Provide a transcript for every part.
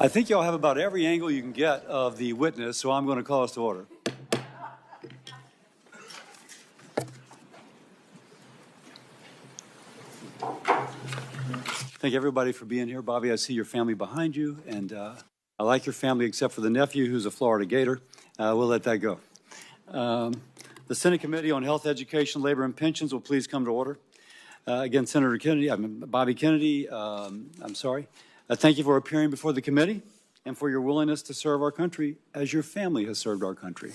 I think y'all have about every angle you can get of the witness, so I'm going to call us to order. Thank everybody for being here. Bobby, I see your family behind you, and I like your family except for the nephew who's a Florida Gator. We'll let that go. The Senate Committee on Health, Education, Labor, and Pensions will please come to order. Again, Senator Kennedy, Bobby Kennedy, thank you for appearing before the committee and for your willingness to serve our country as your family has served our country.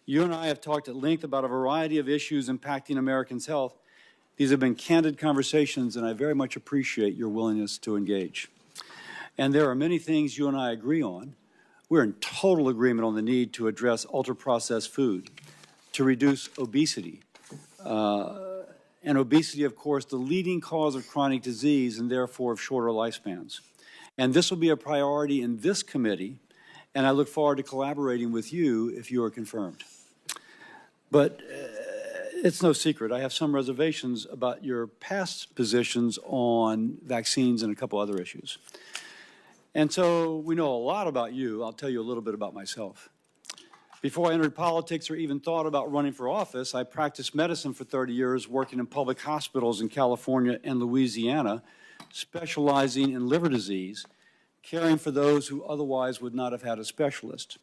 You and I have talked at length about a variety of issues impacting Americans' health. These have been candid conversations, and I very much appreciate your willingness to engage. And there are many things you and I agree on. We're in total agreement on the need to address ultra-processed food, to reduce obesity. And obesity, of course, the leading cause of chronic disease and therefore of shorter lifespans. And this will be a priority in this committee, and I look forward to collaborating with you if you are confirmed. But it's no secret, I have some reservations about your past positions on vaccines and a couple other issues. And so we know a lot about you. I'll tell you a little bit about myself. Before I entered politics or even thought about running for office, I practiced medicine for 30 years, working in public hospitals in California and Louisiana, specializing in liver disease, caring for those who otherwise would not have had a specialist.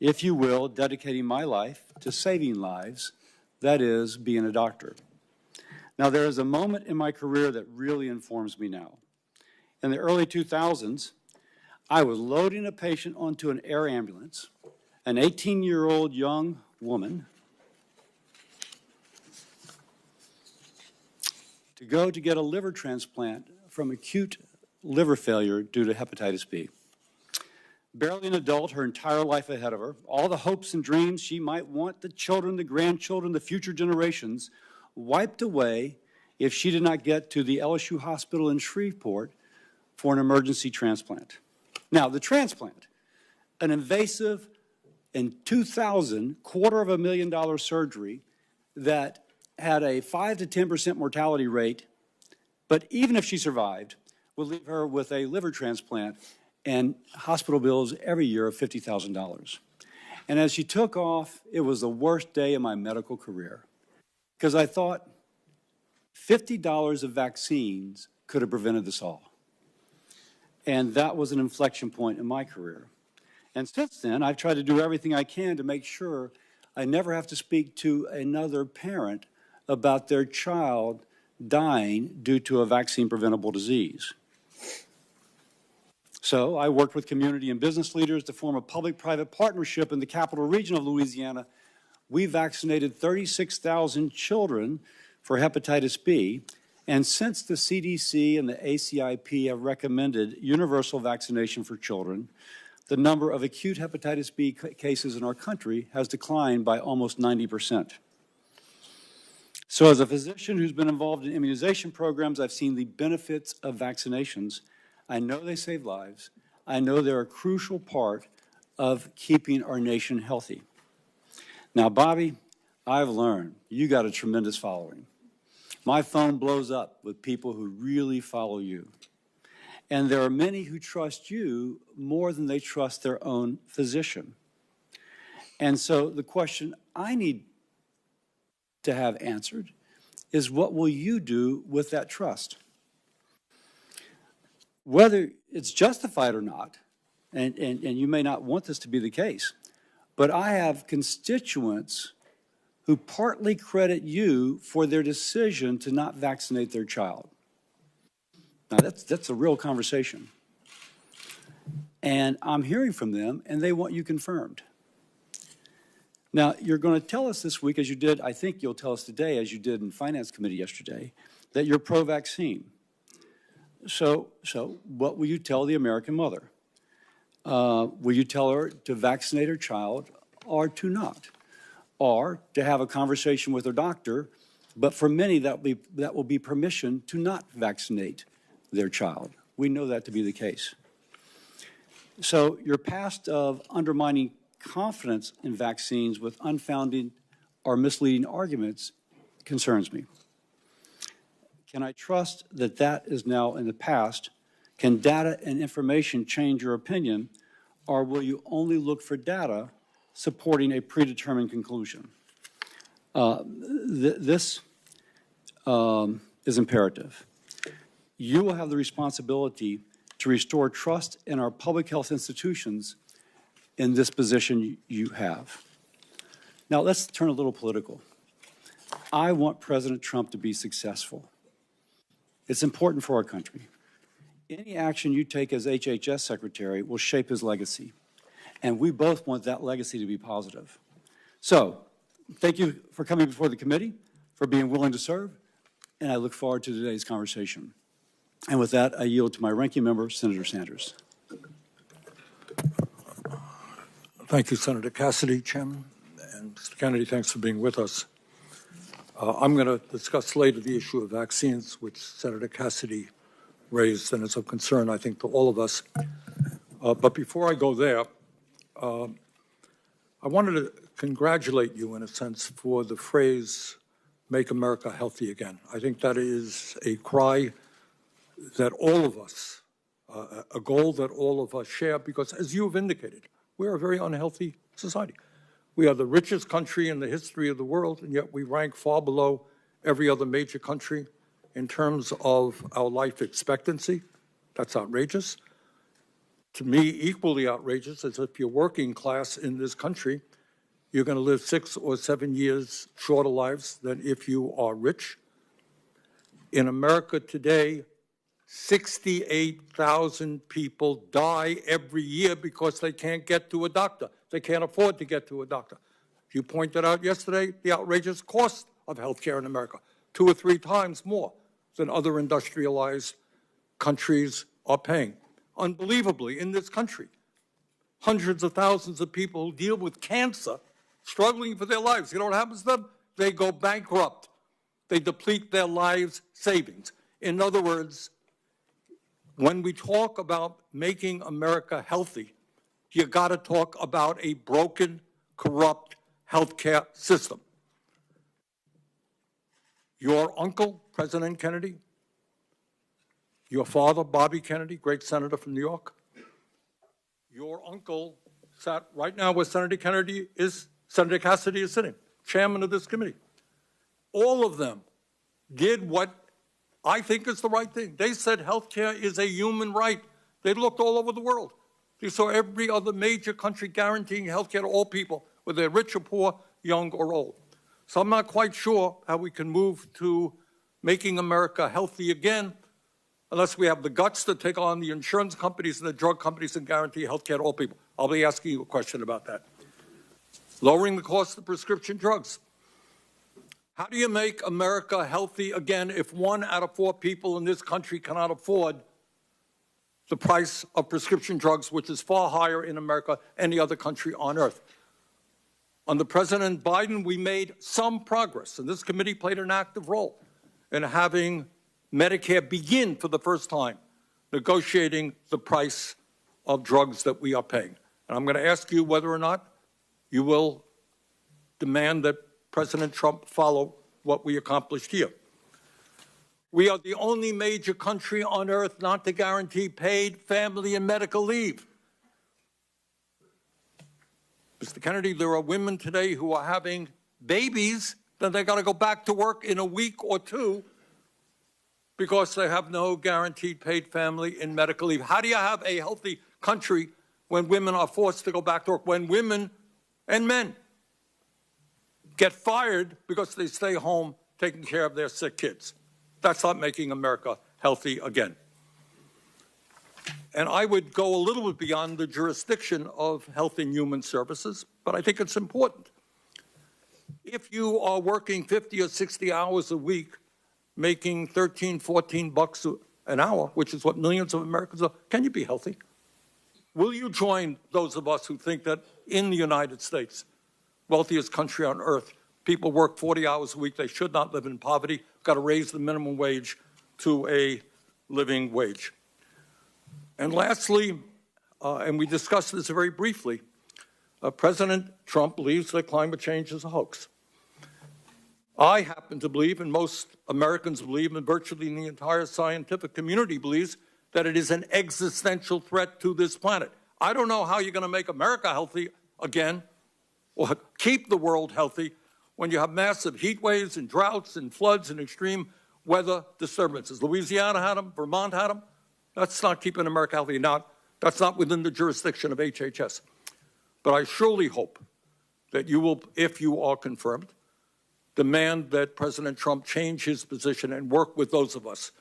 If you will, dedicating my life to saving lives, that is, being a doctor. Now, there is a moment in my career that really informs me now. In the early 2000s, I was loading a patient onto an air ambulance, an 18-year-old young woman, to go to get a liver transplant from acute liver failure due to hepatitis B. Barely an adult, her entire life ahead of her, all the hopes and dreams she might want, the children, the grandchildren, the future generations, wiped away if she did not get to the LSU hospital in Shreveport for an emergency transplant. Now, the transplant, an invasive, in 2000, $250,000 surgery that had a 5 to 10% mortality rate, but even if she survived, would leave her with a liver transplant and hospital bills every year of $50,000. And as she took off, it was the worst day of my medical career, because I thought $50 of vaccines could have prevented this all. And that was an inflection point in my career. And since then, I've tried to do everything I can to make sure I never have to speak to another parent about their child dying due to a vaccine-preventable disease. So I worked with community and business leaders to form a public-private partnership in the capital region of Louisiana. We vaccinated 36,000 children for hepatitis B, and since the CDC and the ACIP have recommended universal vaccination for children, the number of acute hepatitis B cases in our country has declined by almost 90%. So as a physician who's been involved in immunization programs, I've seen the benefits of vaccinations. I know they save lives. I know they're a crucial part of keeping our nation healthy. Now, Bobby, I've learned you got a tremendous following. My phone blows up with people who really follow you. And there are many who trust you more than they trust their own physician. And so the question I need to have answered is, what will you do with that trust? Whether it's justified or not, and you may not want this to be the case, but I have constituents who partly credit you for their decision to not vaccinate their child. Now, that's a real conversation. And I'm hearing from them, and they want you confirmed. Now, you're going to tell us this week, as you did, I think you'll tell us today, as you did in Finance Committee yesterday, that you're pro-vaccine. So what will you tell the American mother? Will you tell her to vaccinate her child or to not? Or to have a conversation with her doctor, but for many that will be permission to not vaccinate their child. We know that to be the case. So your past of undermining confidence in vaccines with unfounded or misleading arguments concerns me. Can I trust that that is now in the past? Can data and information change your opinion, or will you only look for data supporting a predetermined conclusion? This is imperative. You will have the responsibility to restore trust in our public health institutions in this position you have. Now, let's turn a little political. I want President Trump to be successful. It's important for our country. Any action you take as HHS Secretary will shape his legacy, and we both want that legacy to be positive. So, thank you for coming before the committee, for being willing to serve, and I look forward to today's conversation. And with that, I yield to my ranking member, Senator Sanders. Thank you, Senator Cassidy, Chairman. And Mr. Kennedy, thanks for being with us. I'm going to discuss later the issue of vaccines, which Senator Cassidy raised and is of concern, I think, to all of us. But before I go there, I wanted to congratulate you, in a sense, for the phrase, "Make America Healthy Again." I think that is a cry that all of us, a goal that all of us share, because as you've indicated, we are a very unhealthy society. We are the richest country in the history of the world, and yet we rank far below every other major country in terms of our life expectancy. That's outrageous. To me, equally outrageous is if you're working class in this country, you're going to live 6 or 7 years shorter lives than if you are rich. In America today, 68,000 people die every year because they can't get to a doctor. They can't afford to get to a doctor. You pointed out yesterday the outrageous cost of health care in America, 2 or 3 times more than other industrialized countries are paying. Unbelievably, in this country, hundreds of thousands of people who deal with cancer, struggling for their lives. You know what happens to them? They go bankrupt. They deplete their lives' savings. In other words, when we talk about making America healthy, you got to talk about a broken, corrupt healthcare system. Your uncle, President Kennedy, your father, Bobby Kennedy, great senator from New York, your uncle sat right now where Senator Kennedy is, Senator Cassidy is sitting, chairman of this committee. All of them did what I think is the right thing. They said health care is a human right. They looked all over the world. They saw every other major country guaranteeing health care to all people, whether they're rich or poor, young or old. So I'm not quite sure how we can move to making America healthy again unless we have the guts to take on the insurance companies and the drug companies and guarantee health care to all people. I'll be asking you a question about that. Lowering the cost of prescription drugs. How do you make America healthy again if 1 out of 4 people in this country cannot afford the price of prescription drugs, which is far higher in America than any other country on earth? Under President Biden, we made some progress, and this committee played an active role in having Medicare begin for the first time negotiating the price of drugs that we are paying. And I'm going to ask you whether or not you will demand that President Trump follow what we accomplished here. We are the only major country on earth not to guarantee paid family and medical leave. Mr. Kennedy, there are women today who are having babies, then they got to go back to work in a week or 2 because they have no guaranteed paid family and medical leave. How do you have a healthy country when women are forced to go back to work, when women and men get fired because they stay home taking care of their sick kids? That's not making America healthy again. And I would go a little bit beyond the jurisdiction of Health and Human Services, but I think it's important. If you are working 50 or 60 hours a week, making 13, 14 bucks an hour, which is what millions of Americans are, can you be healthy? Will you join those of us who think that in the United States, wealthiest country on earth, people work 40 hours a week, they should not live in poverty, got to raise the minimum wage to a living wage? And lastly, and we discussed this very briefly, President Trump believes that climate change is a hoax. I happen to believe, and most Americans believe, and virtually the entire scientific community believes, that it is an existential threat to this planet. I don't know how you're going to make America healthy again or keep the world healthy when you have massive heat waves and droughts and floods and extreme weather disturbances. Louisiana had them, Vermont had them. That's not keeping America healthy. That's not within the jurisdiction of HHS. But I surely hope that you will, if you are confirmed, demand that President Trump change his position and work with those of us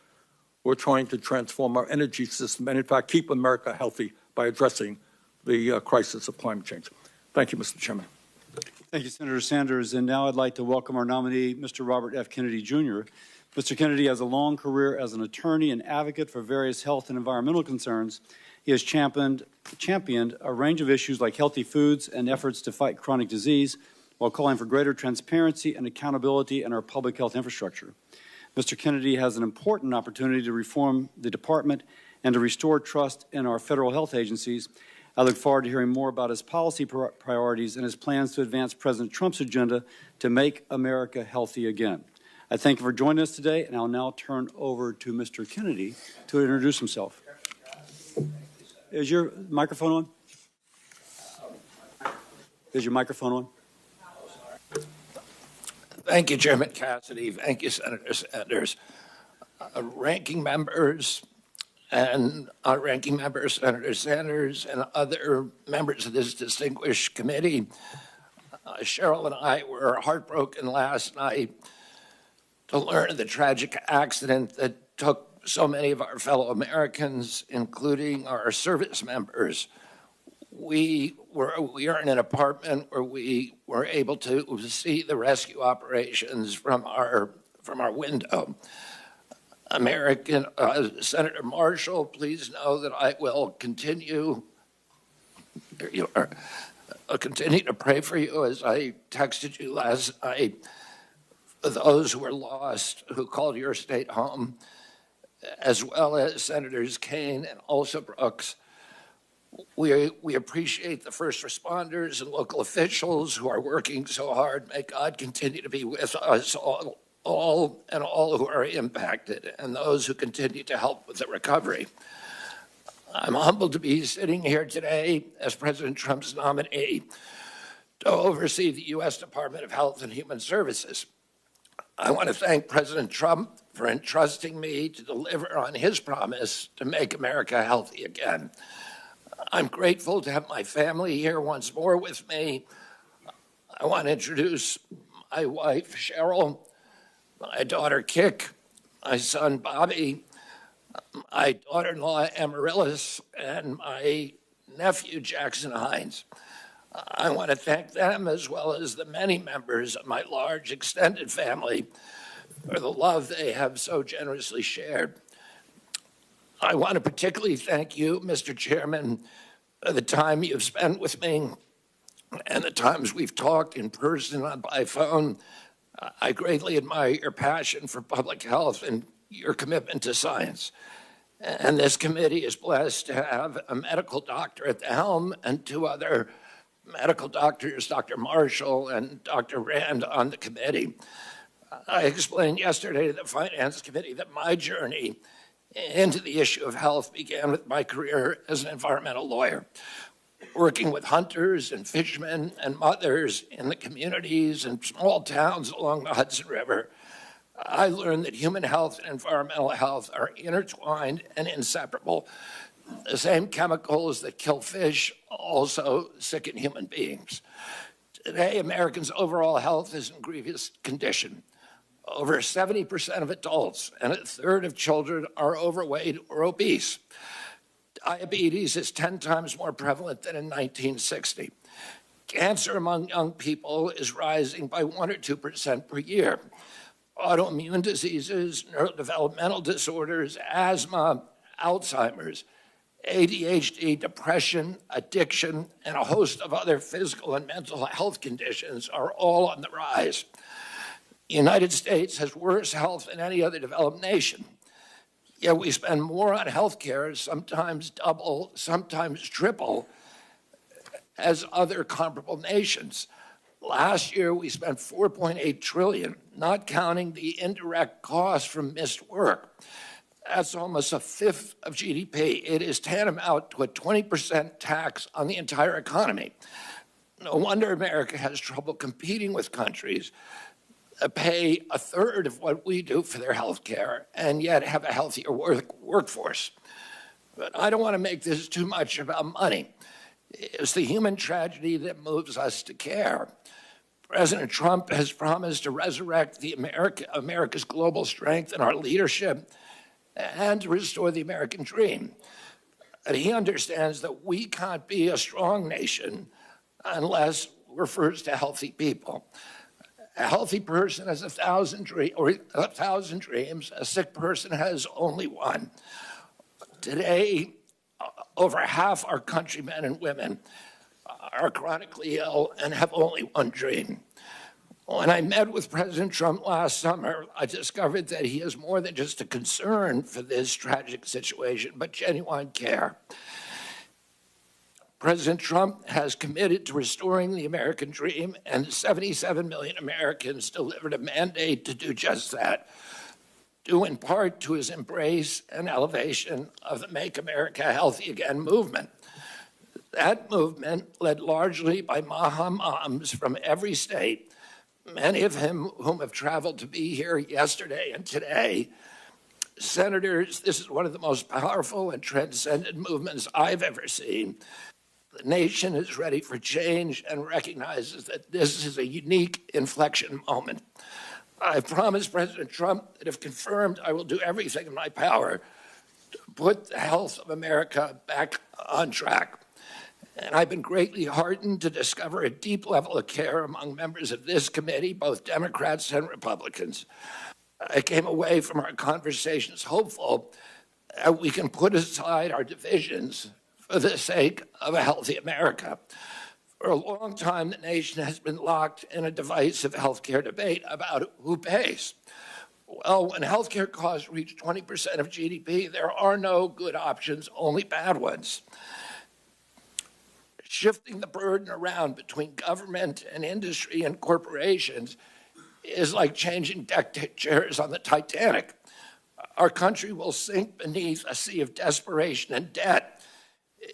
who are trying to transform our energy system and, in fact, keep America healthy by addressing the crisis of climate change. Thank you, Mr. Chairman. Thank you, Senator Sanders. And now I'd like to welcome our nominee, Mr. Robert F. Kennedy, Jr. Mr. Kennedy has a long career as an attorney and advocate for various health and environmental concerns. He has championed a range of issues like healthy foods and efforts to fight chronic disease, while calling for greater transparency and accountability in our public health infrastructure. Mr. Kennedy has an important opportunity to reform the department and to restore trust in our federal health agencies. I look forward to hearing more about his policy priorities and his plans to advance President Trump's agenda to make America healthy again. I thank you for joining us today, and I'll now turn over to Mr. Kennedy to introduce himself. Is your microphone on? Is your microphone on? Thank you, Chairman Cassidy. Thank you, Senator Sanders. Ranking members and Ranking Member Senator Sanders and other members of this distinguished committee, Cheryl and I were heartbroken last night to learn of the tragic accident that took so many of our fellow Americans, including our service members. We are in an apartment where we were able to see the rescue operations from our window. Senator Marshall, please know that I will continue. There you are. I'll continue to pray for you, as I texted you last night, for those who were lost, who called your state home, as well as Senators Kaine and also Brooks. We appreciate the first responders and local officials who are working so hard. May God continue to be with us all who are impacted and those who continue to help with the recovery. I'm humbled to be sitting here today as President Trump's nominee to oversee the U.S. Department of Health and Human Services. I want to thank President Trump for entrusting me to deliver on his promise to make America healthy again. I'm grateful to have my family here once more with me. I want to introduce my wife, Cheryl, my daughter, Kik, my son, Bobby, my daughter-in-law, Amaryllis, and my nephew, Jackson Hines. I want to thank them, as well as the many members of my large extended family, for the love they have so generously shared. I want to particularly thank you, Mr. Chairman, for the time you've spent with me and the times we've talked in person and by phone. I greatly admire your passion for public health and your commitment to science. And this committee is blessed to have a medical doctor at the helm and two other medical doctors, Dr. Marshall and Dr. Rand, on the committee. I explained yesterday to the Finance Committee that my journey into the issue of health began with my career as an environmental lawyer, working with hunters and fishermen and mothers in the communities and small towns along the Hudson River. I learned that human health and environmental health are intertwined and inseparable. The same chemicals that kill fish also sicken human beings. Today, Americans' overall health is in grievous condition. Over 70% of adults and a third of children are overweight or obese. Diabetes is 10 times more prevalent than in 1960. Cancer among young people is rising by 1 or 2% per year. Autoimmune diseases, neurodevelopmental disorders, asthma, Alzheimer's, ADHD, depression, addiction, and a host of other physical and mental health conditions are all on the rise. The United States has worse health than any other developed nation. Yet we spend more on health care, sometimes double, sometimes triple, as other comparable nations. Last year, we spent $4.8 trillion, not counting the indirect costs from missed work. That's almost a fifth of GDP. It is tantamount to a 20% tax on the entire economy. No wonder America has trouble competing with countries that pay a third of what we do for their health care and yet have a healthier workforce. But I don't want to make this too much about money. It's the human tragedy that moves us to care. President Trump has promised to resurrect America's global strength and our leadership and to restore the American dream. And he understands that we can't be a strong nation unless we're first a healthy people. A healthy person has 1,000 dreams. A sick person has only one. Today, over half our countrymen and women are chronically ill and have only one dream. When I met with President Trump last summer, I discovered that he has more than just a concern for this tragic situation, but genuine care. President Trump has committed to restoring the American dream, and 77 million Americans delivered a mandate to do just that, due in part to his embrace and elevation of the Make America Healthy Again movement. That movement, led largely by Maha moms from every state, many of whom have traveled to be here yesterday and today. Senators, this is one of the most powerful and transcendent movements I've ever seen. The nation is ready for change and recognizes that this is a unique inflection moment. I've promised President Trump that if confirmed, I will do everything in my power to put the health of America back on track. And I've been greatly heartened to discover a deep level of care among members of this committee, both Democrats and Republicans. I came away from our conversations hopeful that we can put aside our divisions for the sake of a healthy America. For a long time, the nation has been locked in a divisive healthcare debate about who pays. Well, when healthcare costs reach 20% of GDP, there are no good options, only bad ones. Shifting the burden around between government and industry and corporations is like changing deck chairs on the Titanic. Our country will sink beneath a sea of desperation and debt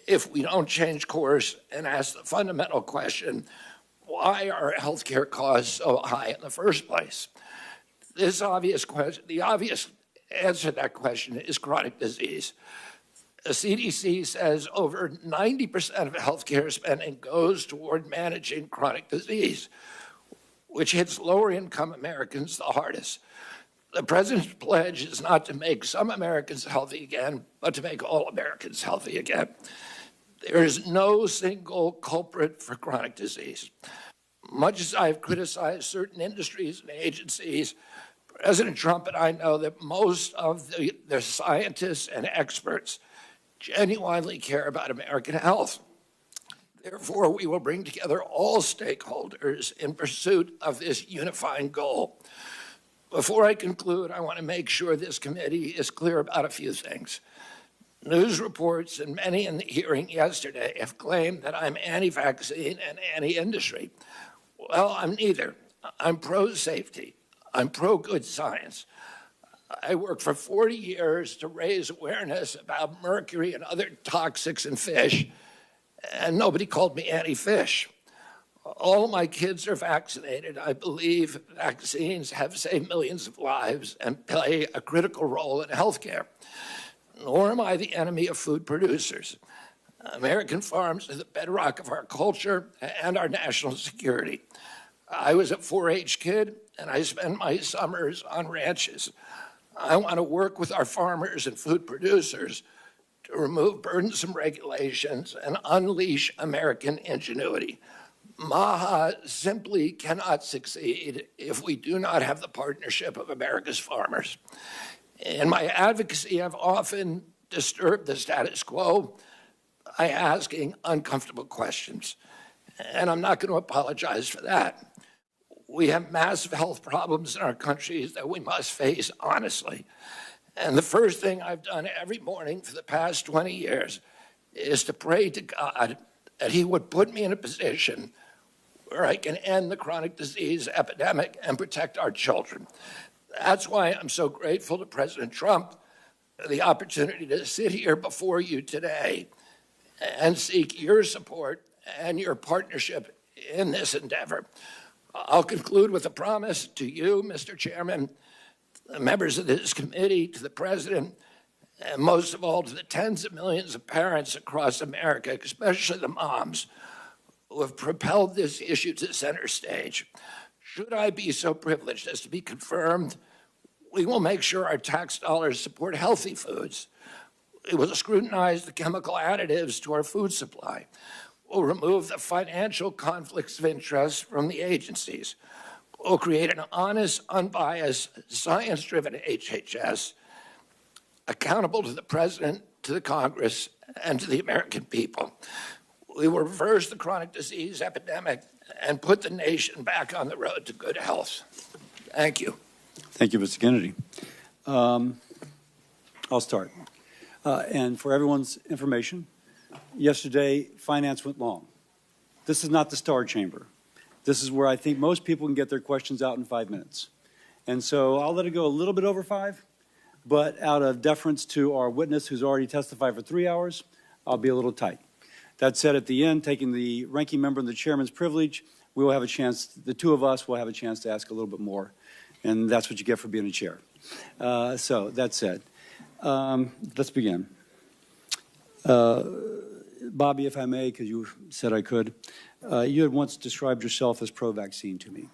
if we don't change course and ask the fundamental question, why are healthcare costs so high in the first place? The obvious answer to that question is chronic disease. The CDC says over 90% of healthcare spending goes toward managing chronic disease, which hits lower income Americans the hardest. The president's pledge is not to make some Americans healthy again, but to make all Americans healthy again. There is no single culprit for chronic disease. Much as I've criticized certain industries and agencies, President Trump and I know that most of the scientists and experts genuinely care about American health. Therefore, we will bring together all stakeholders in pursuit of this unifying goal. Before I conclude, I want to make sure this committee is clear about a few things. News reports and many in the hearing yesterday have claimed that I'm anti-vaccine and anti-industry. Well, I'm neither. I'm pro-safety. I'm pro-good science. I worked for 40 years to raise awareness about mercury and other toxics in fish, and nobody called me anti-fish. All my kids are vaccinated. I believe vaccines have saved millions of lives and play a critical role in healthcare. Nor am I the enemy of food producers. American farms are the bedrock of our culture and our national security. I was a 4-H kid, and I spent my summers on ranches. I want to work with our farmers and food producers to remove burdensome regulations and unleash American ingenuity. MAHA simply cannot succeed if we do not have the partnership of America's farmers. In my advocacy, I've often disturbed the status quo by asking uncomfortable questions, and I'm not going to apologize for that. We have massive health problems in our country that we must face honestly. And the first thing I've done every morning for the past 20 years is to pray to God that he would put me in a position where I can end the chronic disease epidemic and protect our children. That's why I'm so grateful to President Trump the opportunity to sit here before you today and seek your support and your partnership in this endeavor. I'll conclude with a promise to you, Mr. Chairman, the members of this committee, to the President, and most of all to the tens of millions of parents across America, especially the moms, who have propelled this issue to center stage. Should I be so privileged as to be confirmed, we will make sure our tax dollars support healthy foods. We will scrutinize the chemical additives to our food supply. We'll remove the financial conflicts of interest from the agencies. We'll create an honest, unbiased, science-driven HHS accountable to the President, to the Congress, and to the American people. We will reverse the chronic disease epidemic and put the nation back on the road to good health. Thank you. Thank you, Mr. Kennedy. I'll start. And for everyone's information, yesterday, finance went long. This is not the Star Chamber. This is where I think most people can get their questions out in 5 minutes. And so I'll let it go a little bit over 5, but out of deference to our witness who's already testified for 3 hours, I'll be a little tight. That said, at the end, taking the ranking member and the chairman's privilege, we will have a chance, the two of us will have a chance to ask a little bit more. And that's what you get for being a chair. So that said, let's begin. Bobby, if I may, because you said I could, you had once described yourself as pro-vaccine to me.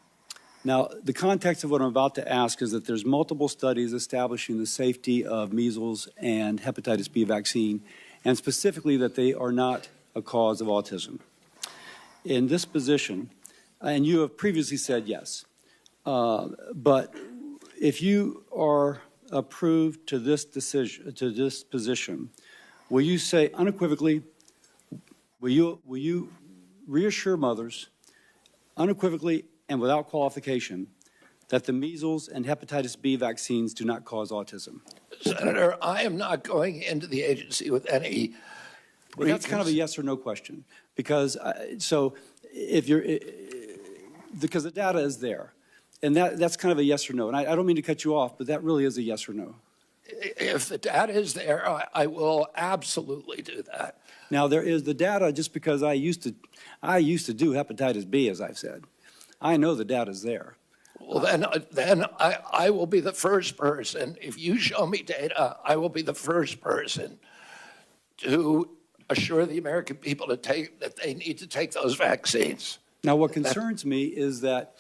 Now, the context of what I'm about to ask is that there's multiple studies establishing the safety of measles and hepatitis B vaccine, and specifically that they are not a cause of autism. In this position, and you have previously said yes, but if you are approved to this decision, to this position, will you say unequivocally, will you reassure mothers unequivocally and without qualification that the measles and hepatitis B vaccines do not cause autism? Senator, I am not going into the agency with any. Well, that's kind of a yes or no question, because so if you're, because the data is there, and that's kind of a yes or no. And I don't mean to cut you off, but that really is a yes or no. If the data is there, I will absolutely do that. Now there is the data. Just because I used to do hepatitis B, as I've said, I know the data is there. Well, then I will be the first person. If you show me data, I will be the first person to assure the American people that they need to take those vaccines. Now, what concerns me is that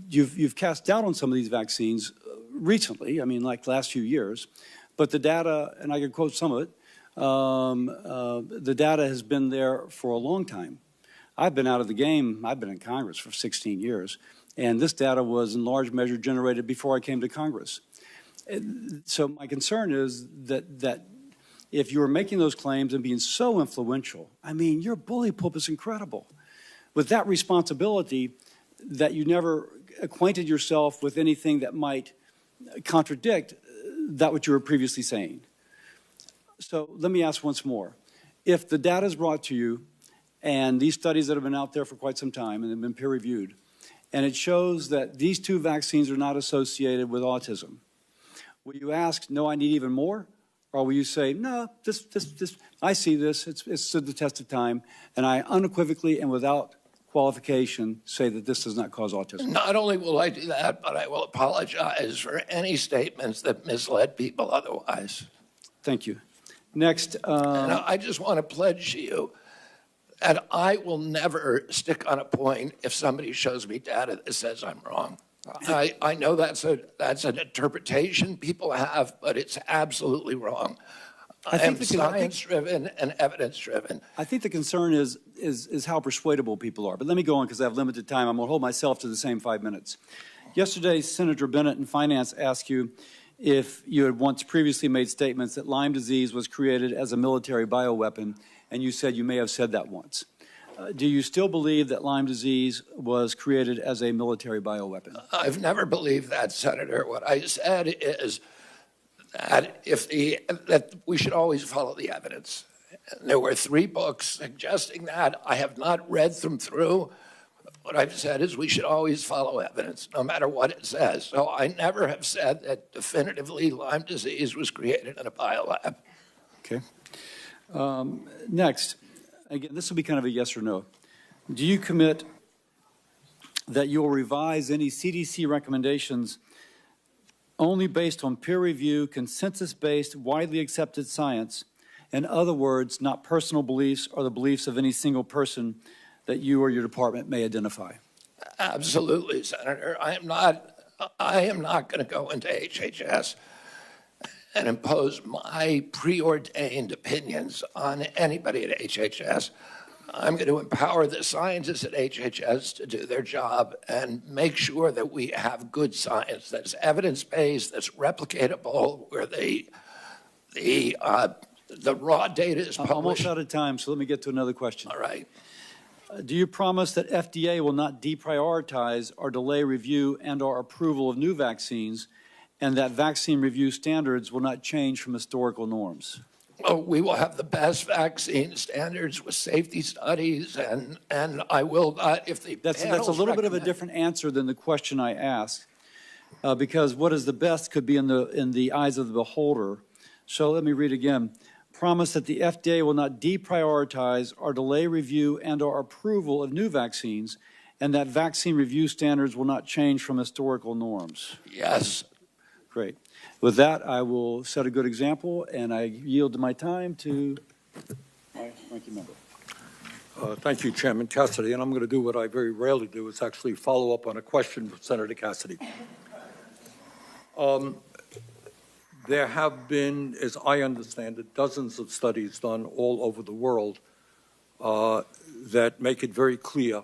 you've cast doubt on some of these vaccines recently. I mean, like the last few years, but the data, and I can quote some of it. The data has been there for a long time. I've been out of the game. I've been in Congress for 16 years. And this data was in large measure generated before I came to Congress. So my concern is that if you were making those claims and being so influential, I mean, your bully pulpit is incredible. With that responsibility, that you never acquainted yourself with anything that might contradict that what you were previously saying. So let me ask once more. If the data is brought to you, and these studies that have been out there for quite some time and have been peer-reviewed, and it shows that these two vaccines are not associated with autism, will you ask, no, I need even more? Or will you say, no, I see this, it's stood the test of time, and I unequivocally and without qualification say that this does not cause autism? Not only will I do that, but I will apologize for any statements that misled people otherwise. Thank you. Next. And I just want to pledge to you that I will never stick on a point if somebody shows me data that says I'm wrong. I know that's an interpretation people have, but it's absolutely wrong. I am science-driven and evidence-driven. I think the concern is how persuadable people are. But let me go on because I have limited time. I'm going to hold myself to the same 5 minutes. Yesterday, Senator Bennett in Finance asked you if you had once previously made statements that Lyme disease was created as a military bioweapon, and you said you may have said that once. Do you still believe that Lyme disease was created as a military bioweapon? I've never believed that, Senator. What I said is that that we should always follow the evidence. There were 3 books suggesting that. I have not read them through, What I've said is we should always follow evidence, no matter what it says. So I never have said that definitively Lyme disease was created in a biolab. Okay. Next, again, this will be kind of a yes or no. Do you commit that you will revise any CDC recommendations only based on peer review, consensus-based, widely accepted science? In other words, not personal beliefs or the beliefs of any single person that you or your department may identify? Absolutely, Senator. I am not going to go into HHS and impose my preordained opinions on anybody at HHS. I'm going to empower the scientists at HHS to do their job and make sure that we have good science that's evidence-based, that's replicatable, where the raw data is published. I'm almost out of time, so let me get to another question. All right. Do you promise that FDA will not deprioritize or delay review and/or approval of new vaccines, and that vaccine review standards will not change from historical norms? Oh, we will have the best vaccine standards with safety studies, and I will not, if the That's a little bit of a different answer than the question I asked, because what is the best could be in the eyes of the beholder. So let me read again. Promise that the FDA will not deprioritize or delay review and/or approval of new vaccines, and that vaccine review standards will not change from historical norms. Yes. Great. With that, I will set a good example, and I yield my time to my ranking member. Thank you, Chairman Cassidy. And I'm going to do what I very rarely do, is actually follow up on a question from Senator Cassidy. There have been, as I understand it, dozens of studies done all over the world that make it very clear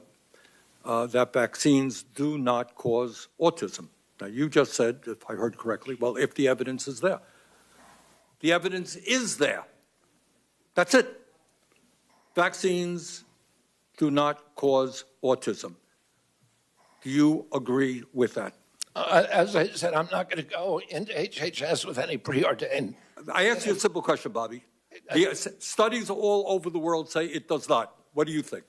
that vaccines do not cause autism. Now, you just said, if I heard correctly, well, if the evidence is there. The evidence is there. That's it. Vaccines do not cause autism. Do you agree with that? As I said, I'm not going to go into HHS with any preordained. I asked you a simple question, Bobby. The studies all over the world say it does not. What do you think?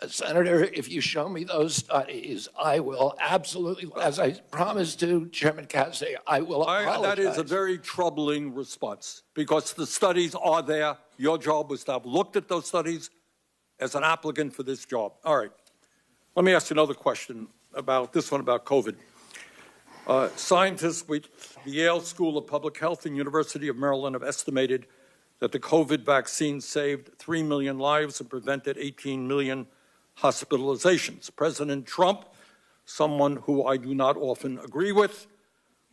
Senator, if you show me those studies, I will absolutely, as I promised to Chairman Cassidy, I will apologize. That is a very troubling response, because the studies are there. Your job was to have looked at those studies as an applicant for this job. All right. Let me ask you another question about this one about COVID. Scientists with the Yale School of Public Health and University of Maryland have estimated that the COVID vaccine saved 3 million lives and prevented 18 million hospitalizations. President Trump, someone who I do not often agree with,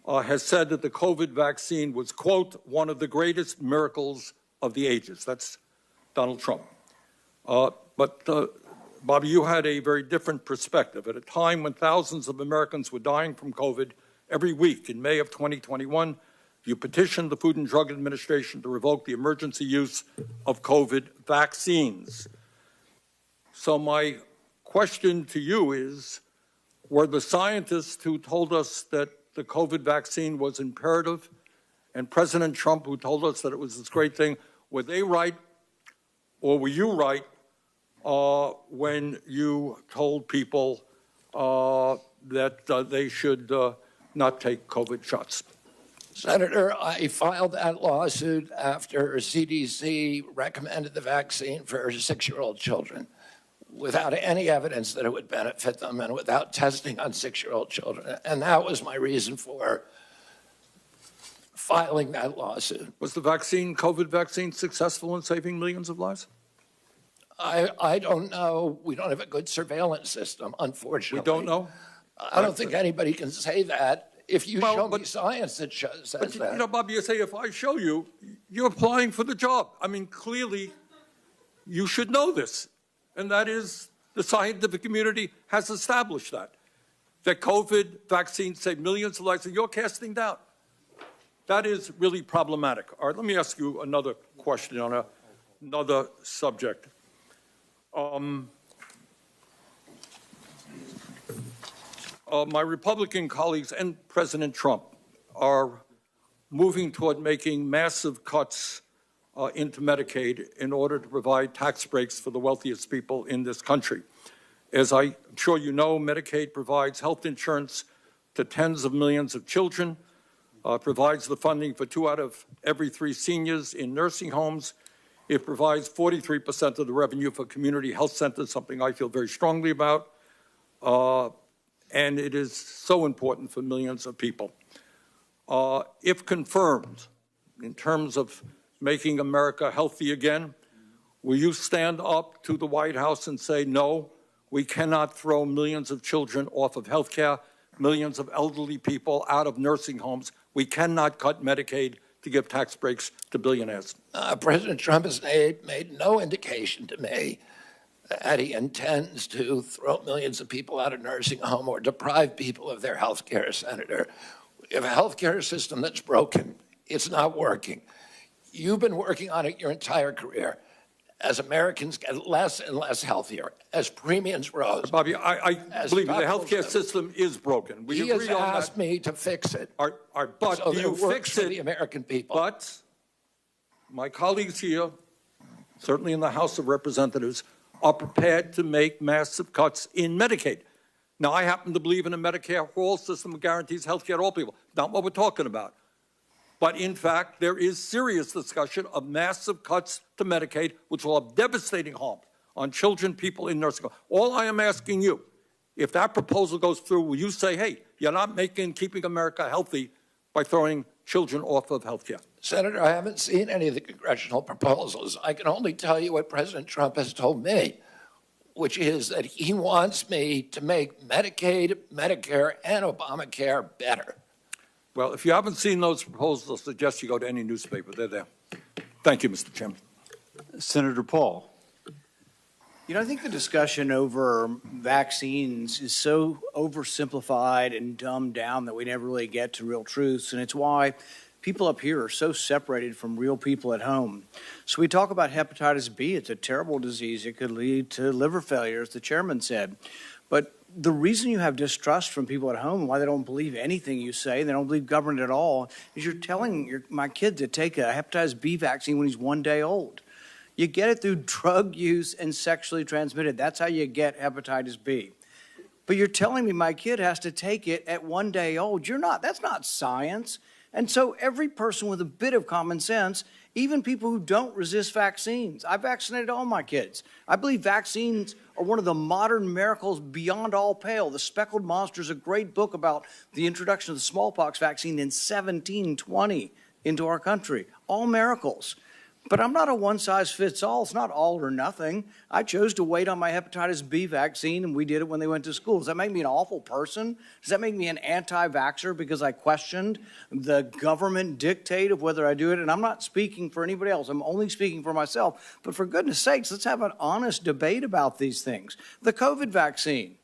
has said that the COVID vaccine was, quote, one of the greatest miracles of the ages. That's Donald Trump. But Bobby, you had a very different perspective. At a time when thousands of Americans were dying from COVID every week in May of 2021, you petitioned the Food and Drug Administration to revoke the emergency use of COVID vaccines. So my question to you is, were the scientists who told us that the COVID vaccine was imperative, and President Trump who told us that it was this great thing, were they right, or were you right when you told people that they should not take COVID shots? Senator, I filed that lawsuit after CDC recommended the vaccine for 6-year-old children without any evidence that it would benefit them and without testing on 6-year-old children. And that was my reason for filing that lawsuit. Was the vaccine, COVID vaccine, successful in saving millions of lives? I don't know. We don't have a good surveillance system, unfortunately. We don't know? I don't think anybody can say that. If you show me science that says that. You know, Bobby, you say, if I show you, you're applying for the job. I mean, clearly, you should know this. And that is, the scientific community has established that COVID vaccines save millions of lives, and you're casting doubt. That is really problematic. All right, let me ask you another question on another subject. My Republican colleagues and President Trump are moving toward making massive cuts into Medicaid in order to provide tax breaks for the wealthiest people in this country. As I'm sure you know, Medicaid provides health insurance to tens of millions of children, provides the funding for 2 out of every 3 seniors in nursing homes. It provides 43% of the revenue for community health centers, something I feel very strongly about. And it is so important for millions of people. If confirmed, in terms of making America healthy again, will you stand up to the White House and say, no, we cannot throw millions of children off of health care, millions of elderly people out of nursing homes. We cannot cut Medicaid to give tax breaks to billionaires. President Trump has made no indication to me that he intends to throw millions of people out of nursing home or deprive people of their health care, Senator. We have a health care system that's broken. It's not working. You've been working on it your entire career. As Americans get less and less healthier, as premiums rose. Bobby, I believe the health care system is broken. We agree on that. He has asked me to fix it. But so do you fix it? The American people. But my colleagues here, certainly in the House of Representatives, are prepared to make massive cuts in Medicaid. Now, I happen to believe in a Medicare for all system that guarantees health care to all people. Not what we're talking about. But in fact, there is serious discussion of massive cuts to Medicaid, which will have devastating harm on children, people in nursing homes. All I am asking you, if that proposal goes through, will you say, hey, you're not keeping America healthy by throwing children off of health care? Senator, I haven't seen any of the congressional proposals. I can only tell you what President Trump has told me, which is that he wants me to make Medicaid, Medicare, and Obamacare better. Well, if you haven't seen those proposals, I suggest you go to any newspaper. They're there. Thank you, Mr. Chairman. Senator Paul. You know, I think the discussion over vaccines is so oversimplified and dumbed down that we never really get to real truths, and it's why people up here are so separated from real people at home. So we talk about hepatitis B. It's a terrible disease. It could lead to liver failure, as the chairman said. But the reason you have distrust from people at home, why they don't believe anything you say, they don't believe government at all, is you're telling my kid to take a hepatitis B vaccine when he's 1 day old. You get it through drug use and sexually transmitted. That's how you get hepatitis B. But you're telling me my kid has to take it at 1 day old. You're not. That's not science. And so every person with a bit of common sense, even people who don't resist vaccines, I vaccinated all my kids. I believe vaccines are one of the modern miracles beyond all pale. The Speckled Monster is a great book about the introduction of the smallpox vaccine in 1720 into our country. All miracles. But I'm not a one-size-fits-all. It's not all or nothing. I chose to wait on my hepatitis B vaccine, and we did it when they went to school. Does that make me an awful person? Does that make me an anti-vaxxer because I questioned the government dictate of whether I do it? And I'm not speaking for anybody else. I'm only speaking for myself. But for goodness sakes, let's have an honest debate about these things. The COVID vaccine.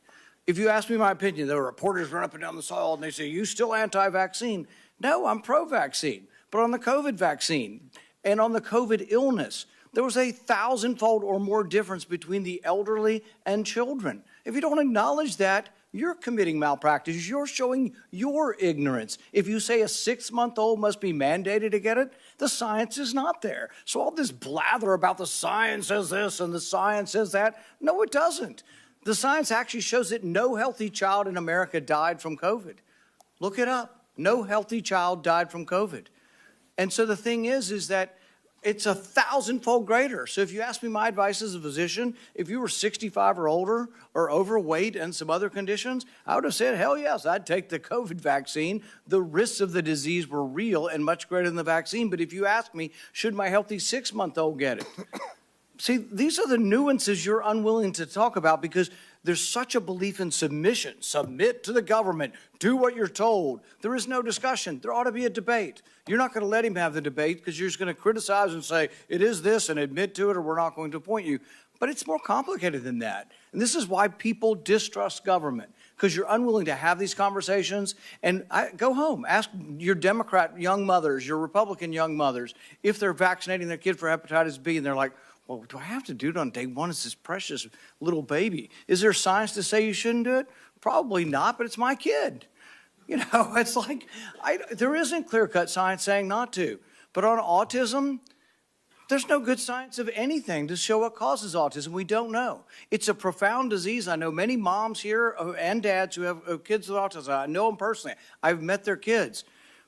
If you ask me my opinion, the reporters run up and down the aisle and they say, you still anti-vaccine? No, I'm pro-vaccine. But on the COVID vaccine, and on the COVID illness, there was a 1,000-fold or more difference between the elderly and children. If you don't acknowledge that, you're committing malpractice. You're showing your ignorance. If you say a 6-month-old must be mandated to get it, the science is not there. So all this blather about the science says this and the science says that, no, it doesn't. The science actually shows that no healthy child in America died from COVID. Look it up. No healthy child died from COVID. And so the thing is that it's 1,000-fold greater. So if you ask me my advice as a physician, if you were 65 or older or overweight and some other conditions, I would have said, hell yes, I'd take the COVID vaccine. The risks of the disease were real and much greater than the vaccine. But if you ask me, should my healthy 6-month-old get it? See, these are the nuances you're unwilling to talk about because there's such a belief in submission. Submit to the government. Do what you're told. There is no discussion. There ought to be a debate. You're not going to let him have the debate because you're just going to criticize and say, it is this and admit to it or we're not going to appoint you. But it's more complicated than that. And this is why people distrust government, because you're unwilling to have these conversations. And go home. Ask your Democrat young mothers, your Republican young mothers, if they're vaccinating their kid for hepatitis B and they're like, well, do I have to do it on day one? It's this precious little baby. Is there science to say you shouldn't do it? Probably not, but it's my kid. You know, it's like there isn't clear-cut science saying not to. But on autism, There's no good science of anything to show what causes autism. We don't know. It's a profound disease. I know many moms here and dads who have kids with autism. I know them personally. I've met their kids.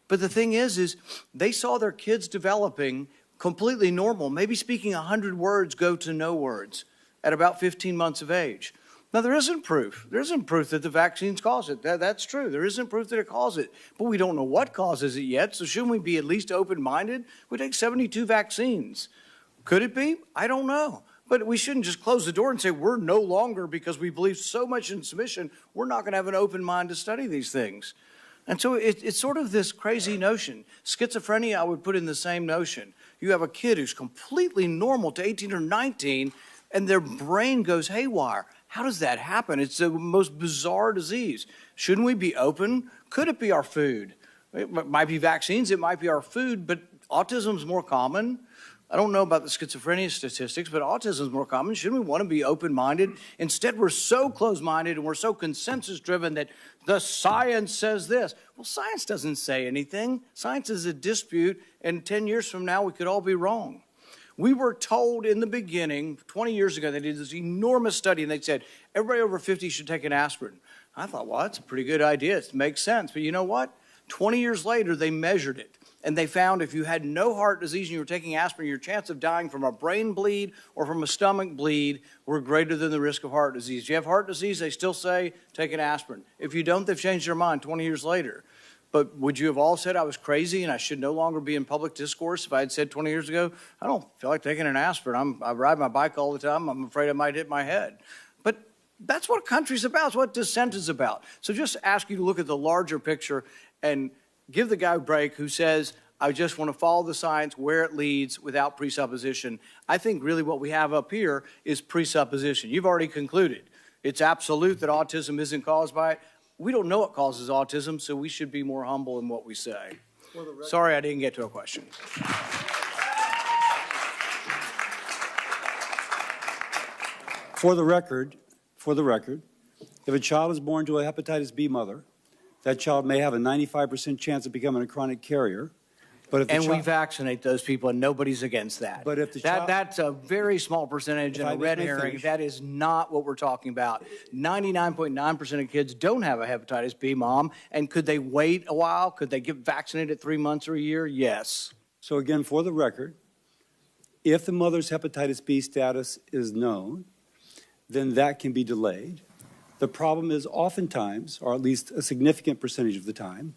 But the thing is they saw their kids developing completely normal, maybe speaking 100 words go to no words at about 15 months of age. Now, there isn't proof. There isn't proof that the vaccines cause it. That's true. There isn't proof that it causes it. But we don't know what causes it yet, so shouldn't we be at least open-minded? We take 72 vaccines. Could it be? I don't know. But we shouldn't just close the door and say we're no longer, because we believe so much in submission, we're not going to have an open mind to study these things. And so it's sort of this crazy notion. Schizophrenia, I would put in the same notion. You have a kid who's completely normal to 18 or 19, and their brain goes haywire. How does that happen? It's the most bizarre disease. Shouldn't we be open? Could it be our food? It might be vaccines, it might be our food, but autism is more common. I don't know about the schizophrenia statistics, but autism is more common. Shouldn't we want to be open-minded? Instead, we're so closed-minded and we're so consensus-driven that the science says this. Well, science doesn't say anything. Science is a dispute, and 10 years from now, we could all be wrong. We were told in the beginning, 20 years ago, they did this enormous study, and they said, everybody over 50 should take an aspirin. I thought, well, that's a pretty good idea. It makes sense. But you know what? 20 years later, they measured it, and they found if you had no heart disease and you were taking aspirin, your chance of dying from a brain bleed or from a stomach bleed were greater than the risk of heart disease. If you have heart disease, they still say take an aspirin. If you don't, they've changed their mind 20 years later. But would you have all said I was crazy and I should no longer be in public discourse if I had said 20 years ago, I don't feel like taking an aspirin. I ride my bike all the time. I'm afraid I might hit my head. But that's what country's about. It's what dissent is about. So just ask you to look at the larger picture and give the guy a break who says, I just want to follow the science where it leads without presupposition. I think really what we have up here is presupposition. You've already concluded. It's absolute that autism isn't caused by it. We don't know what causes autism, so we should be more humble in what we say. Sorry I didn't get to a question. For the record, if a child is born to a hepatitis B mother, that child may have a 95% chance of becoming a chronic carrier. But if we vaccinate those people, and nobody's against that. But if the that's a very small percentage and a red herring. That is not what we're talking about. 99.9% of kids don't have a hepatitis B, Mom. And could they wait a while? Could they get vaccinated 3 months or a year? Yes. So again, for the record, if the mother's hepatitis B status is known, then that can be delayed. The problem is oftentimes, or at least a significant percentage of the time,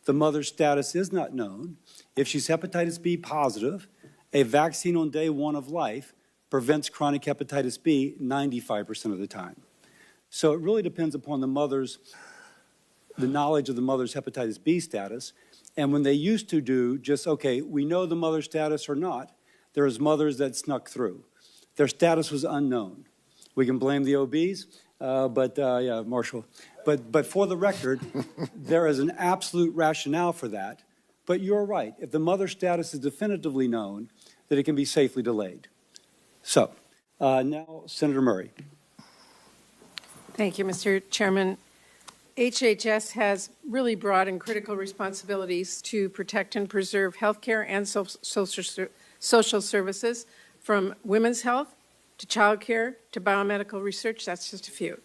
the mother's status is not known. If she's hepatitis B positive, a vaccine on day one of life prevents chronic hepatitis B 95% of the time. So it really depends upon the knowledge of the mother's hepatitis B status. And when they used to do just, okay, we know the mother's status or not, there was mothers that snuck through. Their status was unknown. We can blame the OBs, yeah, Marshall. But for the record, there is an absolute rationale for that. But you're right. If the mother's status is definitively known, that it can be safely delayed. So now, Senator Murray. Thank you, Mr. Chairman. HHS has really broad and critical responsibilities to protect and preserve healthcare and social services, from women's health to child care to biomedical research. That's just a few.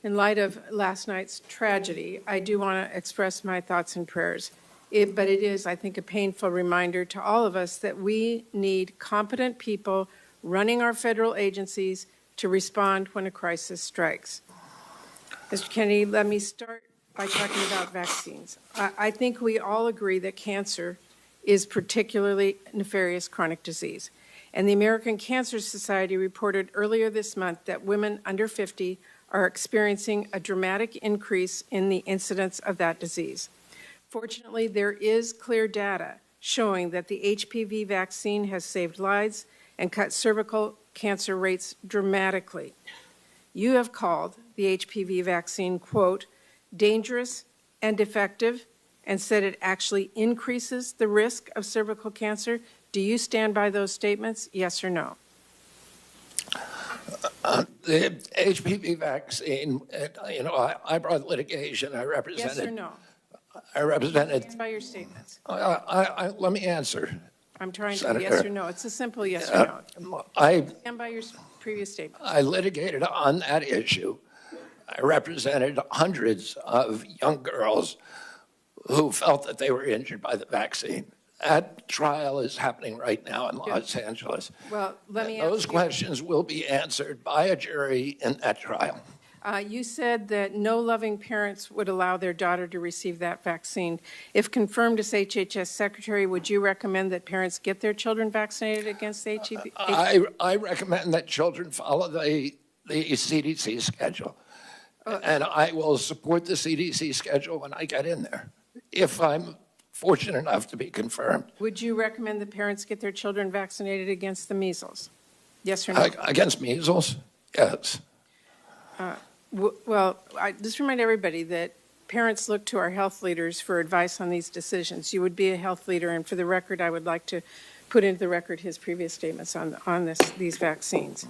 In light of last night's tragedy, I do want to express my thoughts and prayers. But it is, I think, a painful reminder to all of us that we need competent people running our federal agencies to respond when a crisis strikes. Mr. Kennedy, let me start by talking about vaccines. I think we all agree that cancer is particularly nefarious chronic disease. And the American Cancer Society reported earlier this month that women under 50 are experiencing a dramatic increase in the incidence of that disease. Fortunately, there is clear data showing that the HPV vaccine has saved lives and cut cervical cancer rates dramatically. You have called the HPV vaccine, quote, dangerous and effective, and said it actually increases the risk of cervical cancer. Do you stand by those statements, yes or no? The HPV vaccine, I brought litigation. I represented. Yes or no? I represented. Stand by your statements. Let me answer. I'm trying to, Senator. yes or no. It's a simple yes or no. I Stand by your previous statement. I litigated on that issue. I represented hundreds of young girls who felt that they were injured by the vaccine. That trial is happening right now in Los Angeles. Well, let me And those ask you. questions will be answered by a jury in that trial. You said that no loving parents would allow their daughter to receive that vaccine. If confirmed as HHS Secretary, would you recommend that parents get their children vaccinated against HEB? I recommend that children follow the CDC schedule. And I will support the CDC schedule when I get in there, if I'm fortunate enough to be confirmed. Would you recommend that parents get their children vaccinated against the measles? Yes or no? Against measles? Yes. Well, I just remind everybody that parents look to our health leaders for advice on these decisions. You would be a health leader, and for the record, I would like to put into the record his previous statements on these vaccines.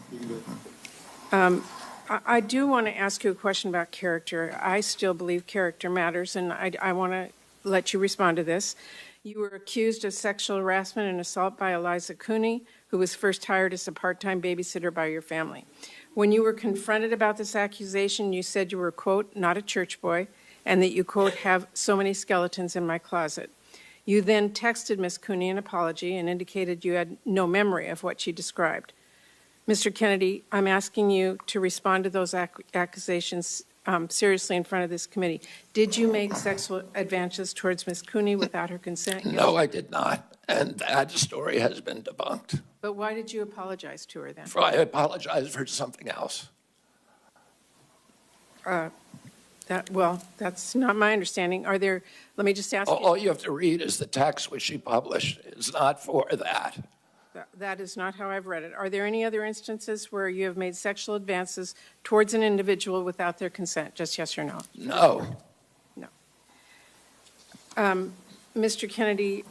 I do want to ask you a question about character. I still believe character matters, and I want to let you respond to this. You were accused of sexual harassment and assault by Eliza Cooney, who was first hired as a part-time babysitter by your family. When you were confronted about this accusation, you said you were, quote, not a church boy, and that you, quote, have so many skeletons in my closet. You then texted Ms. Cooney an apology and indicated you had no memory of what she described. Mr. Kennedy, I'm asking you to respond to those accusations seriously in front of this committee. Did you make sexual advances towards Ms. Cooney without her consent? No, I did not. And that story has been debunked. But why did you apologize to her then? I apologize for something else. That's not my understanding. Let me just ask you. All you have to read is the text which she published. It's not for that. That is not how I've read it. Are there any other instances where you have made sexual advances towards an individual without their consent? Just yes or no? No. No. Mr. Kennedy,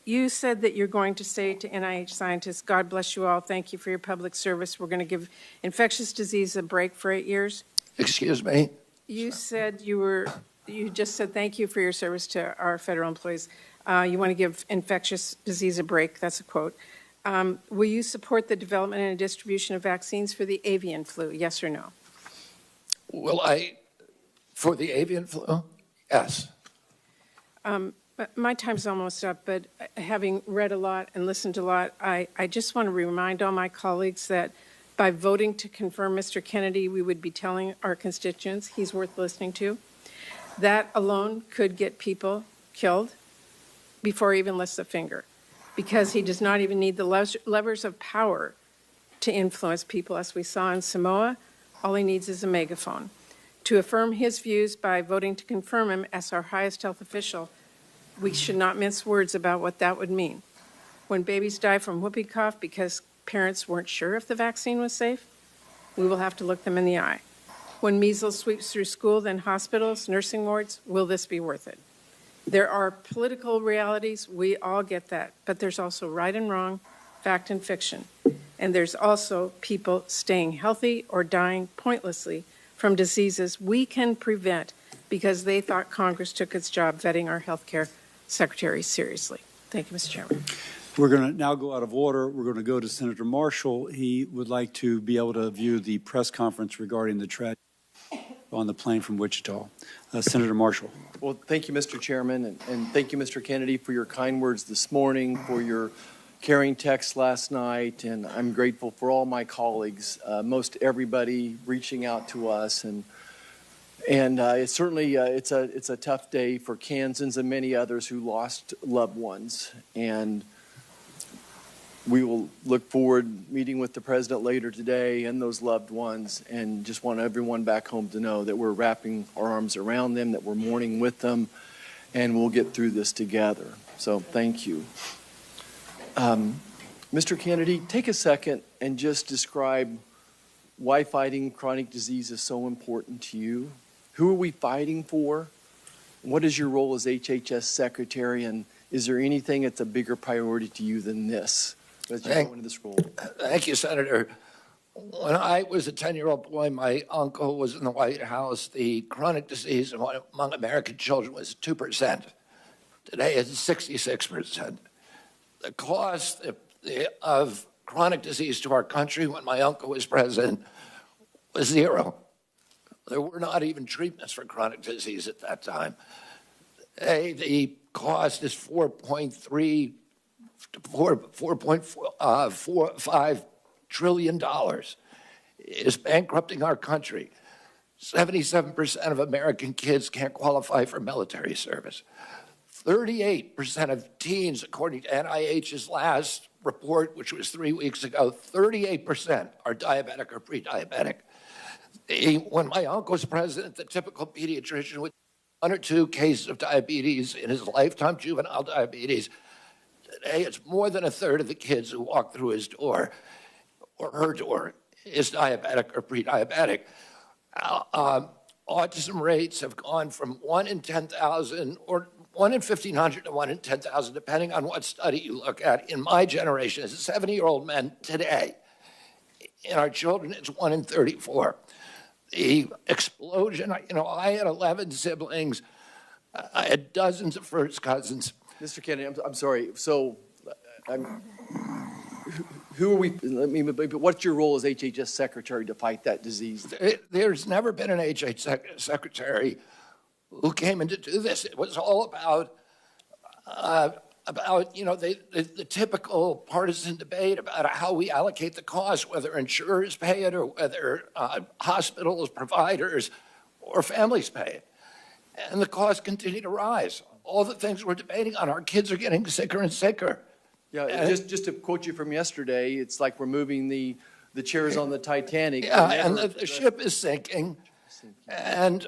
you said that you're going to say to NIH scientists, God bless you all, thank you for your public service. We're going to give infectious disease a break for 8 years. Excuse me? You said you just said thank you for your service to our federal employees. You want to give infectious disease a break. That's a quote. Will you support the development and distribution of vaccines for the avian flu? Yes or no? Will I, for the avian flu? Yes. My time's almost up, but having read a lot and listened to a lot, I just want to remind all my colleagues that by voting to confirm Mr. Kennedy, we would be telling our constituents he's worth listening to. That alone could get people killed before he even lifts a finger, because he does not even need the levers of power to influence people. As we saw in Samoa, all he needs is a megaphone. To affirm his views by voting to confirm him as our highest health official, we should not mince words about what that would mean. When babies die from whooping cough because parents weren't sure if the vaccine was safe, we will have to look them in the eye. When measles sweeps through school, then hospitals, nursing wards, will this be worth it? There are political realities, we all get that, but there's also right and wrong, fact and fiction. And there's also people staying healthy or dying pointlessly from diseases we can prevent because they thought Congress took its job vetting our health care secretary seriously. Thank you, Mr. Chairman. We're going to now go out of order. We're going to go to Senator Marshall. He would like to be able to view the press conference regarding the tragedy on the plane from Wichita. Senator Marshall. Well, thank you, Mr. Chairman, and thank you, Mr. Kennedy, for your kind words this morning, for your caring text last night, and I'm grateful for all my colleagues, most everybody reaching out to us, and it's certainly it's a tough day for Kansans and many others who lost loved ones, and we will look forward meeting with the president later today and those loved ones, and just want everyone back home to know that we're wrapping our arms around them, that we're mourning with them, and we'll get through this together. So thank you. Mr. Kennedy, take a second and just describe why fighting chronic disease is so important to you. Who are we fighting for? What is your role as HHS Secretary, and is there anything that's a bigger priority to you than this as you go into this role? Thank you, Senator. When I was a 10-year-old boy, my uncle was in the White House. The chronic disease among American children was 2%. Today it's 66%. The cost of chronic disease to our country when my uncle was president was zero. There were not even treatments for chronic disease at that time. Today, the cost is $4.45 trillion. Is bankrupting our country. 77% of American kids can't qualify for military service. 38% of teens, according to NIH's last report, which was 3 weeks ago, 38% are diabetic or pre-diabetic. When my uncle was president, the typical pediatrician would 1 or 2 cases of diabetes in his lifetime, juvenile diabetes. Today, it's more than a third of the kids who walk through his door or her door is diabetic or pre-diabetic. Autism rates have gone from 1 in 10,000 or 1 in 1,500 to 1 in 10,000, depending on what study you look at. In my generation, as a 70-year-old man today, in our children, it's 1 in 34. The explosion, I had 11 siblings. I had dozens of first cousins. Mr. Kennedy, I'm sorry. So, who are we? What's your role as HHS secretary to fight that disease? There's never been an HHS secretary who came in to do this. It was all about the typical partisan debate about how we allocate the cost, whether insurers pay it or whether hospitals, providers, or families pay it. And the costs continue to rise. All the things we're debating on, our kids are getting sicker and sicker. Yeah, and just to quote you from yesterday, it's like we're moving the chairs on the Titanic. Yeah, and the ship is sinking, and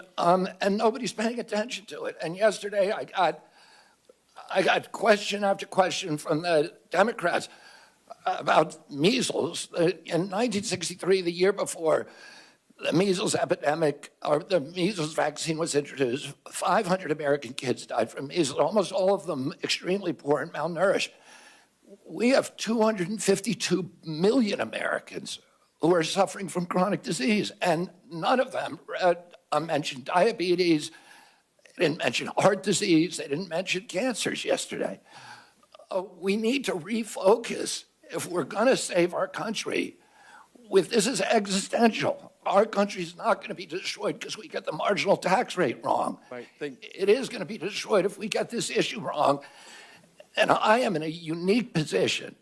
nobody's paying attention to it. And yesterday, I got question after question from the Democrats about measles. In 1963, the year before the measles epidemic, or the measles vaccine was introduced, 500 American kids died from measles, almost all of them extremely poor and malnourished. We have 252 million Americans who are suffering from chronic disease, and none of them mentioned diabetes. They didn't mention heart disease. They didn't mention cancers yesterday. We need to refocus if we're going to save our country. This is existential. Our country is not going to be destroyed because we get the marginal tax rate wrong. Right. It is going to be destroyed if we get this issue wrong. And I am in a unique position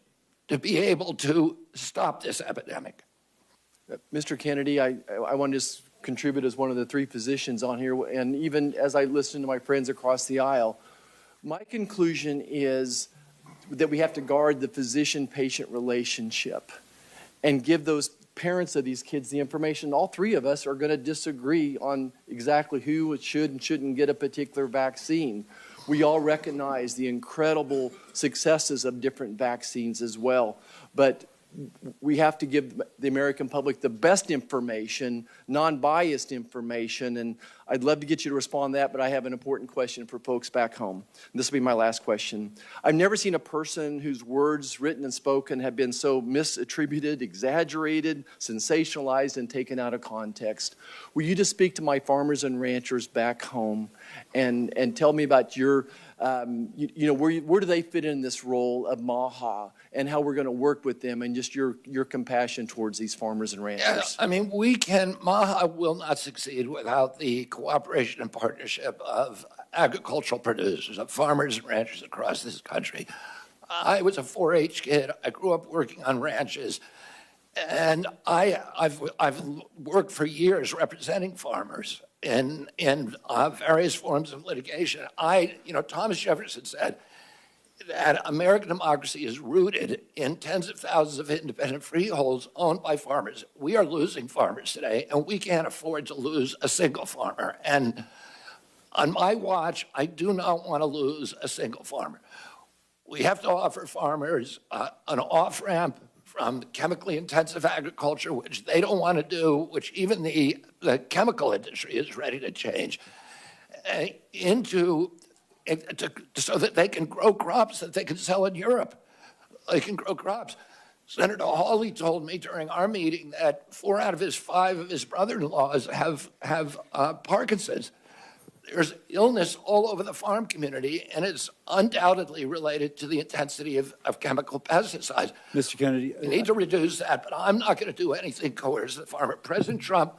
to be able to stop this epidemic. Mr. Kennedy, I want to just contribute as one of the 3 physicians on here, and even as I listen to my friends across the aisle, my conclusion is that we have to guard the physician-patient relationship and give those parents of these kids the information. All 3 of us are going to disagree on exactly who should and shouldn't get a particular vaccine. We all recognize the incredible successes of different vaccines as well, but we have to give the American public the best information, non-biased information, and I'd love to get you to respond to that, but I have an important question for folks back home. This will be my last question. I've never seen a person whose words, written and spoken, have been so misattributed, exaggerated, sensationalized, and taken out of context. Will you just speak to my farmers and ranchers back home and tell me about your, where do they fit in this role of MAHA and how we're going to work with them and just your compassion towards these farmers and ranchers? Yeah, MAHA will not succeed without the cooperation and partnership of agricultural producers, of farmers and ranchers across this country. I was a 4-H kid. I grew up working on ranches, and I've worked for years representing farmers in various forms of litigation. Thomas Jefferson said that American democracy is rooted in tens of thousands of independent freeholds owned by farmers. We are losing farmers today, and we can't afford to lose a single farmer. And on my watch, I do not want to lose a single farmer. We have to offer farmers an off-ramp from chemically intensive agriculture, which they don't want to do, which even the chemical industry is ready to change, so that they can grow crops that they can sell in Europe. They can grow crops. Senator Hawley told me during our meeting that 4 out of his 5 of his brother-in-laws have Parkinson's. there's illness all over the farm community, and it's undoubtedly related to the intensity of chemical pesticides. Mr. Kennedy. We need to reduce that, but I'm not going to do anything coerce the farmer. President Trump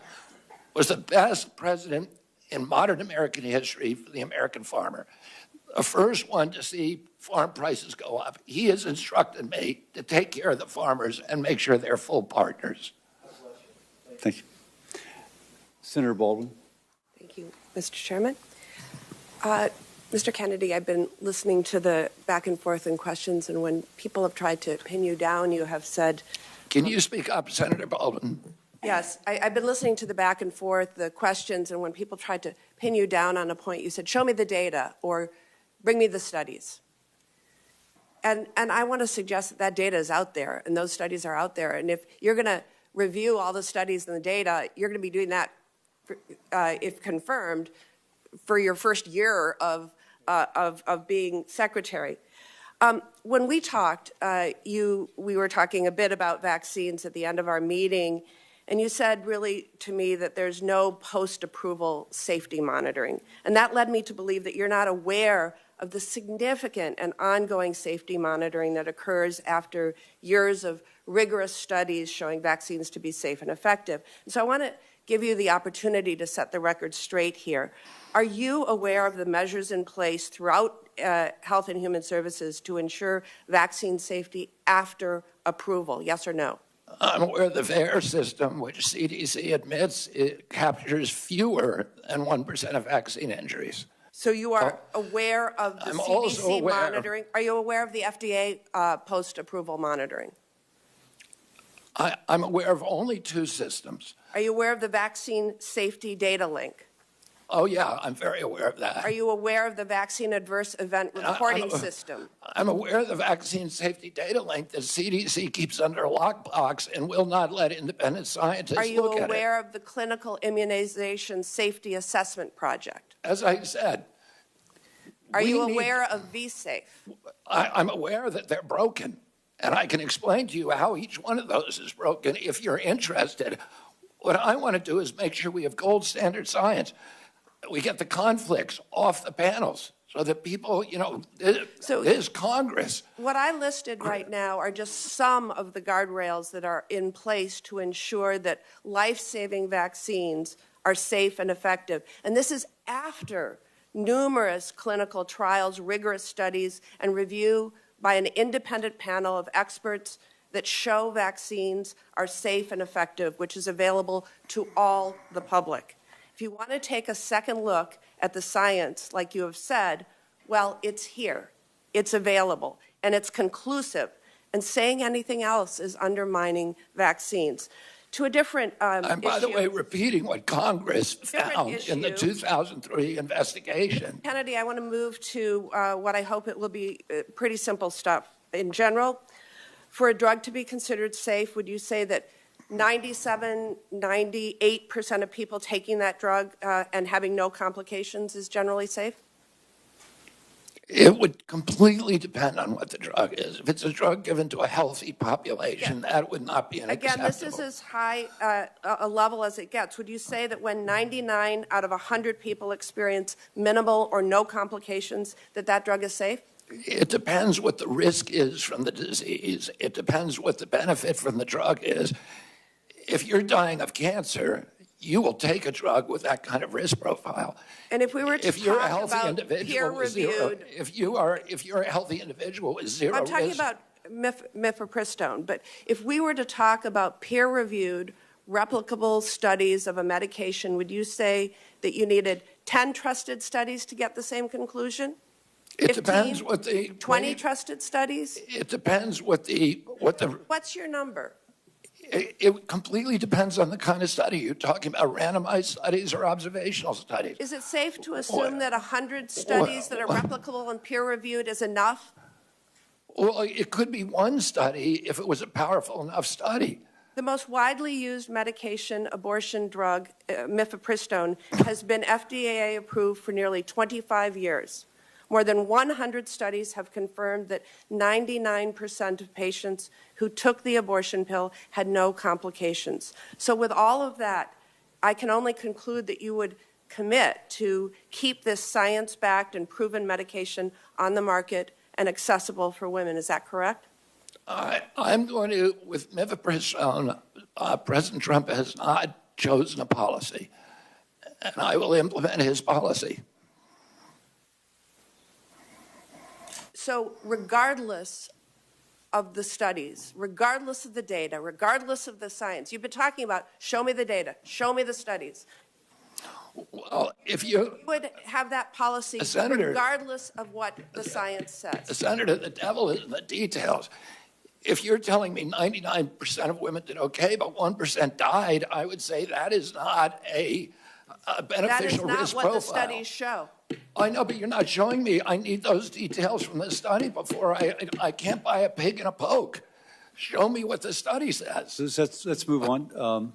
was the best president in modern American history for the American farmer. The first one to see farm prices go up. He has instructed me to take care of the farmers and make sure they're full partners. Thank you. Senator Baldwin. Thank you, Mr. Chairman. Mr. Kennedy, I've been listening to the back and forth and questions, and when people have tried to pin you down, you have said... Can you speak up, Senator Baldwin? Yes, I've been listening to the back and forth, the questions, and when people tried to pin you down on a point, you said, show me the data or bring me the studies. And I want to suggest that that data is out there, and those studies are out there. And if you're going to review all the studies and the data, you're going to be doing that, if confirmed, for your first year of being secretary. When we talked, we were talking a bit about vaccines at the end of our meeting, and you said really to me that there's no post-approval safety monitoring. And that led me to believe that you're not aware of the significant and ongoing safety monitoring that occurs after years of rigorous studies showing vaccines to be safe and effective. And so I want to give you the opportunity to set the record straight here. Are you aware of the measures in place throughout Health and Human Services to ensure vaccine safety after approval? Yes or no? I'm aware of the VAERS system, which CDC admits it captures fewer than 1% of vaccine injuries. So you are aware of the CDC monitoring? Are you aware of the FDA post-approval monitoring? I'm aware of only 2 systems. Are you aware of the vaccine safety data link? Oh, yeah, I'm very aware of that. Are you aware of the vaccine adverse event reporting system? I'm aware of the vaccine safety data link that CDC keeps under a lockbox and will not let independent scientists look at it. Are you aware of the clinical immunization safety assessment project? As I said, are you aware of VSafe? I'm aware that they're broken, and I can explain to you how each one of those is broken if you're interested. What I want to do is make sure we have gold standard science. We get the conflicts off the panels so that people, you know, this Congress. What I listed right now are just some of the guardrails that are in place to ensure that life-saving vaccines are safe and effective. And this is after numerous clinical trials, rigorous studies, and review by an independent panel of experts that show vaccines are safe and effective, which is available to all the public. If you want to take a second look at the science, like you have said, well, it's here, it's available, and it's conclusive. And saying anything else is undermining vaccines. To a different and by the way, repeating what Congress found in the 2003 investigation. Kennedy, I want to move to what I hope it will be pretty simple stuff. In general, for a drug to be considered safe, would you say that 97, 98% of people taking that drug and having no complications is generally safe? It would completely depend on what the drug is. If it's a drug given to a healthy population, that would not be an acceptable. Again, this is as high a level as it gets. Would you say that when 99 out of 100 people experience minimal or no complications, that that drug is safe? It depends what the risk is from the disease. It depends what the benefit from the drug is. If you're dying of cancer, you will take a drug with that kind of risk profile. And if we were to talk about peer-reviewed, if you're a healthy individual with zero risk. I'm talking about mifepristone, but if we were to talk about peer-reviewed, replicable studies of a medication, would you say that you needed 10 trusted studies to get the same conclusion? It 15, depends what the 20 trusted studies? It depends what the. What's your number? It completely depends on the kind of study. You're talking about randomized studies or observational studies. Is it safe to assume that 100 studies that are replicable and peer-reviewed is enough? Well, it could be one study if it was a powerful enough study. The most widely used medication abortion drug, mifepristone, has been FDA approved for nearly 25 years. More than 100 studies have confirmed that 99% of patients who took the abortion pill had no complications. So with all of that, I can only conclude that you would commit to keep this science-backed and proven medication on the market and accessible for women. Is that correct? I'm going to, with mifepristone, President Trump has not chosen a policy, and I will implement his policy. So regardless of the studies, regardless of the data, regardless of the science, you've been talking about show me the data, show me the studies. Well, if you would have that policy Senator, regardless of what the science says. Senator, the devil is in the details. If you're telling me 99% of women did okay, but 1% died, I would say that is not a beneficial risk profile. That is not what the studies show. I know, but you're not showing me. I need those details from the study before I can't buy a pig in a poke. Show me what the study says. So let's move on.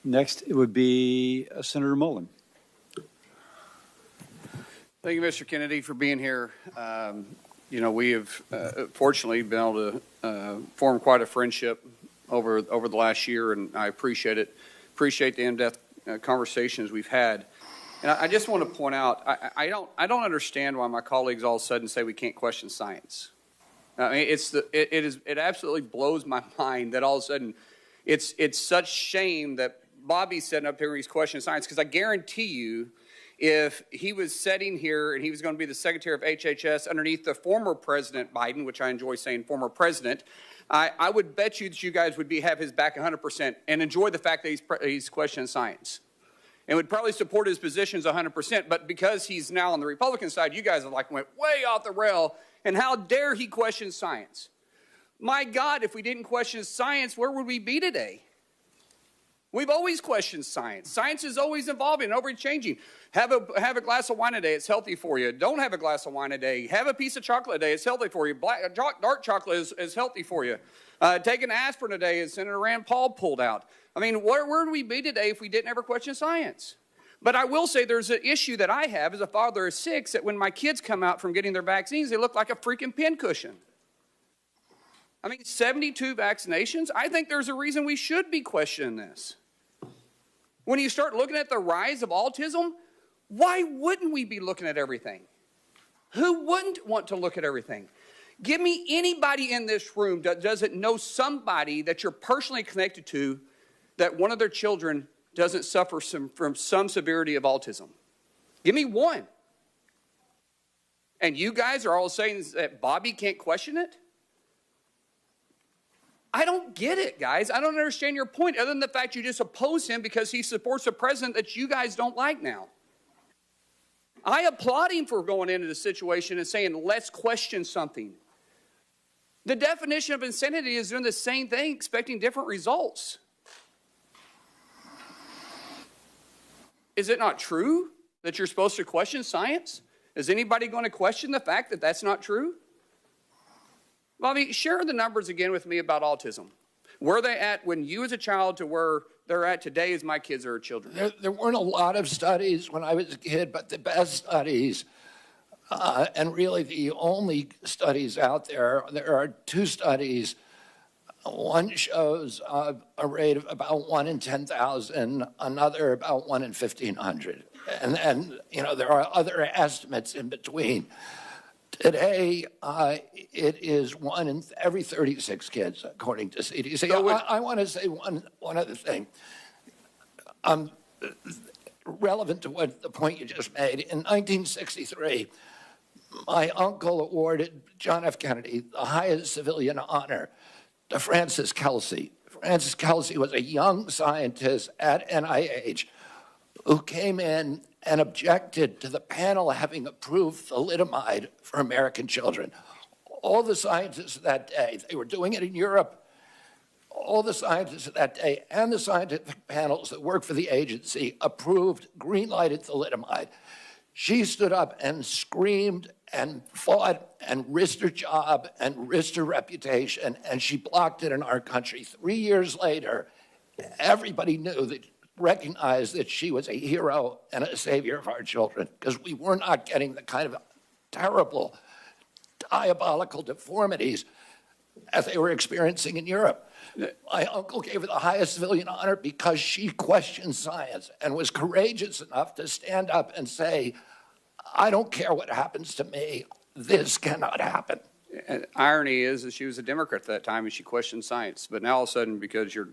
Next, it would be Senator Mullen. Thank you, Mr. Kennedy, for being here. You know, we have fortunately been able to form quite a friendship over the last year, and I appreciate it. Appreciate the in-depth conversations we've had. And I just want to point out, I don't understand why my colleagues all of a sudden say we can't question science. I mean, it absolutely blows my mind that all of a sudden it's such shame that Bobby's sitting up here and he's questioning science, because I guarantee you, if he was sitting here and he was going to be the Secretary of HHS underneath the former President Biden, which I enjoy saying former president, I would bet you that you guys would have his back 100% and enjoy the fact that he's questioning science. And would probably support his positions 100%, but because he's now on the Republican side, you guys have went way off the rail, and how dare he question science? My God, if we didn't question science, where would we be today? We've always questioned science. Science is always evolving and always changing. Have a glass of wine a day, it's healthy for you. Don't have a glass of wine a day. Have a piece of chocolate a day, it's healthy for you. Dark chocolate is healthy for you. Take an aspirin a day, as Senator Rand Paul pulled out. I mean, where would we be today if we didn't ever question science? But I will say there's an issue that I have as a father of 6, that when my kids come out from getting their vaccines, they look like a freaking pincushion. I mean, 72 vaccinations? I think there's a reason we should be questioning this. When you start looking at the rise of autism, why wouldn't we be looking at everything? Who wouldn't want to look at everything? Give me anybody in this room that doesn't know somebody that you're personally connected to that one of their children doesn't suffer from some severity of autism. Give me one. And you guys are all saying that Bobby can't question it? I don't get it, guys. I don't understand your point, other than the fact you just oppose him because he supports a president that you guys don't like now. I applaud him for going into the situation and saying, let's question something. The definition of insanity is doing the same thing, expecting different results. Is it not true that you're supposed to question science? Is anybody going to question the fact that that's not true? Bobby, share the numbers again with me about autism. Where they at when you as a child to where they're at today as my kids are children? There weren't a lot of studies when I was a kid, but the best studies, and really the only studies out there are 2 studies. One shows a rate of about 1 in 10,000, another about 1 in 1,500. And you know, there are other estimates in between. Today, it is 1 in every 36 kids, according to CDC. So I want to say one other thing. Relevant to the point you just made. In 1963, my uncle awarded John F. Kennedy the highest civilian honor to Francis Kelsey. Francis Kelsey was a young scientist at NIH who came in and objected to the panel having approved thalidomide for American children. All the scientists of that day, they were doing it in Europe, all the scientists of that day and the scientific panels that work for the agency approved, green-lighted thalidomide. She stood up and screamed and fought and risked her job and risked her reputation, and she blocked it in our country. 3 years later, everybody recognized that she was a hero and a savior of our children, because we were not getting the kind of terrible, diabolical deformities as they were experiencing in Europe. My uncle gave her the highest civilian honor because she questioned science and was courageous enough to stand up and say, I don't care what happens to me. This cannot happen. And irony is that she was a Democrat at that time and she questioned science. But now all of a sudden, because you're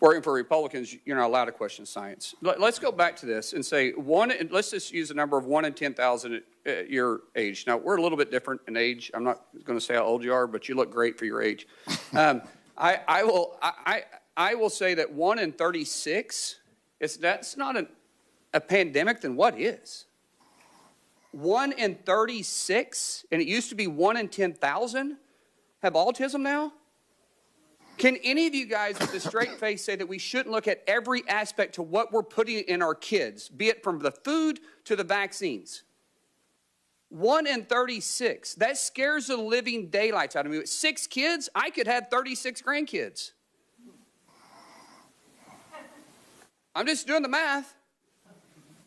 working for Republicans, you're not allowed to question science. Let's go back to this and say let's just use the number of 1 in 10,000 at your age. Now, we're a little bit different in age. I'm not going to say how old you are, but you look great for your age. I will say that 1 in 36, that's not a pandemic, then what is? 1 in 36, and it used to be 1 in 10,000, have autism now? Can any of you guys with a straight face say that we shouldn't look at every aspect to what we're putting in our kids, be it from the food to the vaccines? 1 in 36. That scares the living daylights out of me. With 6 kids, I could have 36 grandkids. I'm just doing the math.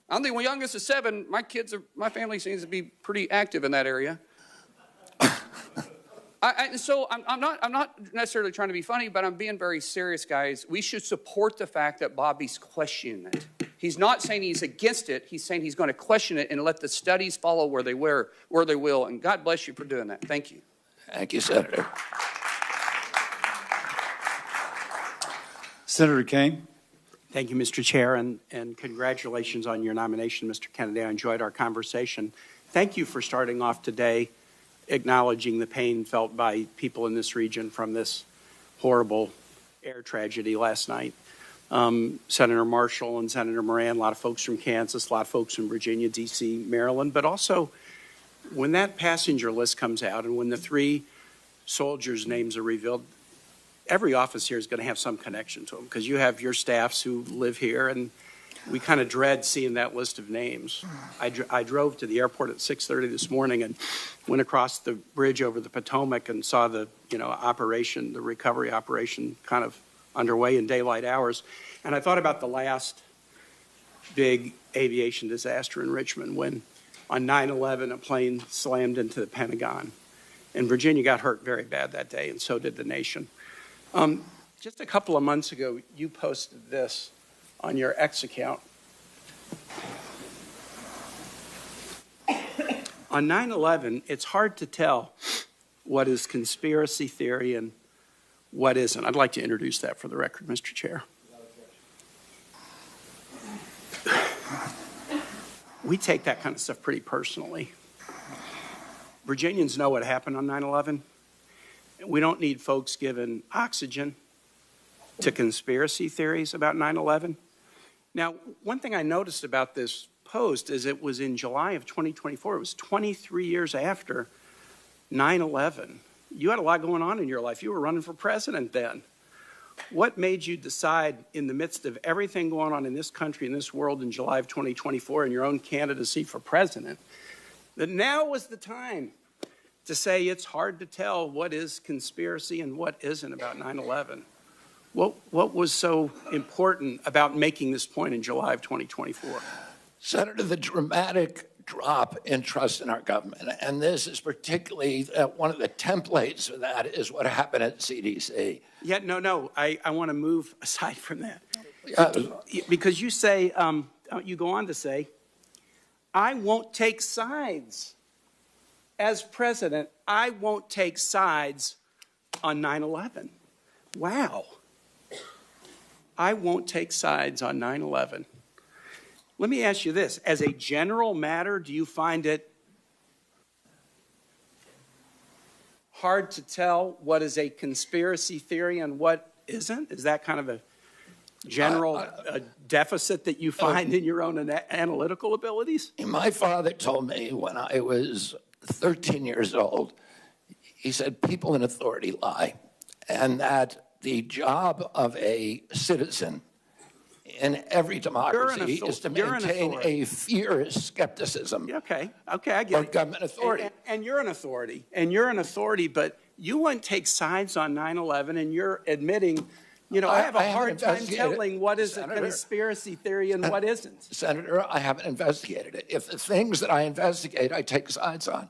I'm the youngest of 7. My family seems to be pretty active in that area. So I'm not necessarily trying to be funny, but I'm being very serious, guys. We should support the fact that Bobby's questioning it. He's not saying he's against it. He's saying he's going to question it and let the studies follow where they will. And God bless you for doing that. Thank you. Thank you, Senator. Senator Kane. Thank you, Mr. Chair, and congratulations on your nomination, Mr. Kennedy. I enjoyed our conversation. Thank you for starting off today acknowledging the pain felt by people in this region from this horrible air tragedy last night. Senator Marshall and Senator Moran, a lot of folks from Kansas, a lot of folks from Virginia, D.C., Maryland, but also when that passenger list comes out and when the 3 soldiers' names are revealed, every office here is going to have some connection to them because you have your staffs who live here, and we kind of dread seeing that list of names. I drove to the airport at 6:30 this morning and went across the bridge over the Potomac and saw the operation, the recovery operation, kind of underway in daylight hours. And I thought about the last big aviation disaster in Richmond when on 9/11 a plane slammed into the Pentagon. And Virginia got hurt very bad that day, and so did the nation. Just a couple of months ago, you posted this on your X account. On 9/11, it's hard to tell what is conspiracy theory and what isn't. I'd like to introduce that for the record, Mr. Chair. We take that kind of stuff pretty personally. Virginians know what happened on 9/11. We don't need folks giving oxygen to conspiracy theories about 9/11. Now, one thing I noticed about this post is it was in July of 2024. It was 23 years after 9/11. You had a lot going on in your life. You were running for president then. What made you decide in the midst of everything going on in this country, in this world in July of 2024 in your own candidacy for president, that now was the time to say it's hard to tell what is conspiracy and what isn't about 9/11? What was so important about making this point in July of 2024? Senator, the dramatic drop in trust in our government, and this is particularly one of the templates for that is what happened at CDC. Yeah, no, I want to move aside from that. Because you say, you go on to say, I won't take sides. As president, I won't take sides on 9/11. Wow. I won't take sides on 9/11. Let me ask you this. As a general matter, do you find it hard to tell what is a conspiracy theory and what isn't? Is that kind of a general deficit that you find in your own analytical abilities? My father told me when I was 13 years old, he said people in authority lie, and that the job of a citizen in every democracy is to maintain a fierce skepticism. Okay, I get it. Government authority. And you're an authority, but you wouldn't take sides on 9/11, and you're admitting, I have a hard time telling what is a conspiracy theory and what isn't. Senator, I haven't investigated it. If the things that I investigate, I take sides on.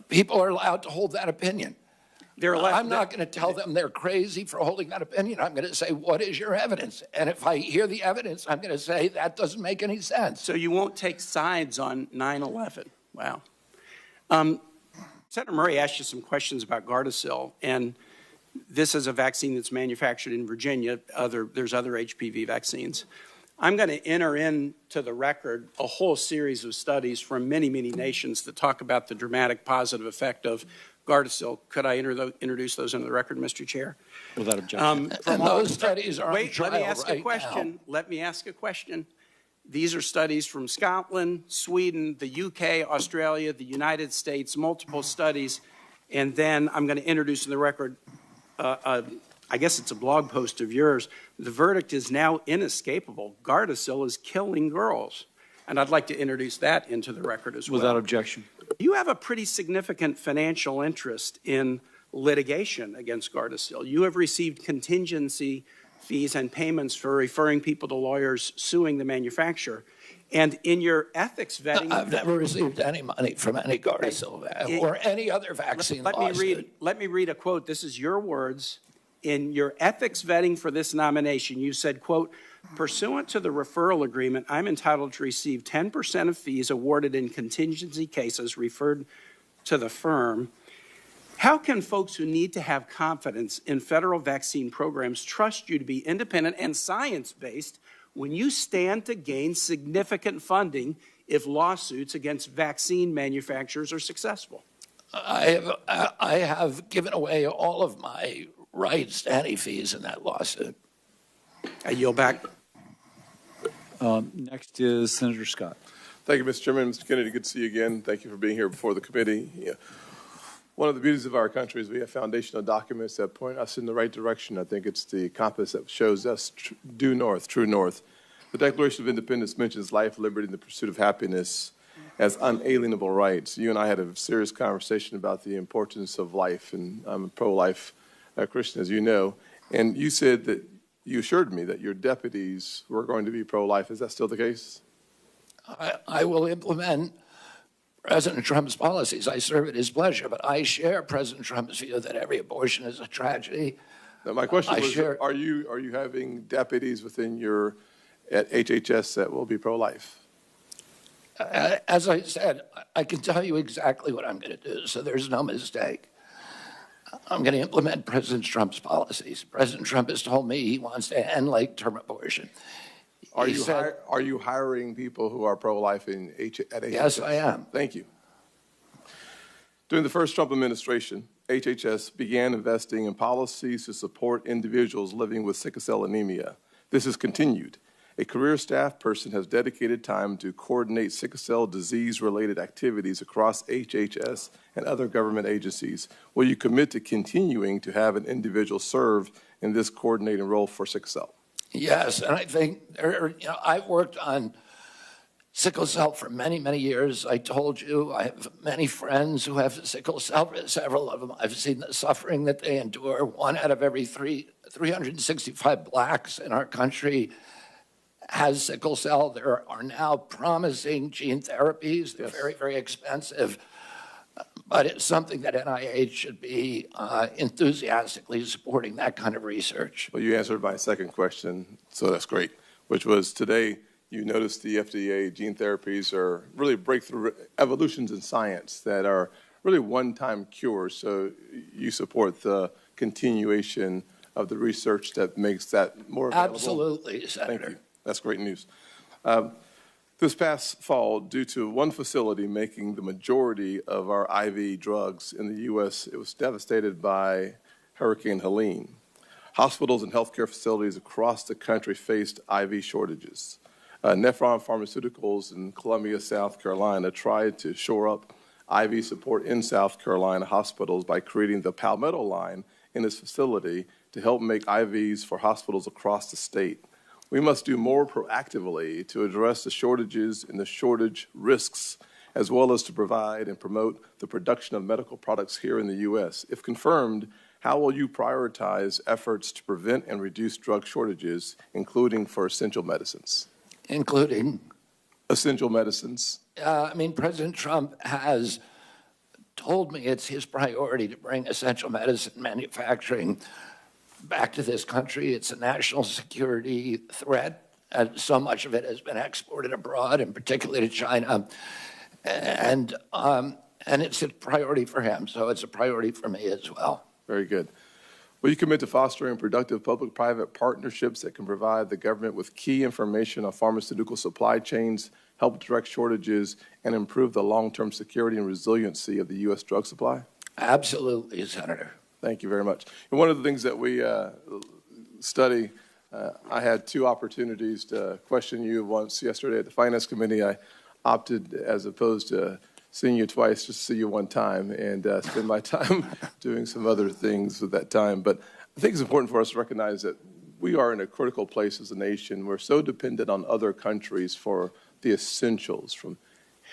People are allowed to hold that opinion. I'm not going to tell them they're crazy for holding that opinion. I'm going to say, what is your evidence? And if I hear the evidence, I'm going to say that doesn't make any sense. So you won't take sides on 9/11. Wow. Senator Murray asked you some questions about Gardasil, and this is a vaccine that's manufactured in Virginia. There's other HPV vaccines. I'm going to enter into the record a whole series of studies from many, many nations that talk about the dramatic positive effect of Gardasil. Could I introduce those into the record, Mr. Chair? Without objection. And those studies are on trial let me ask right a question. now. Let me ask a question. These are studies from Scotland, Sweden, the UK, Australia, the United States, multiple studies. And then I'm going to introduce in the record, I guess it's a blog post of yours. The verdict is now inescapable. Gardasil is killing girls. And I'd like to introduce that into the record as well. Without objection. You have a pretty significant financial interest in litigation against Gardasil. You have received contingency fees and payments for referring people to lawyers suing the manufacturer. And in your ethics vetting... I've never received any money from any Gardasil or any other vaccine lawsuit. Let me read a quote. This is your words. In your ethics vetting for this nomination, you said, quote, pursuant to the referral agreement, I'm entitled to receive 10% of fees awarded in contingency cases referred to the firm. How can folks who need to have confidence in federal vaccine programs trust you to be independent and science-based when you stand to gain significant funding if lawsuits against vaccine manufacturers are successful? I have given away all of my rights to any fees in that lawsuit. I yield back. Next is Senator Scott. Thank you, Mr. Chairman. Mr. Kennedy, good to see you again. Thank you for being here before the committee. Yeah. One of the beauties of our country is we have foundational documents that point us in the right direction. I think it's the compass that shows us due north, true north. The Declaration of Independence mentions life, liberty, and the pursuit of happiness as unalienable rights. You and I had a serious conversation about the importance of life, and I'm a pro-life Christian, as you know. And you said that you assured me that your deputies were going to be pro-life. Is that still the case? I will implement President Trump's policies. I serve at his pleasure, but I share President Trump's view that every abortion is a tragedy. Now, my question was, are you having deputies within your at HHS that will be pro-life? As I said, I can tell you exactly what I'm going to do, so there's no mistake. I'm going to implement President Trump's policies. President Trump has told me he wants to end late-term abortion. Are you hiring people who are pro-life at HHS? Yes, I am. Thank you. During the first Trump administration, HHS began investing in policies to support individuals living with sickle cell anemia. This has continued. A career staff person has dedicated time to coordinate sickle cell disease-related activities across HHS and other government agencies. Will you commit to continuing to have an individual serve in this coordinating role for sickle cell? Yes, and I think I've worked on sickle cell for many, many years. I told you I have many friends who have sickle cell. Several of them, I've seen the suffering that they endure. 1 out of every 365 blacks in our country has sickle cell. There are now promising gene therapies. They're very, very expensive. But it's something that NIH should be enthusiastically supporting, that kind of research. Well, you answered my second question, so that's great, which was today you noticed the FDA gene therapies are really breakthrough evolutions in science that are really one-time cures. So you support the continuation of the research that makes that more available? Absolutely, Senator. Thank you. That's great news. This past fall, due to one facility making the majority of our IV drugs in the U.S., it was devastated by Hurricane Helene. Hospitals and healthcare facilities across the country faced IV shortages. Nephron Pharmaceuticals in Columbia, South Carolina, tried to shore up IV support in South Carolina hospitals by creating the Palmetto line in its facility to help make IVs for hospitals across the state. We must do more proactively to address the shortages and the shortage risks, as well as to provide and promote the production of medical products here in the U.S. If confirmed, how will you prioritize efforts to prevent and reduce drug shortages, including for essential medicines? Including? Essential medicines. President Trump has told me it's his priority to bring essential medicine manufacturing back to this country. It's a national security threat, and so much of it has been exported abroad, and particularly to China. And it's a priority for him, so it's a priority for me as well. Very good. Will you commit to fostering productive public-private partnerships that can provide the government with key information on pharmaceutical supply chains, help direct shortages, and improve the long-term security and resiliency of the U.S. drug supply? Absolutely, Senator. Thank you very much. And one of the things that we study, I had two opportunities to question you. Once yesterday at the Finance Committee, I opted, as opposed to seeing you twice, just see you one time and spend my time doing some other things with that time. But I think it's important for us to recognize that we are in a critical place as a nation. We're so dependent on other countries for the essentials, from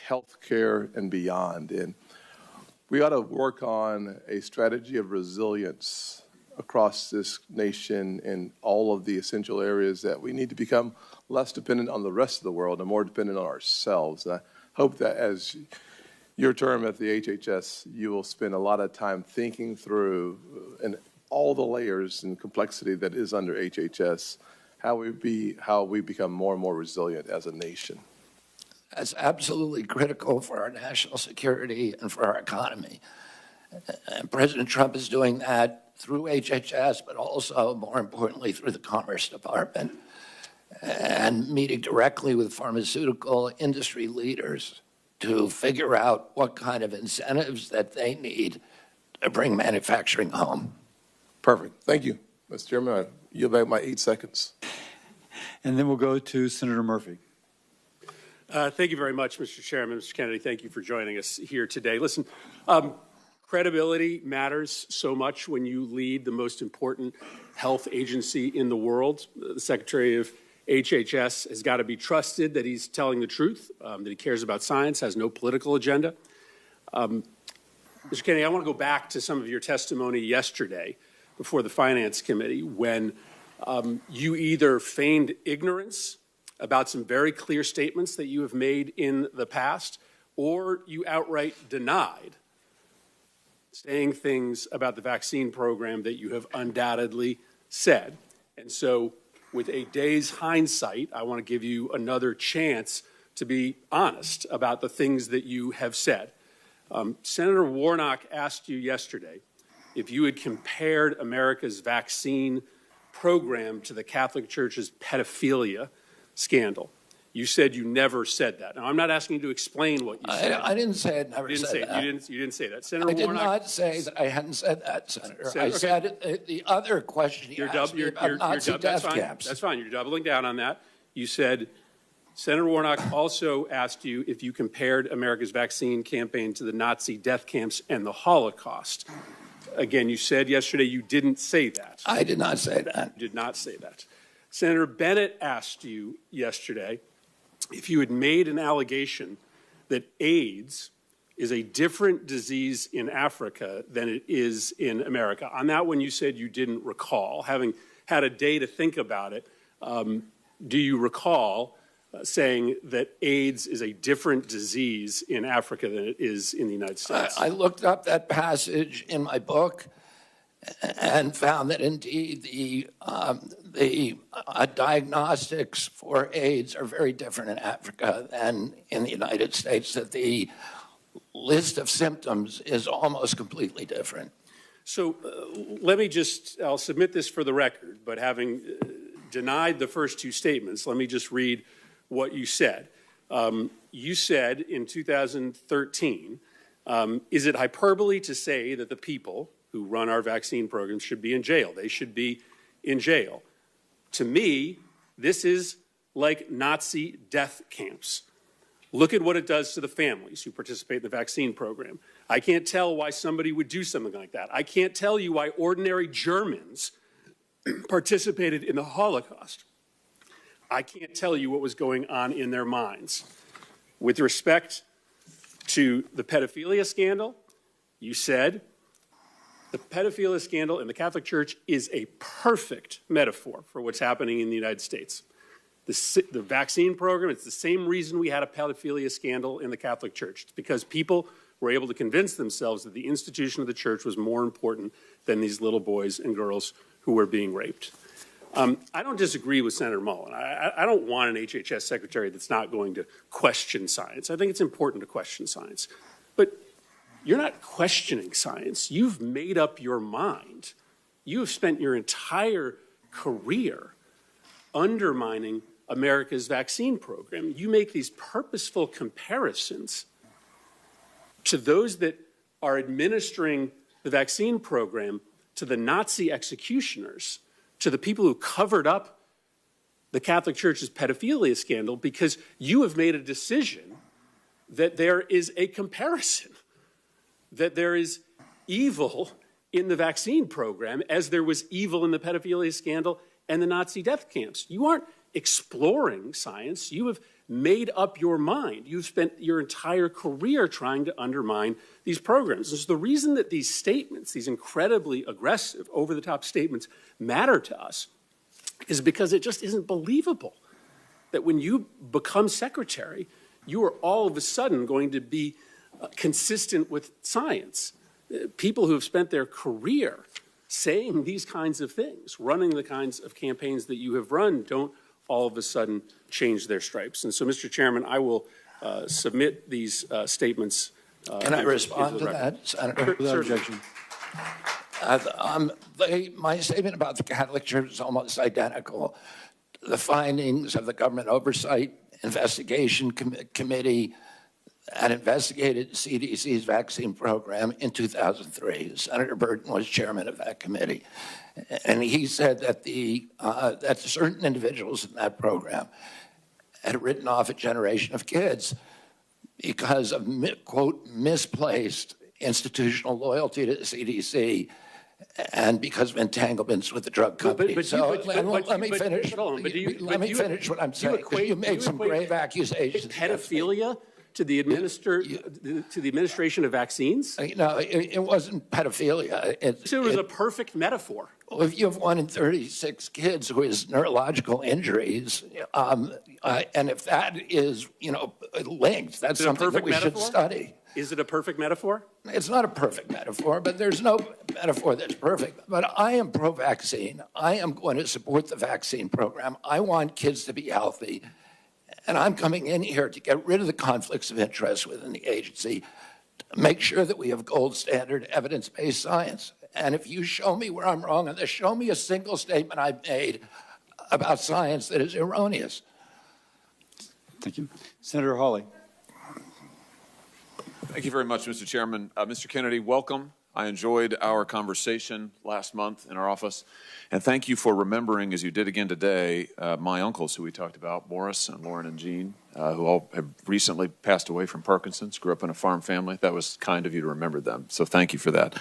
health care and beyond. And we ought to work on a strategy of resilience across this nation in all of the essential areas that we need to become less dependent on the rest of the world and more dependent on ourselves. And I hope that as your term at the HHS, you will spend a lot of time thinking through and all the layers and complexity that is under HHS, how we become more and more resilient as a nation. That's absolutely critical for our national security and for our economy. And President Trump is doing that through HHS, but also, more importantly, through the Commerce Department, and meeting directly with pharmaceutical industry leaders to figure out what kind of incentives that they need to bring manufacturing home. Perfect. Thank you, Mr. Chairman. I yield back my 8 seconds. And then we'll go to Senator Murphy. Thank you very much, Mr. Chairman. Mr. Kennedy, thank you for joining us here today. Listen, credibility matters so much when you lead the most important health agency in the world. The Secretary of HHS has got to be trusted that he's telling the truth, that he cares about science, has no political agenda. Mr. Kennedy, I want to go back to some of your testimony yesterday before the Finance Committee when you either feigned ignorance about some very clear statements that you have made in the past, or you outright denied saying things about the vaccine program that you have undoubtedly said. And so, with a day's hindsight, I want to give you another chance to be honest about the things that you have said. Senator Warnock asked you yesterday if you had compared America's vaccine program to the Catholic Church's pedophilia scandal. You said you never said that. Now, I'm not asking you to explain what you said. I didn't say it, never said that. You didn't say that. Senator I did Warnock, not say that I hadn't said that, Senator. I said the other question you asked me about Nazi death camps. That's fine. You're doubling down on that. You said, Senator Warnock also asked you if you compared America's vaccine campaign to the Nazi death camps and the Holocaust. Again, you said yesterday you didn't say that. I did not say that. You did not say that. Senator Bennett asked you yesterday if you had made an allegation that AIDS is a different disease in Africa than it is in America. On that one, you said you didn't recall. Having had a day to think about it, do you recall saying that AIDS is a different disease in Africa than it is in the United States? I looked up that passage in my book and found that indeed the diagnostics for AIDS are very different in Africa than in the United States, that the list of symptoms is almost completely different. So I'll submit this for the record, but having denied the first two statements, let me just read what you said. You said in 2013, is it hyperbole to say that the people who run our vaccine programs should be in jail? They should be in jail. To me, this is like Nazi death camps. Look at what it does to the families who participate in the vaccine program. I can't tell why somebody would do something like that. I can't tell you why ordinary Germans participated in the Holocaust. I can't tell you what was going on in their minds. With respect to the pedophilia scandal, you said the pedophilia scandal in the Catholic Church is a perfect metaphor for what's happening in the United States. The vaccine program, it's the same reason we had a pedophilia scandal in the Catholic Church. It's because people were able to convince themselves that the institution of the church was more important than these little boys and girls who were being raped. I don't disagree with Senator Mullen. I don't want an HHS secretary that's not going to question science. I think it's important to question science. But you're not questioning science. You've made up your mind. You have spent your entire career undermining America's vaccine program. You make these purposeful comparisons to those that are administering the vaccine program to the Nazi executioners, to the people who covered up the Catholic Church's pedophilia scandal, because you have made a decision that there is a comparison, that there is evil in the vaccine program as there was evil in the pedophilia scandal and the Nazi death camps. You aren't exploring science. You have made up your mind. You've spent your entire career trying to undermine these programs. And so the reason that these statements, these incredibly aggressive, over-the-top statements, matter to us is because it just isn't believable that when you become secretary, you are all of a sudden going to be consistent with science. People who have spent their career saying these kinds of things, running the kinds of campaigns that you have run, don't all of a sudden change their stripes. And so, Mr. Chairman, I will submit these statements. Can I respond to that, Senator? Without objection. My statement about the Catholic Church is almost identical. The findings of the Government Oversight Investigation Committee had investigated CDC's vaccine program in 2003. Senator Burton was chairman of that committee. And he said that that certain individuals in that program had written off a generation of kids because of, quote, misplaced institutional loyalty to the CDC and because of entanglements with the drug company. Let me finish. Let me finish what I'm saying. You made some grave accusations. Pedophilia to the administration of vaccines? No, it wasn't pedophilia. It was a perfect metaphor. Well, if you have 1 in 36 kids who has neurological injuries, and if that is, linked, that's something that we should study. Is it a perfect metaphor? It's not a perfect metaphor, but there's no metaphor that's perfect. But I am pro-vaccine. I am going to support the vaccine program. I want kids to be healthy. And I'm coming in here to get rid of the conflicts of interest within the agency, to make sure that we have gold standard evidence-based science. And if you show me where I'm wrong on this, show me a single statement I've made about science that is erroneous. Thank you. Senator Hawley. Thank you very much, Mr. Chairman. Mr. Kennedy, welcome. I enjoyed our conversation last month in our office. And thank you for remembering, as you did again today, my uncles who we talked about, Morris and Lauren and Jean, who all have recently passed away from Parkinson's, grew up in a farm family. That was kind of you to remember them. So thank you for that.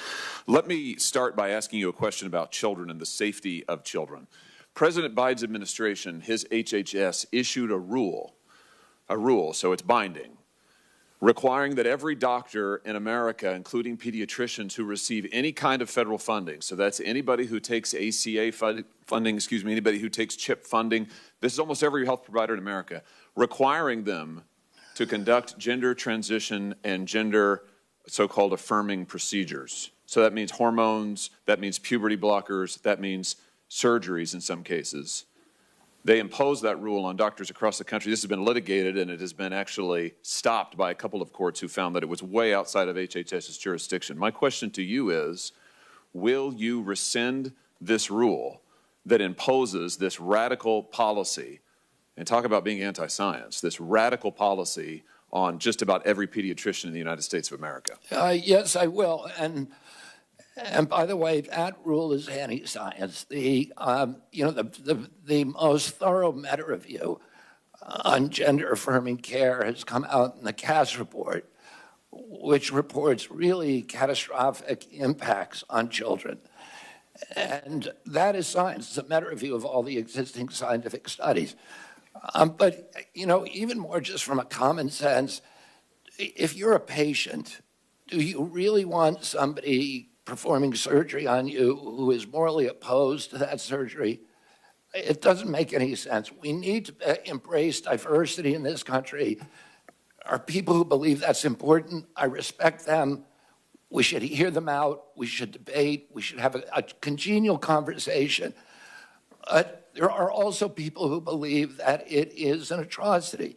Let me start by asking you a question about children and the safety of children. President Biden's administration, his HHS, issued a rule, so it's binding, requiring that every doctor in America, including pediatricians who receive any kind of federal funding, so that's anybody who takes ACA funding, anybody who takes CHIP funding, this is almost every health provider in America, requiring them to conduct gender transition and gender so-called affirming procedures. So that means hormones, that means puberty blockers, that means surgeries in some cases. They imposed that rule on doctors across the country. This has been litigated, and it has been actually stopped by a couple of courts who found that it was way outside of HHS's jurisdiction. My question to you is, will you rescind this rule that imposes this radical policy, and talk about being anti-science, this radical policy on just about every pediatrician in the United States of America? Yes, I will. And by the way, that rule is anti-science. The most thorough meta review on gender-affirming care has come out in the Cass report, which reports really catastrophic impacts on children. And that is science. It's a meta review of all the existing scientific studies. But even more just from a common sense, if you're a patient, do you really want somebody performing surgery on you who is morally opposed to that surgery? It doesn't make any sense. We need to embrace diversity in this country, are people who believe that's important. I respect them. We should hear them out. We should debate. We should have a congenial conversation. There are also people who believe that it is an atrocity,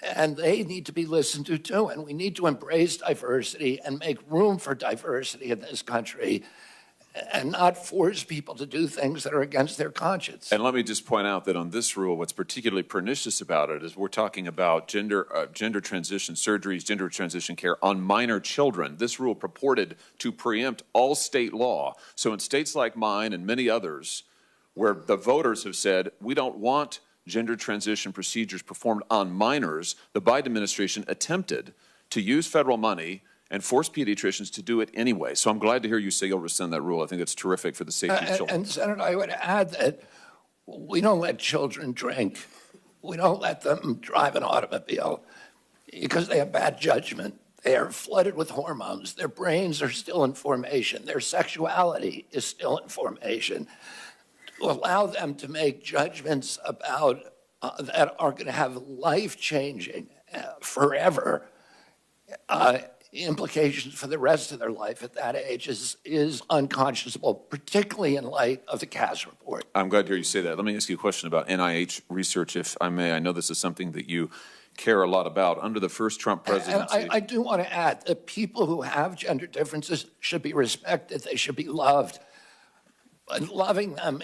and they need to be listened to too. And we need to embrace diversity and make room for diversity in this country, and not force people to do things that are against their conscience. And let me just point out that on this rule, what's particularly pernicious about it is we're talking about gender transition surgeries, gender transition care on minor children. This rule purported to preempt all state law. So in states like mine and many others, where the voters have said, we don't want gender transition procedures performed on minors, the Biden administration attempted to use federal money and force pediatricians to do it anyway. So I'm glad to hear you say you'll rescind that rule. I think it's terrific for the safety of children. And Senator, I would add that we don't let children drink. We don't let them drive an automobile because they have bad judgment. They are flooded with hormones. Their brains are still in formation. Their sexuality is still in formation. To allow them to make judgments about that are going to have life-changing, forever implications for the rest of their life at that age is unconscionable, particularly in light of the Cass report. I'm glad to hear you say that. Let me ask you a question about NIH research, if I may. I know this is something that you care a lot about. Under the first Trump presidency. And I do want to add that people who have gender differences should be respected. They should be loved. But loving them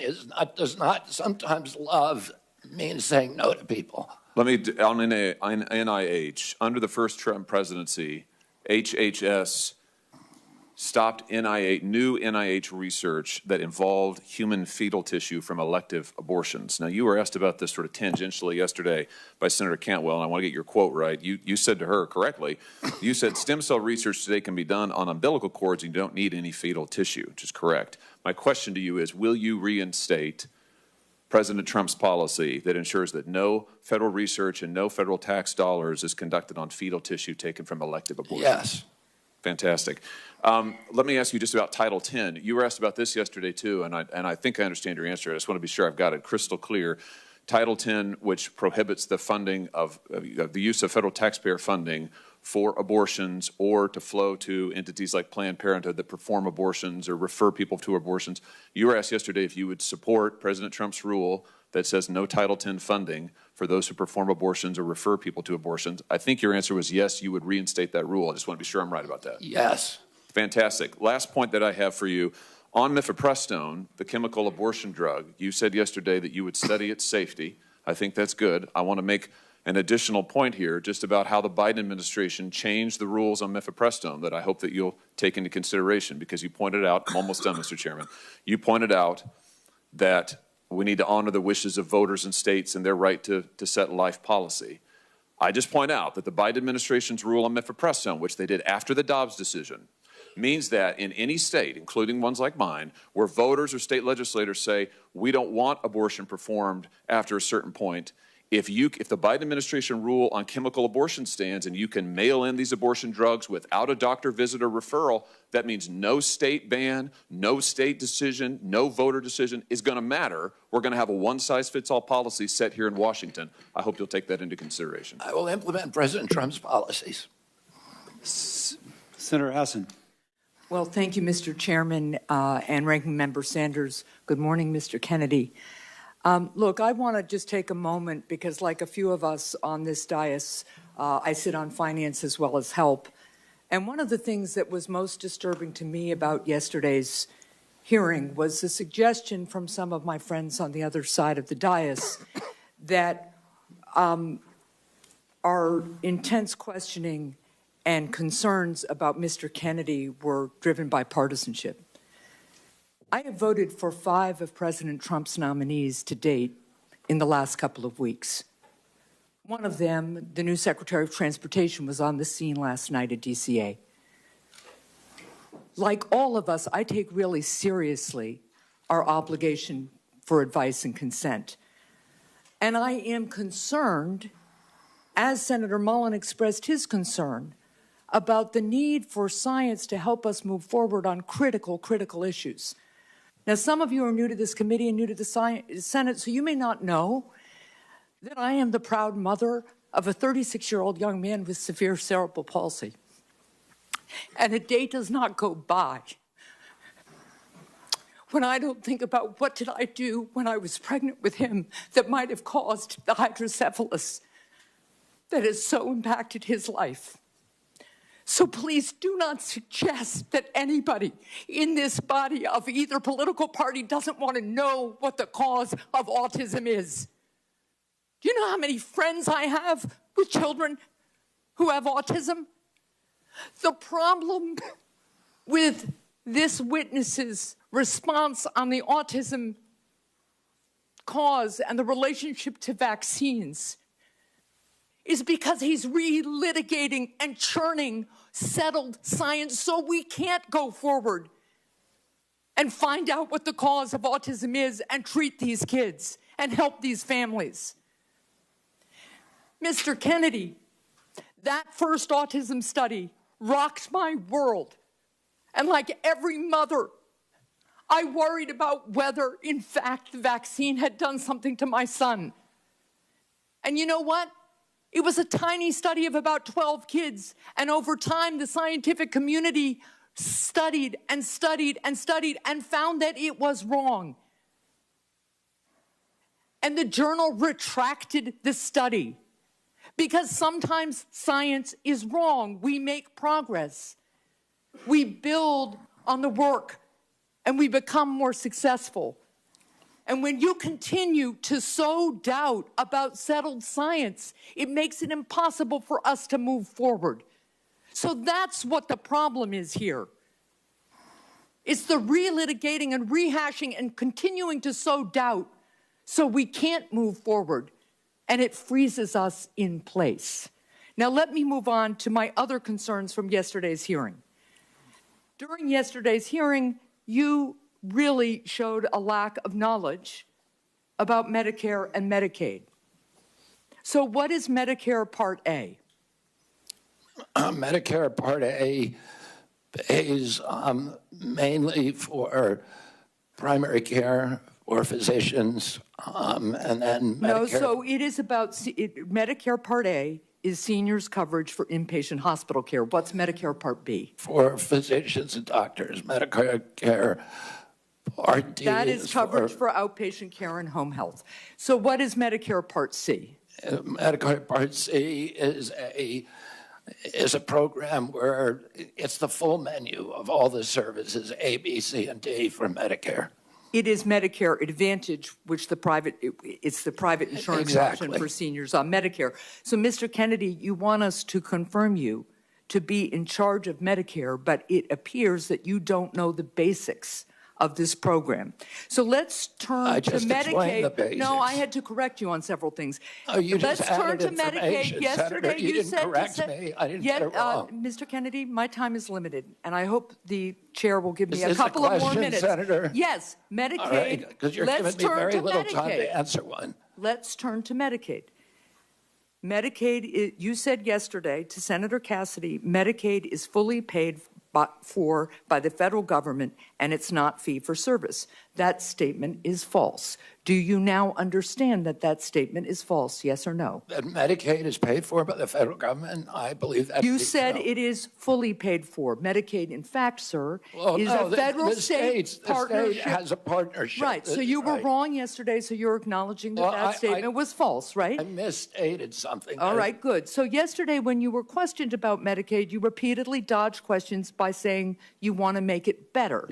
does not sometimes love means saying no to people. Let me, on NIH, under the first Trump presidency, HHS stopped new NIH research that involved human fetal tissue from elective abortions. Now, you were asked about this sort of tangentially yesterday by Senator Cantwell, and I want to get your quote right. You said to her correctly, you said stem cell research today can be done on umbilical cords and you don't need any fetal tissue, which is correct. My question to you is, will you reinstate President Trump's policy that ensures that no federal research and no federal tax dollars is conducted on fetal tissue taken from elective abortions? Yes. Fantastic. Let me ask you just about Title X. You were asked about this yesterday, too, and I think I understand your answer. I just want to be sure I've got it crystal clear. Title X, which prohibits the funding of the use of federal taxpayer funding for abortions or to flow to entities like Planned Parenthood that perform abortions or refer people to abortions. You were asked yesterday if you would support President Trump's rule that says no Title X funding for those who perform abortions or refer people to abortions. I think your answer was yes, you would reinstate that rule. I just want to be sure I'm right about that. Yes. Fantastic. Last point that I have for you. On mifepristone, the chemical abortion drug, you said yesterday that you would study its safety. I think that's good. I want to make an additional point here just about how the Biden administration changed the rules on mifepristone that I hope that you'll take into consideration, because you pointed out, I'm almost done, Mr. Chairman, you pointed out that we need to honor the wishes of voters and states and their right to set life policy. I just point out that the Biden administration's rule on mifepristone, which they did after the Dobbs decision, means that in any state, including ones like mine, where voters or state legislators say we don't want abortion performed after a certain point, if the Biden administration rule on chemical abortion stands and you can mail in these abortion drugs without a doctor visit or referral, that means no state ban, no state decision, no voter decision is going to matter. We're going to have a one-size-fits-all policy set here in Washington. I hope you'll take that into consideration. I will implement President Trump's policies. Senator Hassan. Well, thank you, Mr. Chairman and Ranking Member Sanders. Good morning, Mr. Kennedy. Look, I want to just take a moment because, like a few of us on this dais, I sit on finance as well as help. And one of the things that was most disturbing to me about yesterday's hearing was the suggestion from some of my friends on the other side of the dais that our intense questioning and concerns about Mr. Kennedy were driven by partisanship. I have voted for 5 of President Trump's nominees to date in the last couple of weeks. One of them, the new Secretary of Transportation, was on the scene last night at DCA. Like all of us, I take really seriously our obligation for advice and consent. And I am concerned, as Senator Mullen expressed his concern, about the need for science to help us move forward on critical issues. Now, some of you are new to this committee and new to the Senate, so you may not know that I am the proud mother of a 36-year-old young man with severe cerebral palsy. And a day does not go by when I don't think about what did I do when I was pregnant with him that might have caused the hydrocephalus that has so impacted his life. So please do not suggest that anybody in this body of either political party doesn't want to know what the cause of autism is. Do you know how many friends I have with children who have autism? The problem with this witness's response on the autism cause and the relationship to vaccines is because he's relitigating and churning settled science so we can't go forward and find out what the cause of autism is and treat these kids and help these families. Mr. Kennedy, that first autism study rocked my world. And like every mother, I worried about whether, in fact, the vaccine had done something to my son. And you know what? It was a tiny study of about 12 kids. And over time, the scientific community studied and studied and studied and found that it was wrong. And the journal retracted the study because sometimes science is wrong. We make progress. We build on the work and we become more successful. And when you continue to sow doubt about settled science, it makes it impossible for us to move forward. So that's what the problem is here. It's the relitigating and rehashing and continuing to sow doubt so we can't move forward, and it freezes us in place. Now let me move on to my other concerns from yesterday's hearing. During yesterday's hearing, you really showed a lack of knowledge about Medicare and Medicaid. So what is Medicare Part A? Medicare Part A pays mainly for primary care or physicians, and then Medicare. No, so it is about, Medicare Part A is seniors coverage for inpatient hospital care. What's Medicare Part B? For physicians and doctors, Medicare care Part D. That is coverage for outpatient care and home health. So what is Medicare Part C? Medicare Part C is a program where it's the full menu of all the services, A, B, C, and D for Medicare. It is Medicare Advantage, which it's the private insurance option for seniors on Medicare. So, Mr. Kennedy, you want us to confirm you to be in charge of Medicare, but it appears that you don't know the basics of this program. So let's turn to Medicaid. No, I had to correct you on several things. Oh, you let's just turn added to information, Medicaid. Yesterday, Senator, you didn't said correct me. I didn't get it wrong. Mr. Kennedy, my time is limited, and I hope the chair will give me a this couple a of more question, minutes. Senator? Yes, Medicaid. All right, because you're let's giving me turn very to little Medicaid. time to answer one. Let's turn to Medicaid. Medicaid, you said yesterday to Senator Cassidy, Medicaid is fully paid for by the federal government, and it's not fee for service. That statement is false. Do you now understand that that statement is false, yes or no? That Medicaid is paid for by the federal government? I believe that. You said it is fully paid for. Medicaid, in fact, sir, is a federal-state partnership. The state has a partnership. Right, so you were wrong yesterday, so you're acknowledging that that statement was false, right? I misstated something. All right, good. So yesterday when you were questioned about Medicaid, you repeatedly dodged questions by saying you want to make it better.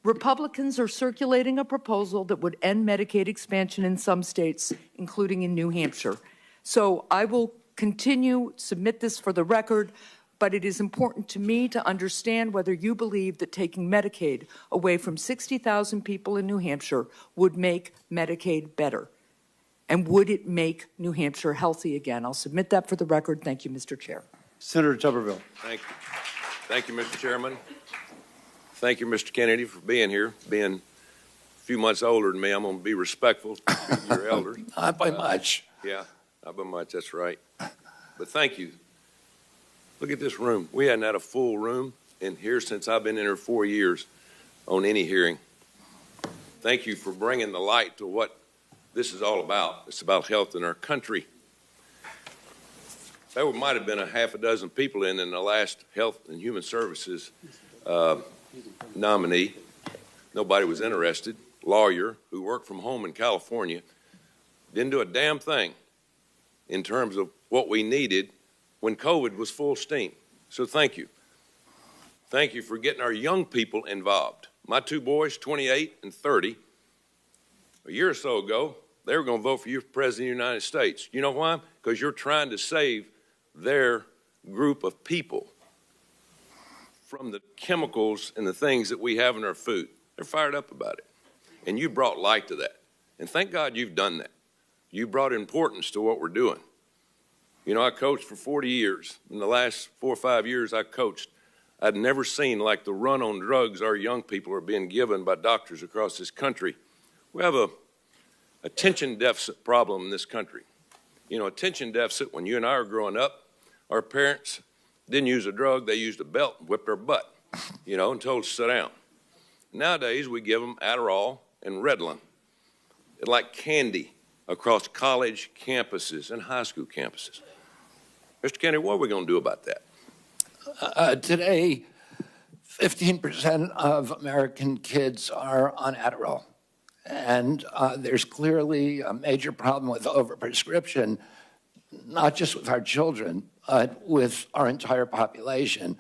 Republicans are circulating a proposal that would end Medicaid expansion in some states, including in New Hampshire. So I will submit this for the record, but it is important to me to understand whether you believe that taking Medicaid away from 60,000 people in New Hampshire would make Medicaid better. And would it make New Hampshire healthy again? I'll submit that for the record. Thank you, Mr. Chair. Senator Tuberville. Thank you. Thank you, Mr. Chairman. Thank you, Mr. Kennedy, for being here. Being a few months older than me, I'm going to be respectful to your elders. Not by much. Yeah, not by much, that's right. But thank you. Look at this room. We hadn't had a full room in here since I've been in here 4 years on any hearing. Thank you for bringing the light to what this is all about. It's about health in our country. there might have been a half a dozen people in the last Health and Human Services nominee. Nobody was interested. Lawyer who worked from home in California, didn't do a damn thing in terms of what we needed when COVID was full steam. So thank you. Thank you for getting our young people involved. My two boys, 28 and 30, a year or so ago, they were going to vote for you for President of the United States. You know why? Because you're trying to save their group of people from the chemicals and the things that we have in our food. They're fired up about it. And you brought light to that. And thank God you've done that. You brought importance to what we're doing. You know, I coached for 40 years. In the last 4 or 5 years I coached, I'd never seen like the run on drugs our young people are being given by doctors across this country. We have a attention deficit problem in this country. You know, attention deficit, when you and I were growing up, our parents didn't use a drug, they used a belt and whipped our butt, you know, and told us to sit down. Nowadays, we give them Adderall and Ritalin, like candy across college campuses and high school campuses. Mr. Kennedy, what are we going to do about that? Today, 15% of American kids are on Adderall. And there's clearly a major problem with overprescription, not just with our children, but with our entire population.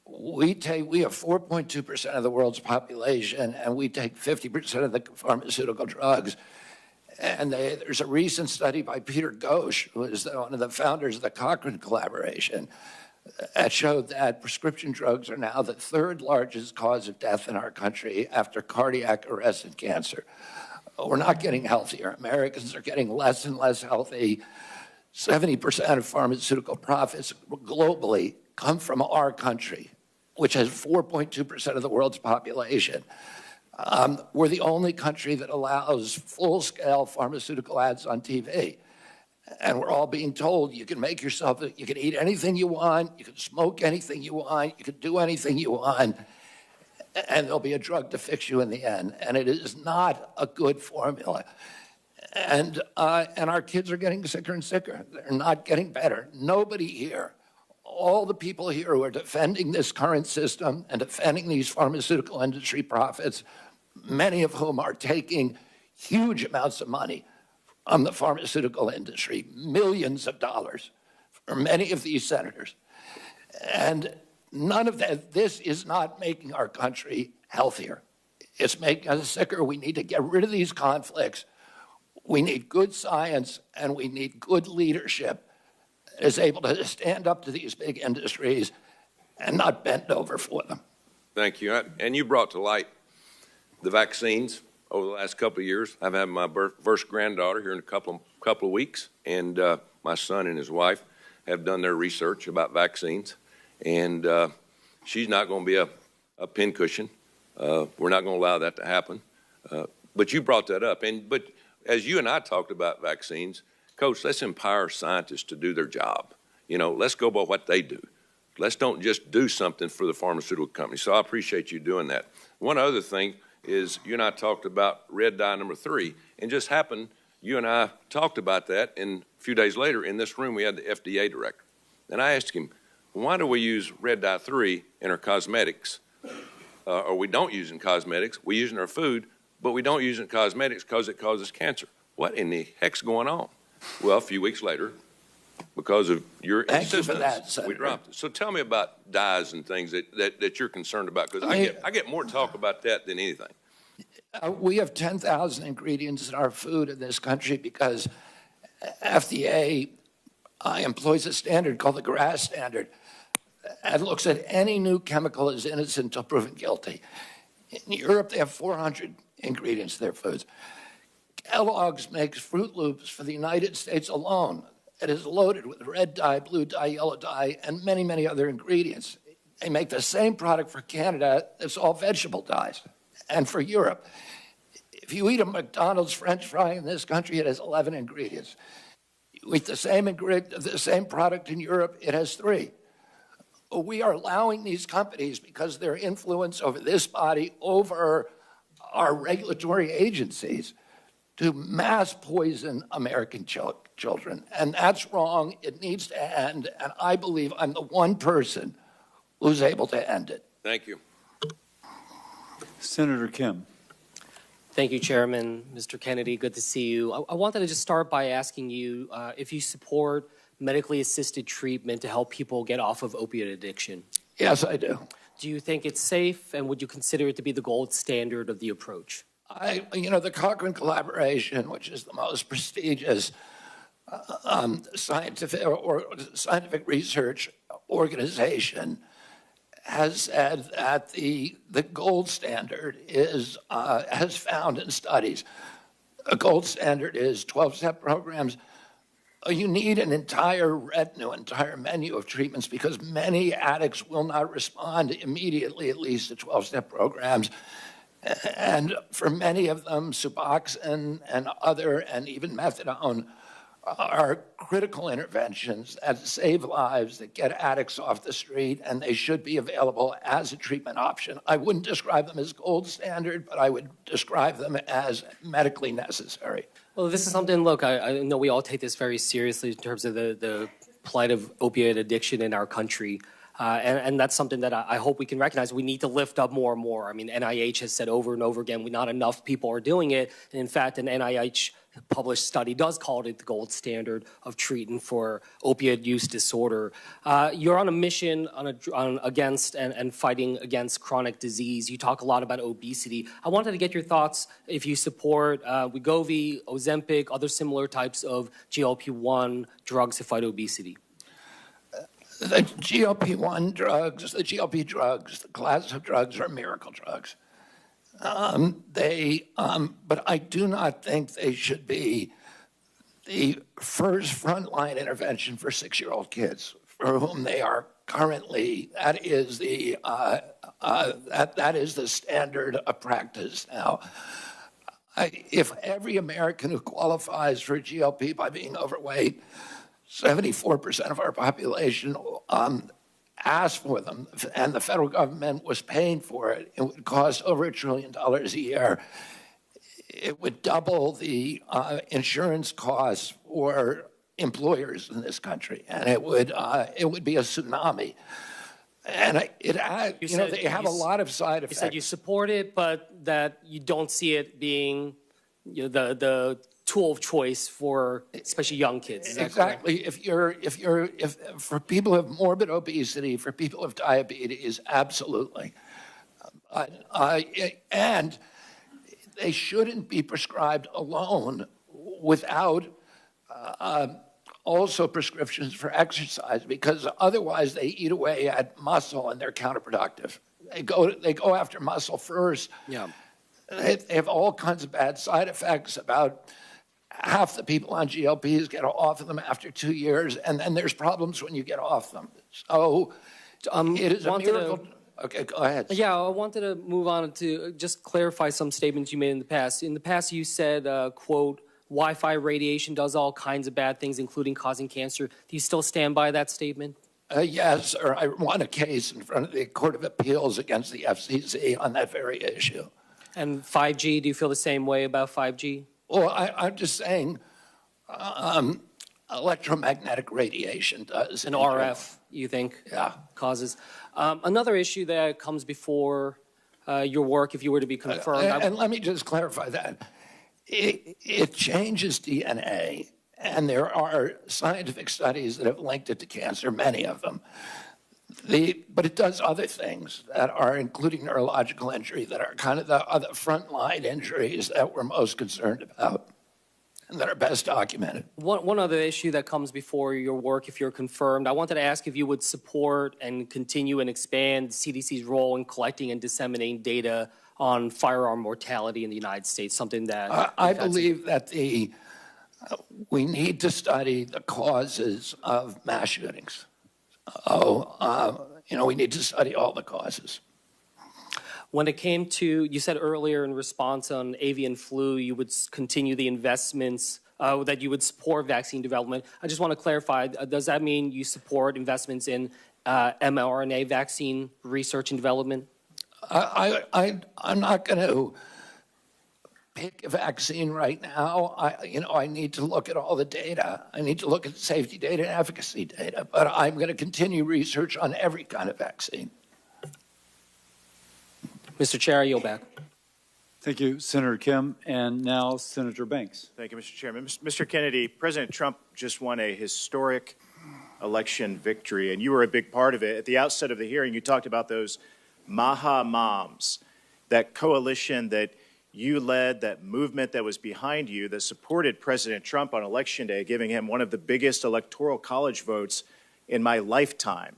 We have 4.2% of the world's population, and we take 50% of the pharmaceutical drugs. And there's a recent study by Peter Ghosh, who is one of the founders of the Cochrane Collaboration, that showed that prescription drugs are now the third largest cause of death in our country after cardiac arrest and cancer. We're not getting healthier. Americans are getting less and less healthy. 70% of pharmaceutical profits globally come from our country, which has 4.2% of the world's population. We're the only country that allows full-scale pharmaceutical ads on TV. And we're all being told you can make yourself, you can eat anything you want, you can smoke anything you want, you can do anything you want, and there'll be a drug to fix you in the end. And it is not a good formula. And our kids are getting sicker and sicker. They're not getting better. Nobody here, all the people here who are defending this current system and defending these pharmaceutical industry profits, many of whom are taking huge amounts of money from the pharmaceutical industry, millions of dollars for many of these senators. And none of that, this is not making our country healthier. It's making us sicker. We need to get rid of these conflicts. We need good science, and we need good leadership that is able to stand up to these big industries and not bend over for them. Thank you. And you brought to light the vaccines over the last couple of years. I've had my first granddaughter here in a couple of weeks, and my son and his wife have done their research about vaccines, and she's not going to be a pincushion. We're not going to allow that to happen. But you brought that up, but as you and I talked about vaccines, Coach, let's empower scientists to do their job. You know, let's go by what they do. Let's don't just do something for the pharmaceutical company. So I appreciate you doing that. One other thing is you and I talked about red dye number 3, and just happened, you and I talked about that, and a few days later in this room we had the FDA director. And I asked him, why do we use red dye 3 in our cosmetics? Or we don't use it in cosmetics, we use it in our food, but we don't use it in cosmetics because it causes cancer. What in the heck's going on? Well, a few weeks later, because of your insistence, we dropped it. So tell me about dyes and things that you're concerned about, because I get more talk about that than anything. We have 10,000 ingredients in our food in this country because FDA employs a standard called the GRAS standard and looks at any new chemical as innocent until proven guilty. In Europe, they have 400 ingredients in their foods. Kellogg's makes Fruit Loops for the United States alone. It is loaded with red dye, blue dye, yellow dye, and many, many other ingredients. They make the same product for Canada that's all vegetable dyes. And for Europe, if you eat a McDonald's French fry in this country, it has 11 ingredients. You eat the same product in Europe, it has 3. We are allowing these companies, because their influence over this body, over our regulatory agencies, to mass poison American children. And that's wrong. It needs to end. And I believe I'm the one person who's able to end it. Thank you. Senator Kim. Thank you, Chairman. Mr. Kennedy, good to see you. I wanted to just start by asking you if you support medically assisted treatment to help people get off of opiate addiction. Yes, I do. Do you think it's safe, and would you consider it to be the gold standard of the approach? The Cochrane collaboration, which is the most prestigious scientific research organization, has said that the gold standard is, has found in studies, a gold standard is 12-step programs. You need an entire menu of treatments because many addicts will not respond immediately, at least to 12-step programs. And for many of them, Suboxone and even methadone are critical interventions that save lives, that get addicts off the street, and they should be available as a treatment option. I wouldn't describe them as gold standard, but I would describe them as medically necessary. Well, this is something, look, I know we all take this very seriously in terms of the plight of opioid addiction in our country. And that's something that I hope we can recognize. We need to lift up more and more. I mean, NIH has said over and over again, not enough people are doing it. And in fact, an NIH published study does call it the gold standard of treating for opioid use disorder. You're on a mission against and fighting against chronic disease. You talk a lot about obesity. I wanted to get your thoughts if you support Wegovy, Ozempic, other similar types of GLP-1 drugs to fight obesity. The GLP-1 drugs, the GLP drugs, the class of drugs are miracle drugs. But I do not think they should be the first frontline intervention for 6-year-old kids for whom they are currently. That is the standard of practice now. If every American who qualifies for GLP by being overweight, 74% of our population asked for them, and the federal government was paying for it, it would cost over $1 trillion a year. It would double the insurance costs for employers in this country, and it would be a tsunami. And they have a lot of side effects. You said you support it, but that you don't see it being the tool of choice for especially young kids. Exactly. If for people who have morbid obesity, for people who have diabetes, absolutely. And they shouldn't be prescribed alone without also prescriptions for exercise, because otherwise they eat away at muscle and they're counterproductive. They go after muscle first. Yeah. They have all kinds of bad side effects. About half the people on GLPs get off of them after 2 years, and then there's problems when you get off them. So it is a miracle. Okay, go ahead. Yeah, I wanted to move on to just clarify some statements you made in the past. In the past, you said, quote, Wi-Fi radiation does all kinds of bad things, including causing cancer. Do you still stand by that statement? Yes, or I won a case in front of the Court of Appeals against the FCC on that very issue. And 5G, do you feel the same way about 5G? Well, I'm just saying electromagnetic radiation does. And RF, you think, causes. Another issue that comes before your work, if you were to be confirmed. And let me just clarify that. It changes DNA, and there are scientific studies that have linked it to cancer, many of them. But it does other things that are, including neurological injury, that are kind of the other frontline injuries that we're most concerned about and that are best documented. One other issue that comes before your work, if you're confirmed, I wanted to ask if you would support and continue and expand CDC's role in collecting and disseminating data on firearm mortality in the United States, something that... I believe that we need to study the causes of mass shootings. We need to study all the causes. When it came to, you said earlier in response on avian flu, you would continue the investments, that you would support vaccine development. I just want to clarify, does that mean you support investments in mRNA vaccine research and development? I'm not going to pick a vaccine right now. I need to look at all the data. I need to look at safety data and efficacy data, but I'm going to continue research on every kind of vaccine. Mr. Chair, I yield back. Thank you, Senator Kim. And now Senator Banks. Thank you, Mr. Chairman. Mr. Kennedy, President Trump just won a historic election victory, and you were a big part of it. At the outset of the hearing, you talked about those Maha Moms, that coalition that you led, that movement that was behind you that supported President Trump on Election Day, giving him one of the biggest electoral college votes in my lifetime.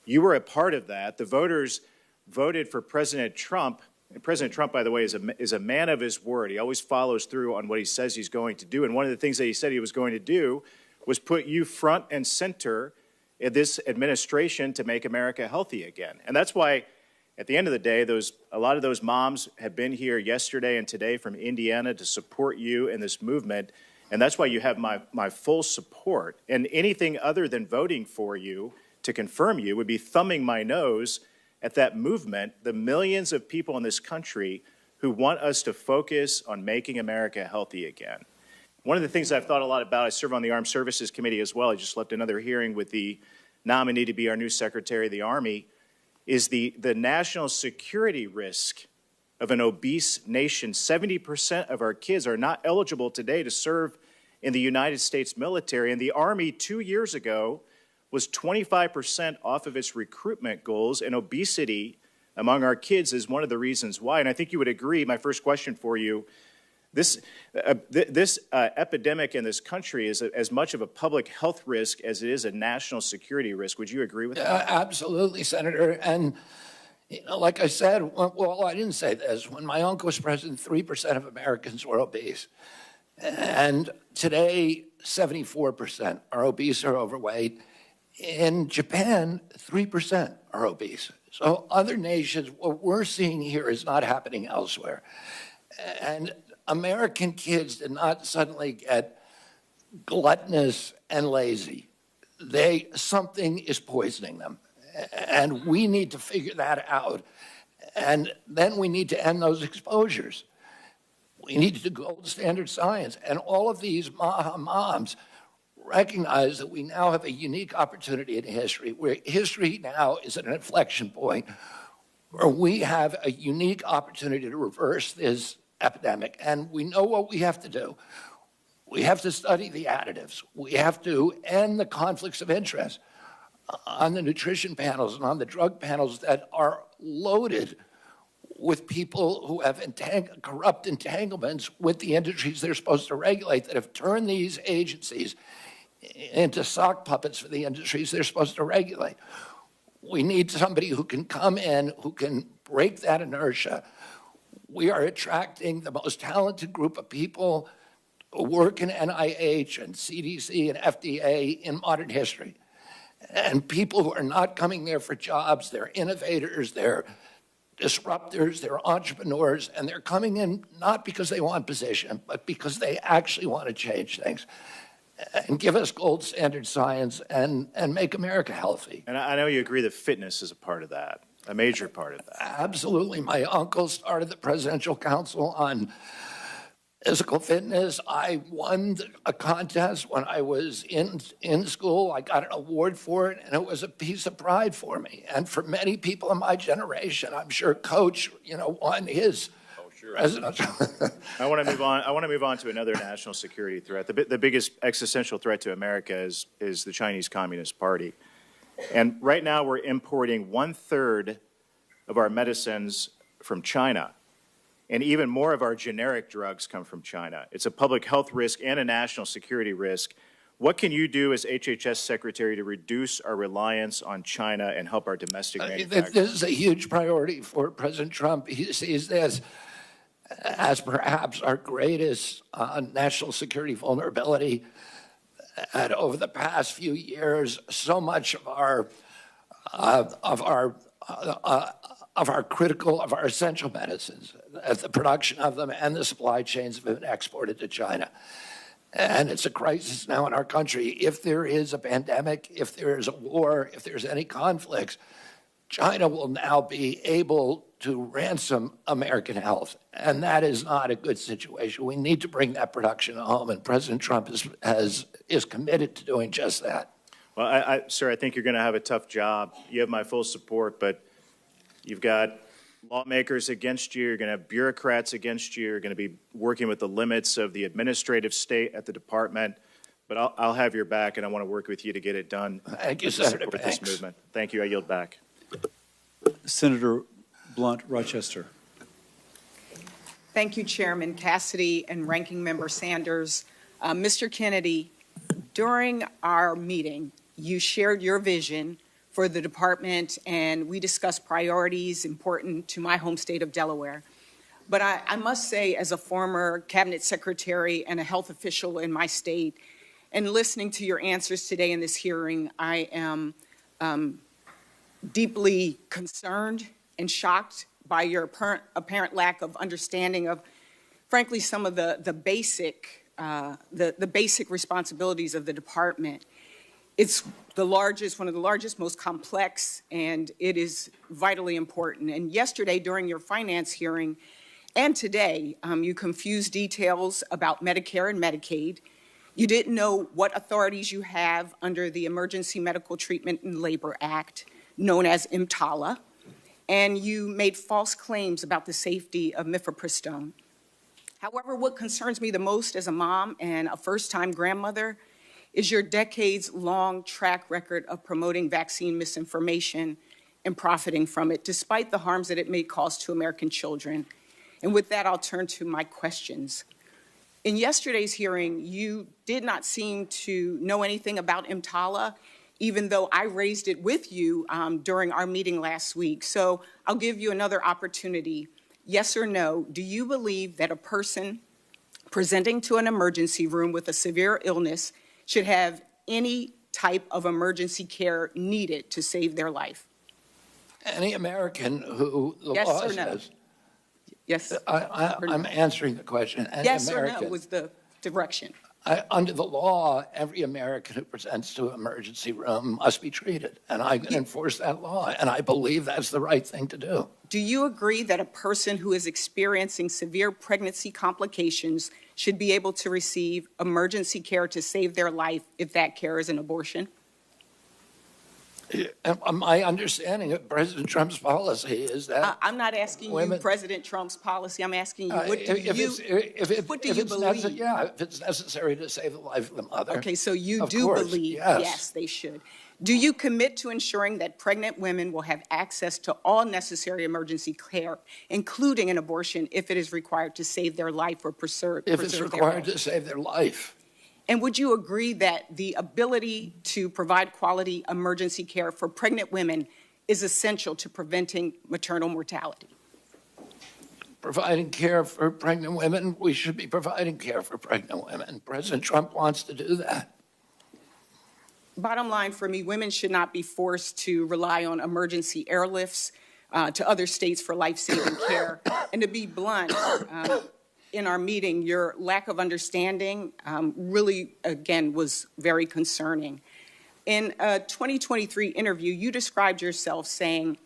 You were a part of that. The voters voted for President Trump. And President Trump, by the way, is a man of his word. He always follows through on what he says he's going to do. And one of the things that he said he was going to do was put you front and center in this administration to make America healthy again. And that's why, at the end of the day, a lot of those moms have been here yesterday and today from Indiana to support you in this movement. And that's why you have my full support. And anything other than voting for you to confirm you would be thumbing my nose at that movement, the millions of people in this country who want us to focus on making America healthy again. One of the things I've thought a lot about, I serve on the Armed Services Committee as well. I just left another hearing with the nominee to be our new Secretary of the Army, is the national security risk of an obese nation. 70% of our kids are not eligible today to serve in the United States military. And the Army 2 years ago was 25% off of its recruitment goals, and obesity among our kids is one of the reasons why. And I think you would agree, my first question for you, this epidemic in this country is as much of a public health risk as it is a national security risk. Would you agree with that? Absolutely, Senator. And like I said, well, I didn't say this. When my uncle was president, 3% of Americans were obese. And today, 74% are obese or overweight. In Japan, 3% are obese. So other nations, what we're seeing here is not happening elsewhere. And American kids did not suddenly get gluttonous and lazy. Something is poisoning them. And we need to figure that out. And then we need to end those exposures. We need to do gold standard science. And all of these Maha moms recognize that we now have a unique opportunity in history, where history now is at an inflection point, where we have a unique opportunity to reverse this epidemic. And we know what we have to do. We have to study the additives. We have to end the conflicts of interest on the nutrition panels and on the drug panels that are loaded with people who have corrupt entanglements with the industries they're supposed to regulate, that have turned these agencies into sock puppets for the industries they're supposed to regulate. We need somebody who can come in, who can break that inertia. We are attracting the most talented group of people who work in NIH and CDC and FDA in modern history. And people who are not coming there for jobs, they're innovators, they're disruptors, they're entrepreneurs, and they're coming in not because they want position, but because they actually want to change things and give us gold standard science and make America healthy. And I know you agree that fitness is a part of that, a major part of that. Absolutely. My uncle started the Presidential Council on Physical Fitness. I won a contest when I was in school. I got an award for it, and it was a piece of pride for me. And for many people in my generation, I'm sure Coach, won his. I want to move on to another national security threat. The biggest existential threat to America is the Chinese Communist Party. And right now we're importing 1/3 of our medicines from China. And even more of our generic drugs come from China. It's a public health risk and a national security risk. What can you do as HHS Secretary to reduce our reliance on China and help our domestic manufacturers? This is a huge priority for President Trump. He sees this as perhaps our greatest national security vulnerability. And over the past few years, so much of our essential medicines, the production of them and the supply chains have been exported to China. And it's a crisis now in our country. If there is a pandemic, if there is a war, if there's any conflicts, China will now be able to ransom American health, and that is not a good situation. We need to bring that production home, and President Trump is committed to doing just that. Well, sir, I think you're going to have a tough job. You have my full support, but you've got lawmakers against you. You're going to have bureaucrats against you. You're going to be working with the limits of the administrative state at the department. But I'll have your back, and I want to work with you to get it done. Thank you, Senator Support Banks. this movement. Thank you. I yield back. Senator Blunt, Rochester. Thank you, Chairman Cassidy and Ranking Member Sanders. Mr. Kennedy, during our meeting, you shared your vision for the department, and we discussed priorities important to my home state of Delaware. But I must say, as a former cabinet secretary and a health official in my state, and listening to your answers today in this hearing, I am deeply concerned and shocked by your apparent lack of understanding of, frankly, some of the basic responsibilities of the department. It's one of the largest, most complex, and it is vitally important. And yesterday, during your finance hearing, and today, you confused details about Medicare and Medicaid. You didn't know what authorities you have under the Emergency Medical Treatment and Labor Act, known as EMTALA, and you made false claims about the safety of mifepristone. However, what concerns me the most as a mom and a first-time grandmother is your decades-long track record of promoting vaccine misinformation and profiting from it, despite the harms that it may cause to American children. And with that, I'll turn to my questions. In yesterday's hearing, you did not seem to know anything about EMTALA, even though I raised it with you during our meeting last week. So I'll give you another opportunity. Yes or no, do you believe that a person presenting to an emergency room with a severe illness should have any type of emergency care needed to save their life? Any American who the Yes law or no? says. Yes. I'm answering the question. Any Yes American, or no was the direction. Under the law, every American who presents to an emergency room must be treated, and I can enforce that law, and I believe that's the right thing to do. Do you agree that a person who is experiencing severe pregnancy complications should be able to receive emergency care to save their life if that care is an abortion? My understanding of President Trump's policy is that I'm not asking you President Trump's policy. I'm asking you, what do you believe? Yeah, if it's necessary to save the life of the mother. Okay, so you of do course, believe, yes, they should. Do you commit to ensuring that pregnant women will have access to all necessary emergency care, including an abortion, if it is required to save their life or preserve if it's their required health? to save their life? And would you agree that the ability to provide quality emergency care for pregnant women is essential to preventing maternal mortality? Providing care for pregnant women, we should be providing care for pregnant women. President Trump wants to do that. Bottom line for me, women should not be forced to rely on emergency airlifts to other states for life-saving care. And to be blunt, in our meeting, your lack of understanding really, again, was very concerning. In a 2023 interview, you described yourself saying,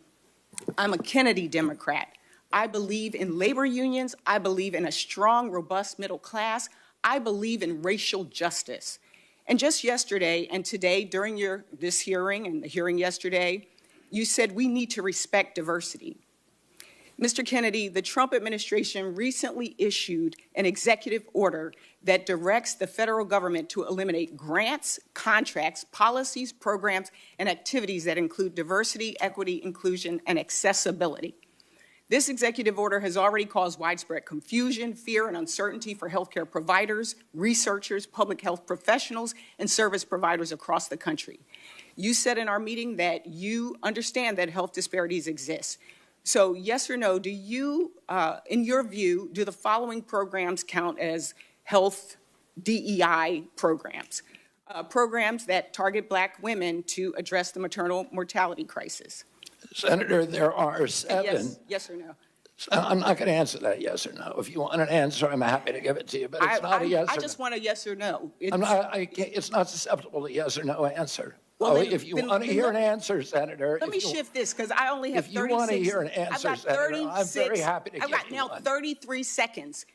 I'm a Kennedy Democrat. I believe in labor unions. I believe in a strong, robust middle class. I believe in racial justice. And just yesterday and today, during this hearing and the hearing yesterday, you said we need to respect diversity. Mr. Kennedy, the Trump administration recently issued an executive order that directs the federal government to eliminate grants, contracts, policies, programs, and activities that include diversity, equity, inclusion, and accessibility. This executive order has already caused widespread confusion, fear, and uncertainty for healthcare providers, researchers, public health professionals, and service providers across the country. You said in our meeting that you understand that health disparities exist. So yes or no, do you, in your view, do the following programs count as health DEI programs? Programs that target Black women to address the maternal mortality crisis? Senator, there are 7. Yes or no? I'm not going to answer that yes or no. If you want an answer, I'm happy to give it to you, but it's not a yes or no. I just want a yes or no. It's not susceptible to yes or no answer. Well, if you want to hear an answer, Senator. Let me shift this because I only have 36. If you want to hear an answer, Senator, I'm very happy to give you one. I've got now 33 seconds.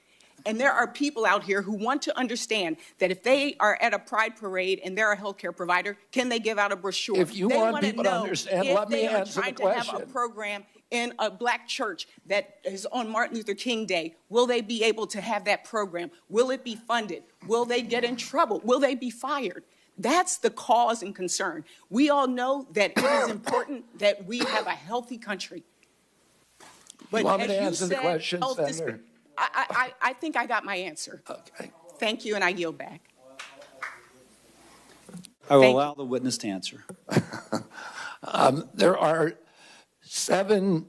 And there are people out here who want to understand that if they are at a pride parade and they're a healthcare provider, can they give out a brochure? If you want people to understand, let me answer the question. If they are trying to have a program in a black church that is on Martin Luther King Day, will they be able to have that program? Will it be funded? Will they get in trouble? Will they be fired? That's the cause and concern. We all know that it is important that we have a healthy country. But you want me as to answer the question, Senator? I think I got my answer. Okay. Thank you, and I yield back. I will allow the witness to answer. There are 7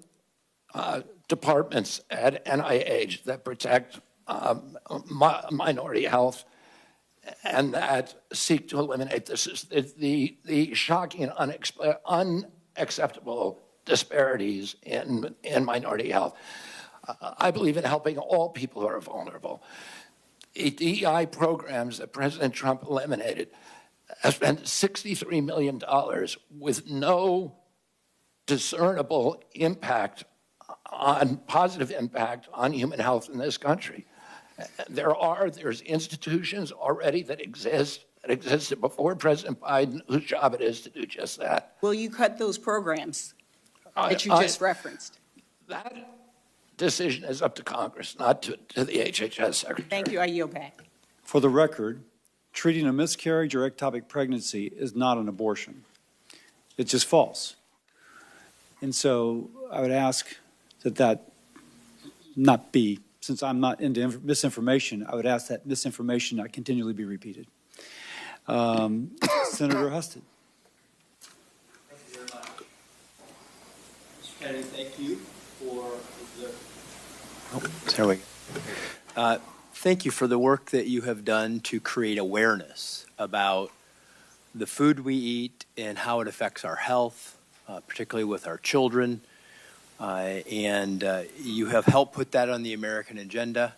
departments at NIH that protect minority health and that seek to eliminate the shocking and unacceptable disparities in minority health. I believe in helping all people who are vulnerable. The DEI programs that President Trump eliminated have spent $63 million with no discernible positive impact on human health in this country. There's institutions already that existed before President Biden, whose job it is to do just that. Will you cut those programs that you just referenced? That decision is up to Congress, not to the HHS Secretary. Thank you. I yield back. For the record, treating a miscarriage or ectopic pregnancy is not an abortion. It's just false. And so I would ask that not be, since I'm not into misinformation, I would ask that misinformation not continually be repeated. Senator Husted. Thank you very much. Mr. Kennedy, thank you for There we go. Thank you for the work that you have done to create awareness about the food we eat and how it affects our health, particularly with our children. And you have helped put that on the American agenda,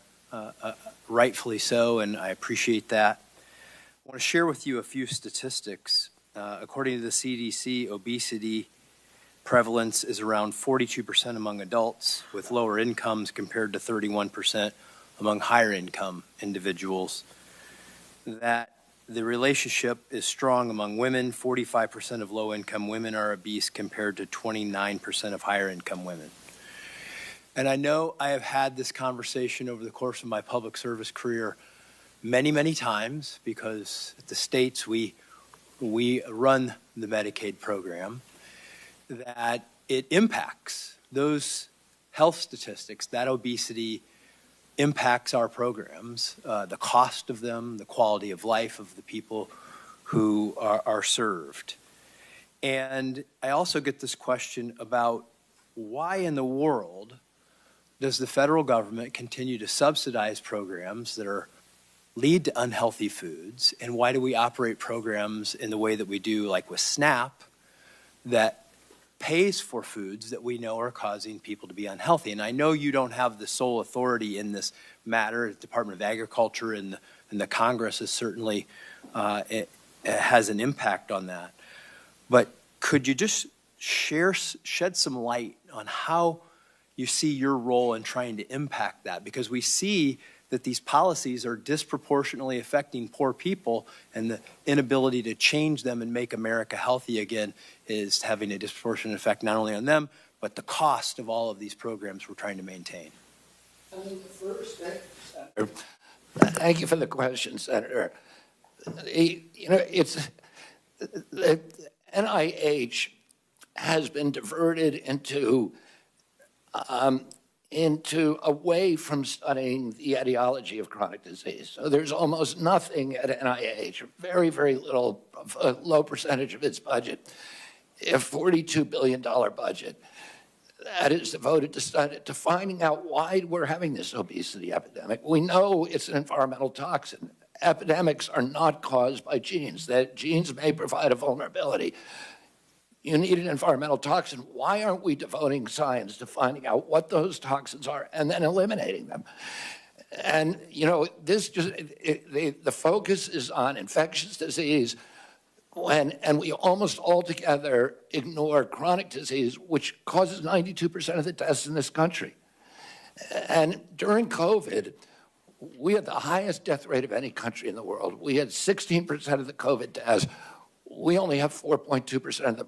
rightfully so, and I appreciate that. I want to share with you a few statistics. According to the CDC, obesity prevalence is around 42% among adults with lower incomes compared to 31% among higher income individuals. That the relationship is strong among women. 45% of low income women are obese compared to 29% of higher income women. And I know I have had this conversation over the course of my public service career many, many times because at the states we run the Medicaid program, that it impacts those health statistics, that obesity impacts our programs, the cost of them, the quality of life of the people who are served. And I also get this question about why in the world does the federal government continue to subsidize programs that lead to unhealthy foods, and why do we operate programs in the way that we do, like with SNAP, that pays for foods that we know are causing people to be unhealthy? And I know you don't have the sole authority in this matter. The Department of Agriculture and the Congress is certainly it has an impact on that. But could you just shed some light on how you see your role in trying to impact that? Because we see that these policies are disproportionately affecting poor people, and the inability to change them and make America healthy again is having a disproportionate effect not only on them, but the cost of all of these programs we're trying to maintain. Thank you for the question, Senator. The NIH has been diverted into away from studying the etiology of chronic disease. So there's almost nothing at NIH, very, very little, a low percentage of its budget, a $42 billion budget that is devoted to finding out why we're having this obesity epidemic. We know it's an environmental toxin. Epidemics are not caused by genes. That genes may provide a vulnerability. You need an environmental toxin. Why aren't we devoting science to finding out what those toxins are and then eliminating them? And, you know, the focus is on infectious disease, and we almost altogether ignore chronic disease, which causes 92% of the deaths in this country. And during COVID, we had the highest death rate of any country in the world. We had 16% of the COVID deaths. We only have 4.2% of the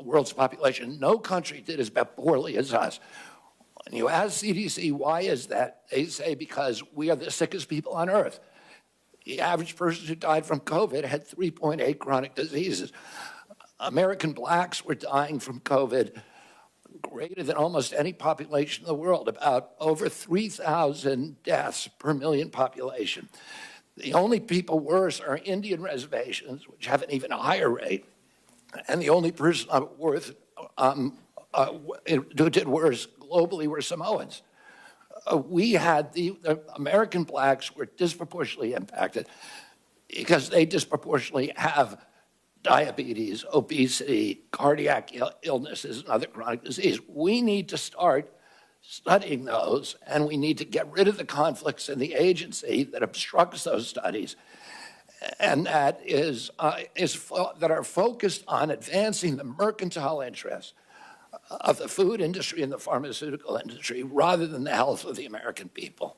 world's population. No country did as poorly as us. When you ask CDC, why is that? They say because we are the sickest people on earth. The average person who died from COVID had 3.8 chronic diseases. American blacks were dying from COVID greater than almost any population in the world, about over 3,000 deaths per million population. The only people worse are Indian reservations, which have an even higher rate. And the only person who did worse globally were Samoans. We had the American blacks were disproportionately impacted because they disproportionately have diabetes, obesity, cardiac illnesses, and other chronic disease. We need to start studying those, and we need to get rid of the conflicts in the agency that obstructs those studies, and that that are focused on advancing the mercantile interests of the food industry and the pharmaceutical industry rather than the health of the American people.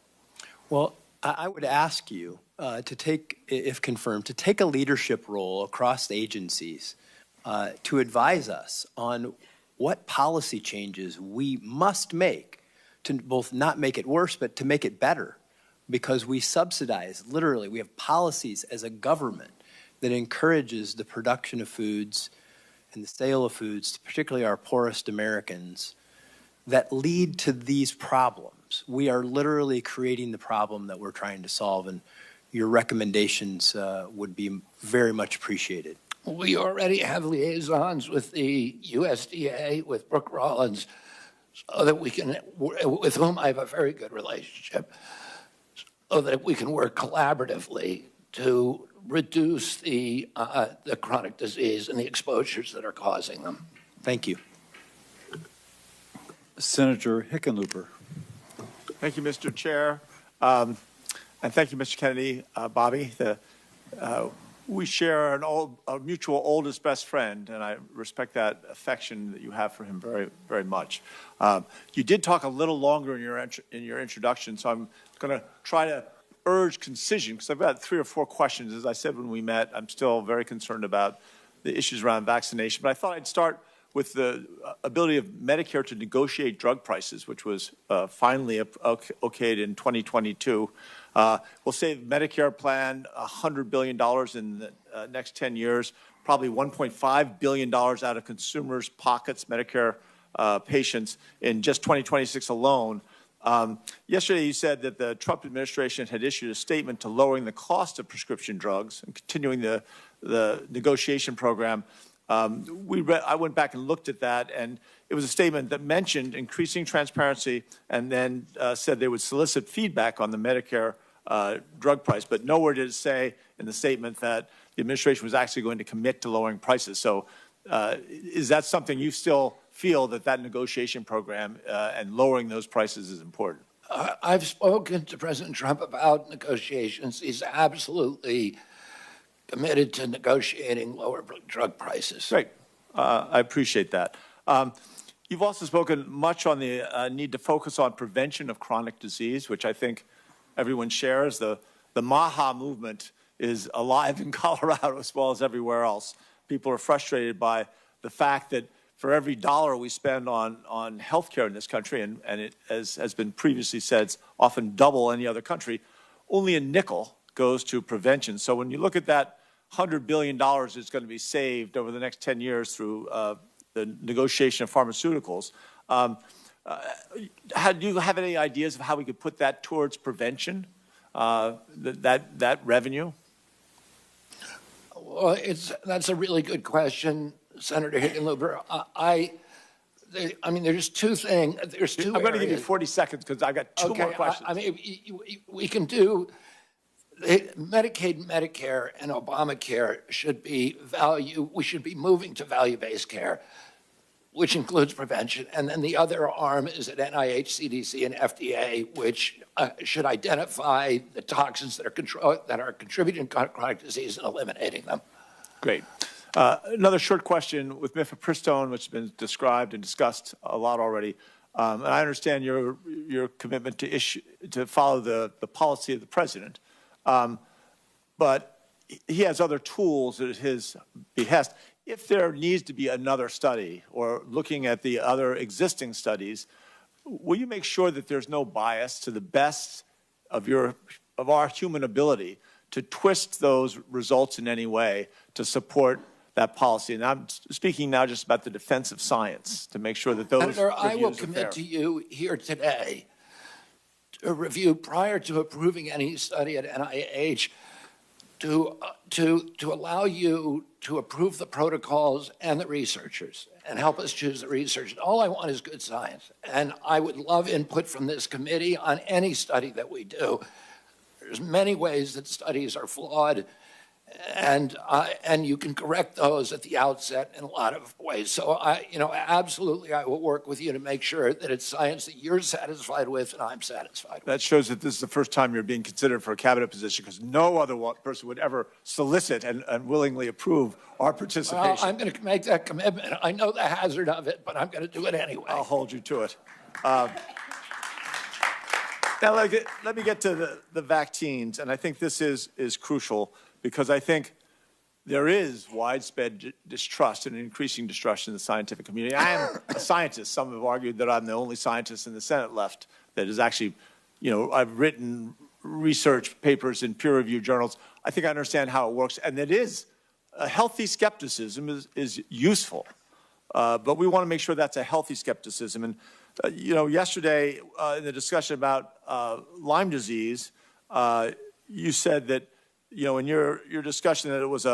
Well, I would ask you to take, if confirmed, to take a leadership role across the agencies to advise us on what policy changes we must make to both not make it worse, but to make it better. Because we subsidize, literally, we have policies as a government that encourages the production of foods and the sale of foods, particularly our poorest Americans, that lead to these problems. We are literally creating the problem that we're trying to solve, and your recommendations would be very much appreciated. We already have liaisons with the USDA, with Brooke Rollins, so that we can, with whom I have a very good relationship, so that we can work collaboratively to reduce the chronic disease and the exposures that are causing them. Thank you. Senator Hickenlooper. Thank you, Mr. Chair. And thank you, Mr. Kennedy, Bobby. We share a mutual oldest best friend, and I respect that affection that you have for him very, very much. You did talk a little longer in your introduction, so I'm going to try to urge concision, because I've got 3 or 4 questions. As I said when we met, I'm still very concerned about the issues around vaccination, but I thought I'd start with the ability of Medicare to negotiate drug prices, which was finally okayed in 2022. We'll save Medicare plan $100 billion in the next 10 years, probably $1.5 billion out of consumers' pockets, Medicare patients, in just 2026 alone. Yesterday, you said that the Trump administration had issued a statement to lowering the cost of prescription drugs and continuing the negotiation program. I went back and looked at that, and it was a statement that mentioned increasing transparency and then said they would solicit feedback on the Medicare drug price, but nowhere did it say in the statement that the administration was actually going to commit to lowering prices. So is that something you still feel that negotiation program and lowering those prices is important? I've spoken to President Trump about negotiations. He's absolutely committed to negotiating lower drug prices. Great. I appreciate that. You've also spoken much on the need to focus on prevention of chronic disease, which I think everyone shares. The MAHA movement is alive in Colorado as well as everywhere else. People are frustrated by the fact that for every dollar we spend on health care in this country, and it, as has been previously said, it's often double any other country, only a nickel goes to prevention. So when you look at that $100 billion that's going to be saved over the next 10 years through the negotiation of pharmaceuticals, do you have any ideas of how we could put that towards prevention, that revenue? Well, that's a really good question, Senator Hickenlooper. I mean, there's 2 things. There's 2 I'm going to give you 40 seconds because I've got 2 more questions. I mean, we can do Medicaid, Medicare, and Obamacare should be we should be moving to value-based care, which includes prevention. And then the other arm is at NIH, CDC, and FDA, which should identify the toxins that are contributing to chronic disease and eliminating them. Great. Another short question with mifepristone, which has been described and discussed a lot already. And I understand your commitment to follow the policy of the president. But he has other tools at his behest. If there needs to be another study or looking at the other existing studies, will you make sure that there's no bias to the best of our human ability to twist those results in any way to support that policy? And I'm speaking now just about the defense of science, to make sure that those Senator, I will reviews are fair. commit to you here today to review prior to approving any study at NIH to allow you to approve the protocols and the researchers and help us choose the research. All I want is good science. And I would love input from this committee on any study that we do. There's many ways that studies are flawed, and you can correct those at the outset in a lot of ways. So absolutely, I will work with you to make sure that it's science that you're satisfied with and I'm satisfied with. That shows that this is the first time you're being considered for a cabinet position, because no other person would ever solicit and willingly approve our participation. Well, I'm going to make that commitment. I know the hazard of it, but I'm going to do it anyway. I'll hold you to it. Now, let me get to the vaccines, and I think this is crucial, because I think there is widespread distrust and increasing distrust in the scientific community. I am a scientist. Some have argued that I'm the only scientist in the Senate left that is actually, I've written research papers in peer-reviewed journals. I think I understand how it works, and it is a healthy skepticism is useful, but we want to make sure that's a healthy skepticism. And yesterday in the discussion about Lyme disease, you said that in your discussion that it was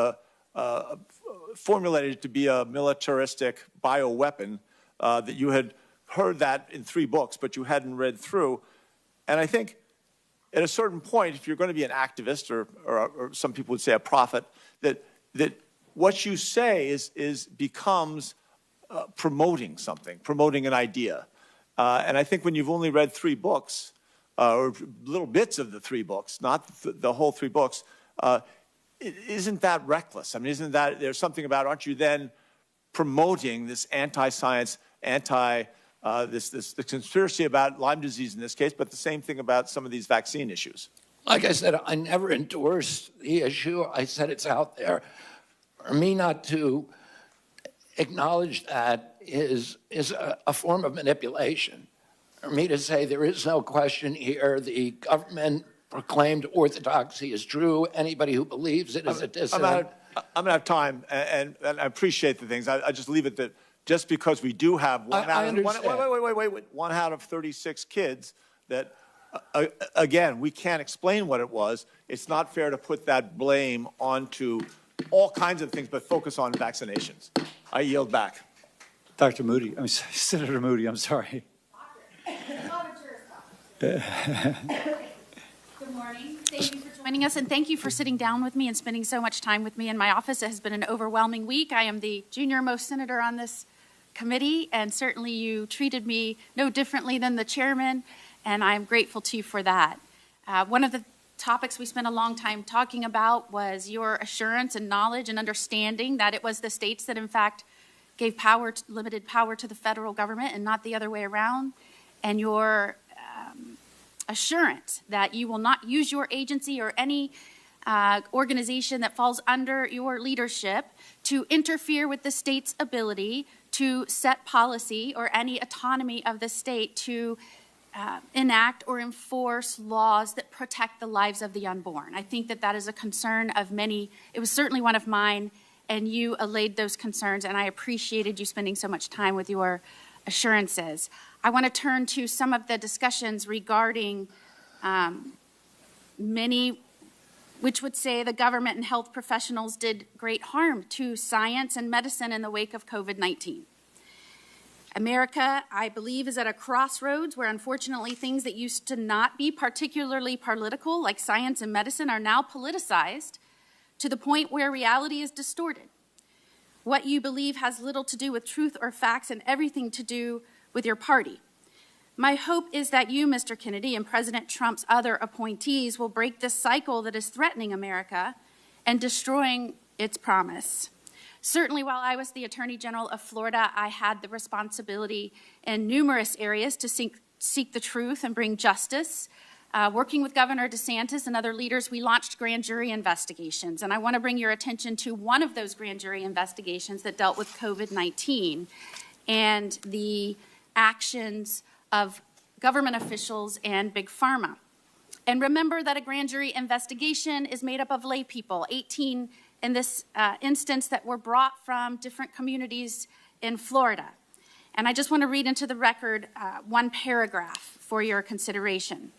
formulated to be a militaristic bioweapon, that you had heard that in 3 books, but you hadn't read through. And I think at a certain point, if you're going to be an activist, or some people would say a prophet, that what you say becomes promoting something, promoting an idea. And I think when you've only read 3 books, or little bits of the 3 books, not the whole 3 books, isn't that reckless? I mean, there's something about, aren't you then promoting this anti-science, the conspiracy about Lyme disease in this case, but the same thing about some of these vaccine issues? Like I said, I never endorsed the issue. I said it's out there. For me not to acknowledge that is a form of manipulation. For me to say there is no question here, the government proclaimed orthodoxy is true. Anybody who believes it is a dissident. I'm going to have time, and I appreciate the things. I just leave it that just because we do have one out of 36 kids that, again, we can't explain what it was, it's not fair to put that blame onto all kinds of things, but focus on vaccinations. I yield back. Dr. Moody, Senator Moody, I'm sorry. Good morning. Thank you for joining us, and thank you for sitting down with me and spending so much time with me in my office. It has been an overwhelming week. I am the junior-most senator on this committee, and certainly you treated me no differently than the chairman, and I'm grateful to you for that. One of the topics we spent a long time talking about was your assurance and knowledge and understanding that it was the states that, in fact, gave limited power to the federal government and not the other way around, and your assurance that you will not use your agency or any organization that falls under your leadership to interfere with the state's ability to set policy or any autonomy of the state to enact or enforce laws that protect the lives of the unborn. I think that is a concern of many. It was certainly one of mine, and you allayed those concerns, and I appreciated you spending so much time with your assurances. I want to turn to some of the discussions regarding many which would say the government and health professionals did great harm to science and medicine in the wake of COVID-19. America, I believe, is at a crossroads where unfortunately things that used to not be particularly political, like science and medicine, are now politicized to the point where reality is distorted. What you believe has little to do with truth or facts and everything to do with your party. My hope is that you, Mr. Kennedy, and President Trump's other appointees will break this cycle that is threatening America and destroying its promise. Certainly, while I was the Attorney General of Florida, I had the responsibility in numerous areas to seek the truth and bring justice. Working with Governor DeSantis and other leaders, we launched grand jury investigations. And I want to bring your attention to one of those grand jury investigations that dealt with COVID-19 and the actions of government officials and Big Pharma. And remember that a grand jury investigation is made up of lay people, 18 in this instance that were brought from different communities in Florida. And I just want to read into the record one paragraph for your consideration.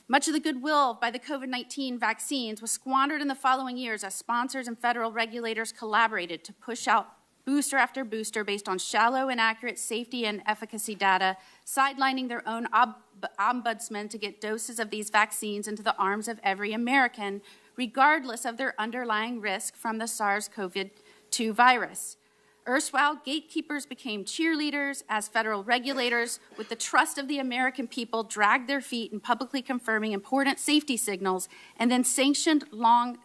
Much of the goodwill by the COVID-19 vaccines was squandered in the following years as sponsors and federal regulators collaborated to push out booster after booster based on shallow, inaccurate safety and efficacy data, sidelining their own ombudsman to get doses of these vaccines into the arms of every American, regardless of their underlying risk from the SARS-CoV-2 virus. Erstwhile gatekeepers became cheerleaders as federal regulators, with the trust of the American people, dragged their feet in publicly confirming important safety signals, and then sanctioned long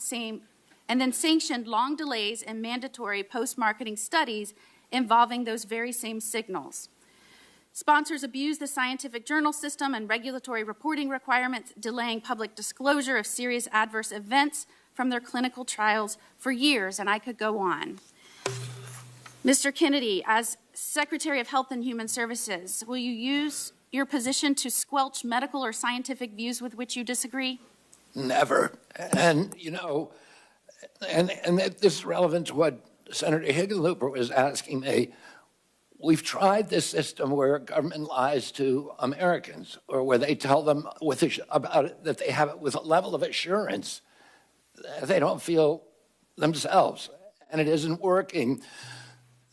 delays in mandatory post-marketing studies involving those very same signals. Sponsors abused the scientific journal system and regulatory reporting requirements, delaying public disclosure of serious adverse events from their clinical trials for years, and I could go on. Mr. Kennedy, as Secretary of Health and Human Services, will you use your position to squelch medical or scientific views with which you disagree? Never. And, you know, and this is relevant to what Senator Hickenlooper was asking me. We've tried this system where government lies to Americans, or where they tell them about it, that they have it with a level of assurance that they don't feel themselves, and it isn't working.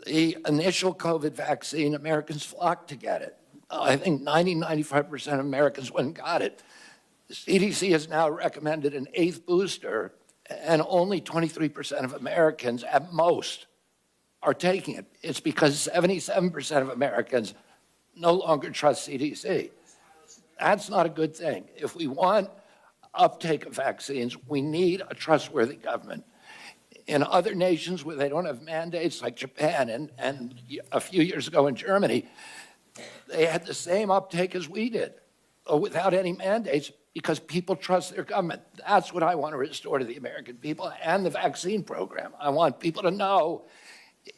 The initial COVID vaccine, Americans flocked to get it. I think 95% of Americans went and got it. The CDC has now recommended an 8th booster, and only 23% of Americans at most are taking it. It's because 77% of Americans no longer trust CDC. That's not a good thing. If we want uptake of vaccines, we need a trustworthy government. In other nations where they don't have mandates, like Japan and a few years ago in Germany, they had the same uptake as we did, without any mandates, because people trust their government. That's what I want to restore to the American people and the vaccine program. I want people to know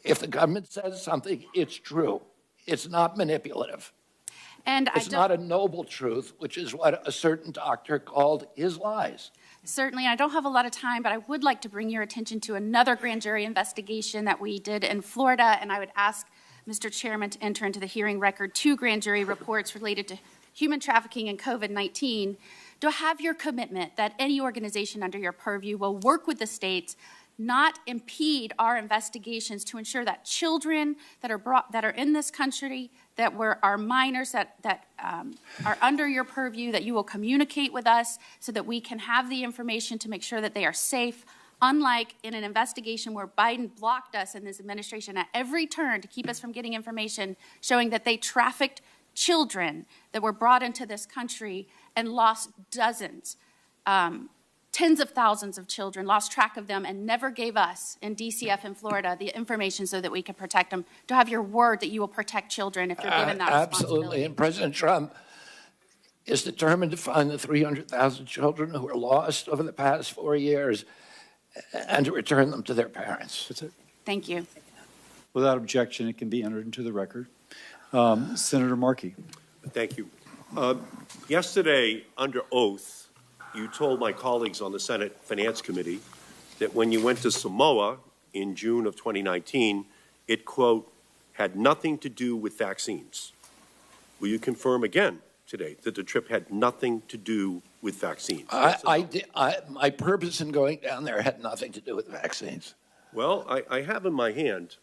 if the government says something, it's true. It's not manipulative. And it's not a noble truth, which is what a certain doctor called his lies. Certainly, I don't have a lot of time, but I would like to bring your attention to another grand jury investigation that we did in Florida, and I would ask Mr. Chairman to enter into the hearing record 2 grand jury reports related to human trafficking and COVID-19. Do I have your commitment that any organization under your purview will work with the states, not impede our investigations, to ensure that children that are in this country, that are minors, that are under your purview, that you will communicate with us so that we can have the information to make sure that they are safe, unlike in an investigation where Biden blocked us in this administration at every turn to keep us from getting information showing that they trafficked children that were brought into this country and lost dozens, tens of thousands of children, lost track of them, and never gave us in DCF in Florida the information so that we could protect them. To have your word that you will protect children if you're given that responsibility. Absolutely. And President Trump is determined to find the 300,000 children who were lost over the past 4 years and to return them to their parents. That's it. Thank you. Without objection, it can be entered into the record. Senator Markey. Thank you. Yesterday, under oath, you told my colleagues on the Senate Finance Committee that when you went to Samoa in June of 2019, it, quote, had nothing to do with vaccines. Will you confirm again today that the trip had nothing to do with vaccines? My purpose in going down there had nothing to do with vaccines. Well, I have in my hand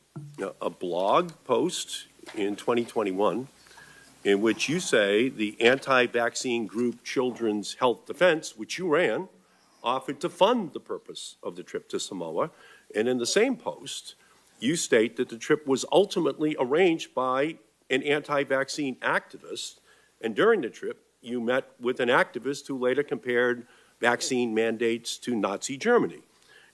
a blog post in 2021 in which you say the anti-vaccine group Children's Health Defense, which you ran, offered to fund the purpose of the trip to Samoa. And in the same post, you state that the trip was ultimately arranged by an anti-vaccine activist. And during the trip, you met with an activist who later compared vaccine mandates to Nazi Germany.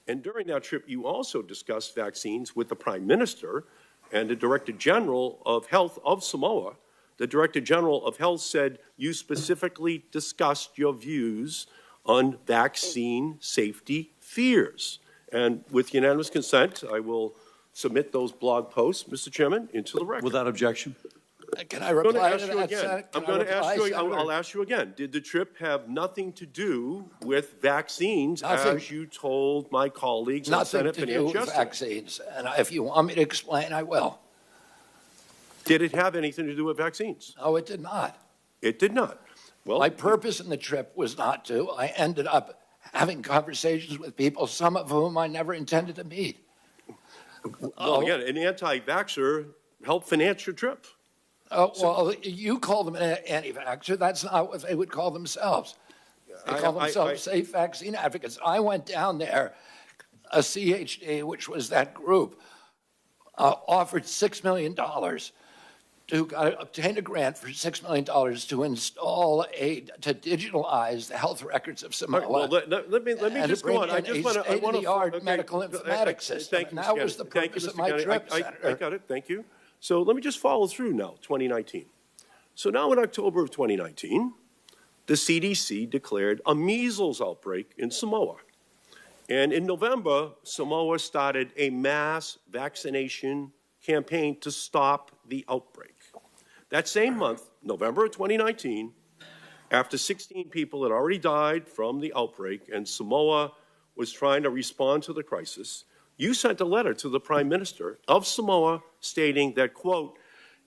And during that trip, you also discussed vaccines with the Prime Minister and the Director General of Health of Samoa. The Director General of Health said you specifically discussed your views on vaccine safety fears. And with unanimous consent, I will submit those blog posts, Mr. Chairman, into the record. Without objection. Can I reply to you that, again. Senator? I'm Can I going to ask reply, you. Senator? I'll ask you again. Did the trip have nothing to do with vaccines, Nothing. as you told my colleagues on Nothing Senate to do Finance with yesterday? vaccines. And if you want me to explain, I will. Did it have anything to do with vaccines? No, it did not. It did not. Well, my purpose in the trip was not to. I ended up having conversations with people, some of whom I never intended to meet. Well, again, an anti-vaxxer helped finance your trip. Well, you call them an anti-vaxxer. That's not what they would call themselves. They call themselves safe vaccine advocates. I went down there, a CHD, which was that group, offered $6 million to obtain a grant for $6 million to install to digitalize the health records of Samoa. Well, let me just go on. I just want to. State-of-the-art medical informatics system. Thank you, That was the purpose of my trip, Senator. I got it. Thank you. So let me just follow through now. 2019. So now in October of 2019, the CDC declared a measles outbreak in Samoa. And in November, Samoa started a mass vaccination campaign to stop the outbreak. That same month, November of 2019, after 16 people had already died from the outbreak and Samoa was trying to respond to the crisis, you sent a letter to the Prime Minister of Samoa stating that, quote,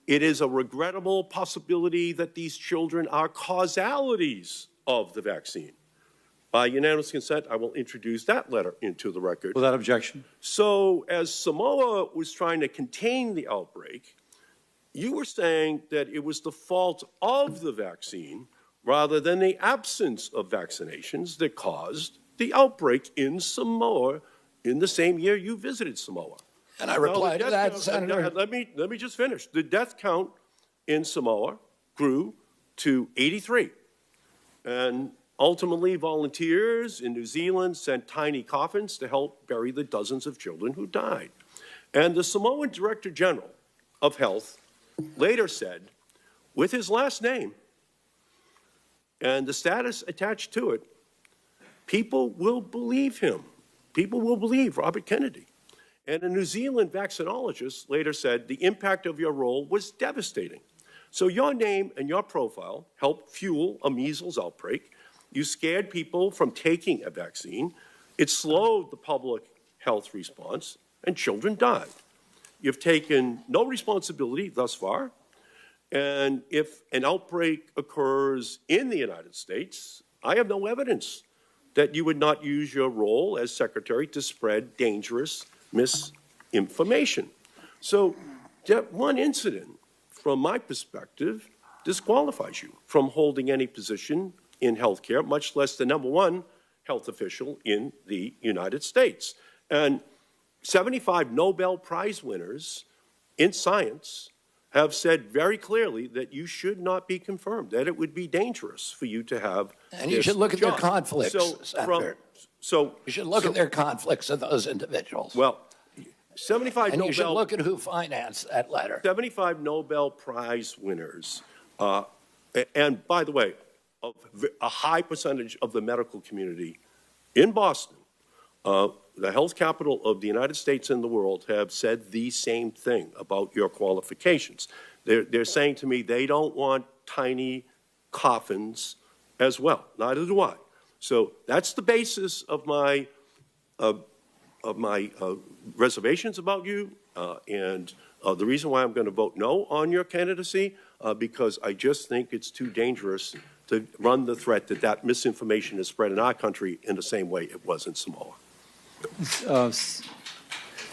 it is a regrettable possibility that these children are causalities of the vaccine. By unanimous consent, I will introduce that letter into the record. Without objection. So as Samoa was trying to contain the outbreak, you were saying that it was the fault of the vaccine rather than the absence of vaccinations that caused the outbreak in Samoa in the same year you visited Samoa. And I replied to that, Senator. Let me just finish. The death count in Samoa grew to 83. And ultimately, volunteers in New Zealand sent tiny coffins to help bury the dozens of children who died. And the Samoan Director General of Health later said, with his last name and the status attached to it, people will believe him. People will believe Robert Kennedy. And a New Zealand vaccinologist later said the impact of your role was devastating. So your name and your profile helped fuel a measles outbreak. You scared people from taking a vaccine. It slowed the public health response, and children died. You've taken no responsibility thus far. And if an outbreak occurs in the United States, I have no evidence that you would not use your role as secretary to spread dangerous misinformation. So that one incident, from my perspective, disqualifies you from holding any position in healthcare, much less the #1 health official in the United States. And 75 Nobel Prize winners in science have said very clearly that you should not be confirmed, that it would be dangerous for you to have And you should look at their conflicts, Senator. You should look at their conflicts of those individuals. Well, 75 and Nobel... you should look at who financed that letter. 75 Nobel Prize winners, and by the way, a high percentage of the medical community in Boston, the health capital of the United States and the world, have said the same thing about your qualifications. They're saying to me they don't want tiny coffins as well. Neither do I. So that's the basis of my reservations about you, and the reason why I'm going to vote no on your candidacy, because I just think it's too dangerous to run the threat that that misinformation is spread in our country in the same way it was in Samoa.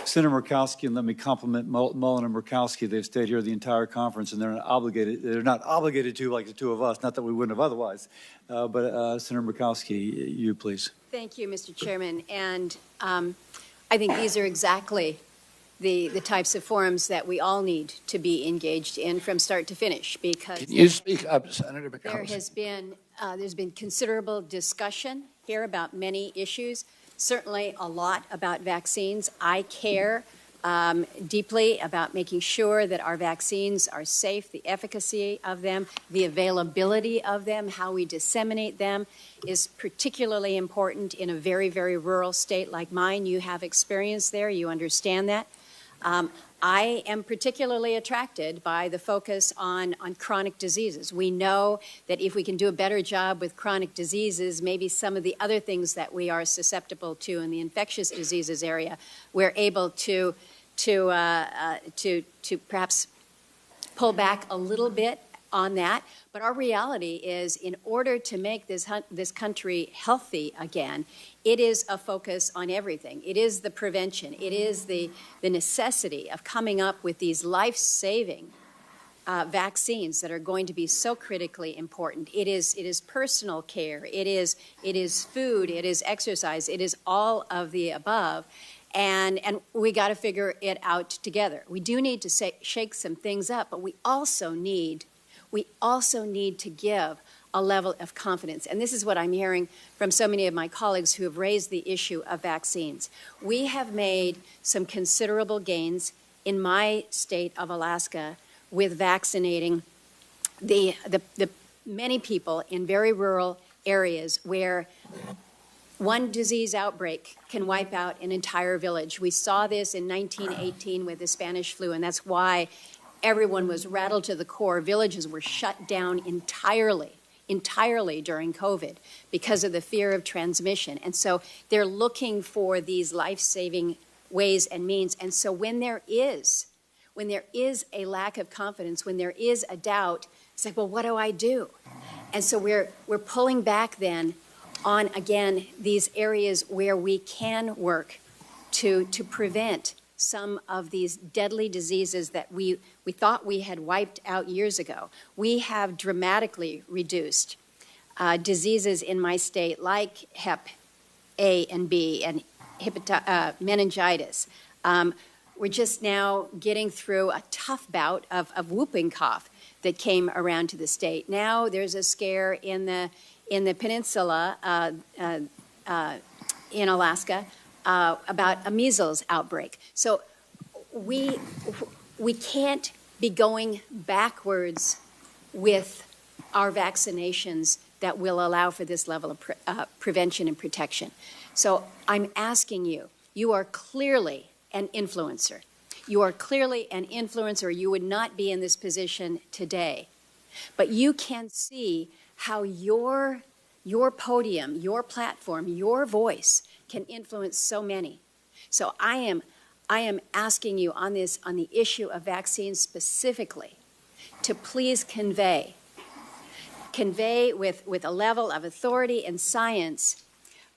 Senator Murkowski, and let me compliment Mullen and Murkowski. They've stayed here the entire conference, and they're not obligated to like the two of us, not that we wouldn't have otherwise. But Senator Murkowski, you please. Thank you, Mr. Chairman. And I think these are exactly the types of forums that we all need to be engaged in from start to finish, because Can you speak up, Senator Murkowski? there's been considerable discussion here about many issues, certainly a lot about vaccines. I care deeply about making sure that our vaccines are safe, the efficacy of them, the availability of them, how we disseminate them is particularly important in a very, very rural state like mine. You have experience there. You understand that. I am particularly attracted by the focus on chronic diseases. We know that if we can do a better job with chronic diseases, maybe some of the other things that we are susceptible to in the infectious diseases area, we're able to perhaps pull back a little bit on that. But our reality is, in order to make this country healthy again, it is a focus on everything. It is the prevention. It is the necessity of coming up with these life-saving vaccines that are going to be so critically important. It is personal care. It is food. It is exercise. It is all of the above. And we got to figure it out together. We do need to shake some things up, but we also need to give a level of confidence. And this is what I'm hearing from so many of my colleagues who have raised the issue of vaccines. We have made some considerable gains in my state of Alaska with vaccinating the many people in very rural areas where one disease outbreak can wipe out an entire village. We saw this in 1918 with the Spanish flu, and that's why everyone was rattled to the core. Villages were shut down entirely during COVID because of the fear of transmission. And so they're looking for these life-saving ways and means. And so when there is a lack of confidence, when there is a doubt, it's like, well, what do I do? And so we're pulling back then on, again, these areas where we can work to prevent some of these deadly diseases that we thought we had wiped out years ago. We have dramatically reduced diseases in my state like Hep A and B and meningitis. We're just now getting through a tough bout of whooping cough that came around to the state. Now there's a scare in the peninsula in Alaska about a measles outbreak. So we can't be going backwards with our vaccinations that will allow for this level of prevention and protection. So I'm asking you, you are clearly an influencer. You are clearly an influencer. You would not be in this position today. But you can see how your podium, your platform, your voice can influence so many. So I am asking you on the issue of vaccines specifically to please convey with a level of authority and science,